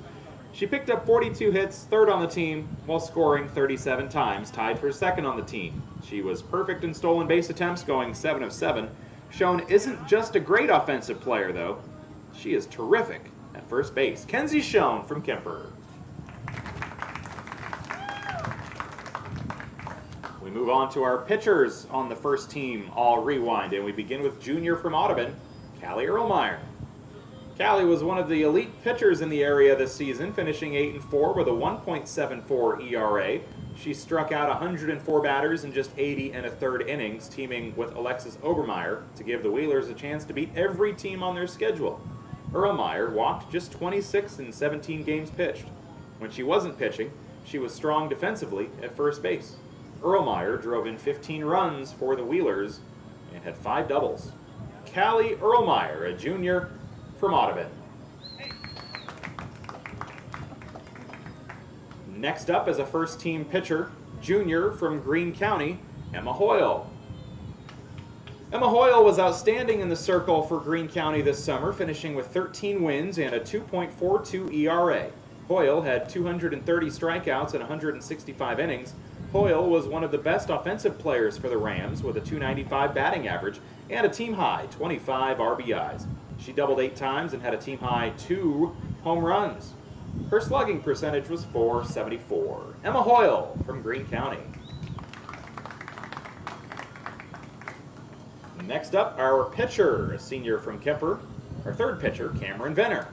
She picked up 42 hits, 3rd on the team, while scoring 37 times, tied for 2nd on the team. She was perfect in stolen base attempts, going 7 of 7. Schoen isn't just a great offensive player, though. She is terrific at first base. Kenzie Schoen from Kemper. We move on to our pitchers on the first team all rewind, and we begin with junior from Audubon, Callie Erlmeyer. Callie was one of the elite pitchers in the area this season, finishing 8-4 with a 1.74 ERA. She struck out 104 batters in just 80 1/3 innings, teaming with Alexis Obermeyer to give the Wheelers a chance to beat every team on their schedule. Erlmeyer walked just 26 in 17 games pitched. When she wasn't pitching, she was strong defensively at first base. Erlmeyer drove in 15 runs for the Wheelers and had 5 doubles. Callie Erlmeyer, a junior from Audubon. Next up is a first-team pitcher, junior from Greene County, Emma Hoyle. Emma Hoyle was outstanding in the circle for Greene County this summer, finishing with 13 wins and a 2.42 ERA. Hoyle had 230 strikeouts in 165 innings. Hoyle was one of the best offensive players for the Rams with a .295 batting average and a team-high 25 RBIs. She doubled 8 times and had a team-high 2 home runs. Her slugging percentage was .474. Emma Hoyle from Greene County. Next up, our pitcher, a senior from Kemper, our third pitcher, Cameron Venner.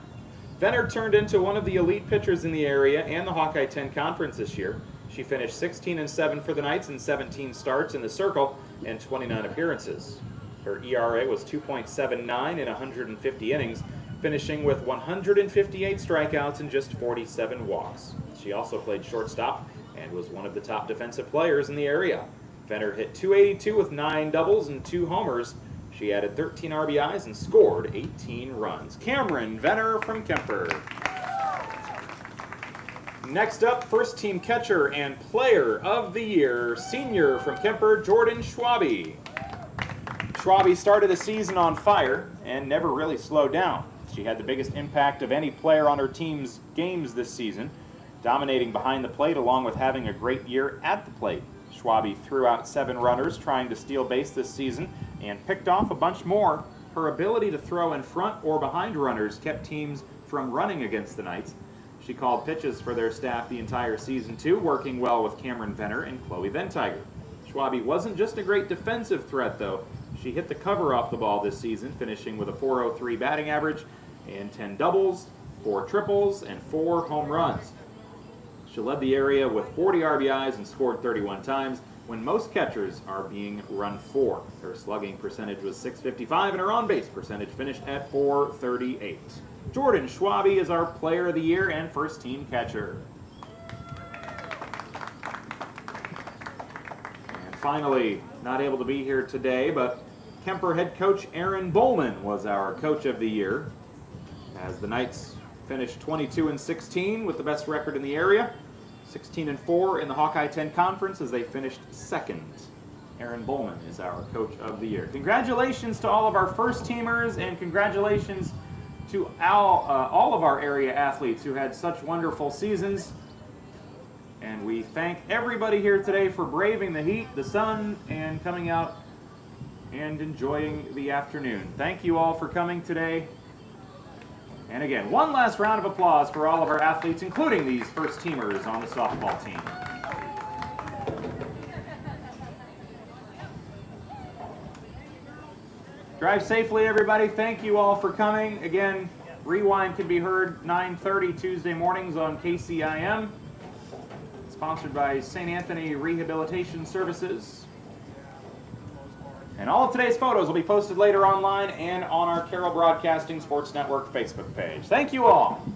Venner turned into one of the elite pitchers in the area and the Hawkeye 10 Conference this year. She finished 16-7 for the Knights in 17 starts in the Circle and 29 appearances. Her ERA was 2.79 in 150 innings, finishing with 158 strikeouts and just 47 walks. She also played shortstop and was one of the top defensive players in the area. Venner hit .282 with 9 doubles and 2 homers. She added 13 RBIs and scored 18 runs. Cameron Venner from Kemper. Next up, first team catcher and player of the year, senior from Kemper, Jordan Schwabe. Schwabe started the season on fire and never really slowed down. She had the biggest impact of any player on her team's games this season, dominating behind the plate along with having a great year at the plate. Schwabe threw out 7 runners trying to steal base this season and picked off a bunch more. Her ability to throw in front or behind runners kept teams from running against the Knights. She called pitches for their staff the entire season too, working well with Cameron Venner and Chloe Ventiger. Schwabe wasn't just a great defensive threat though. She hit the cover off the ball this season, finishing with a .403 batting average and 10 doubles, 4 triples, and 4 home runs. She led the area with 40 RBIs and scored 31 times when most catchers are being run for. Her slugging percentage was .655 and her on-base percentage finished at .438. Jordan Schwabe is our player of the year and first team catcher. And finally, not able to be here today, but Kemper head coach Aaron Bowman was our coach of the year, as the Knights finished 22-16 with the best record in the area, 16-4 in the Hawkeye 10 Conference as they finished second. Aaron Bowman is our coach of the year. Congratulations to all of our first teamers, and congratulations to all of our area athletes who had such wonderful seasons. And we thank everybody here today for braving the heat, the sun, and coming out and enjoying the afternoon. Thank you all for coming today. And again, one last round of applause for all of our athletes, including these first teamers on the softball team. Drive safely, everybody. Thank you all for coming. Again, Rewind can be heard 9:30 Tuesday mornings on KCIM. Sponsored by St. Anthony Rehabilitation Services. And all of today's photos will be posted later online and on our Carroll Broadcasting Sports Network Facebook page. Thank you all.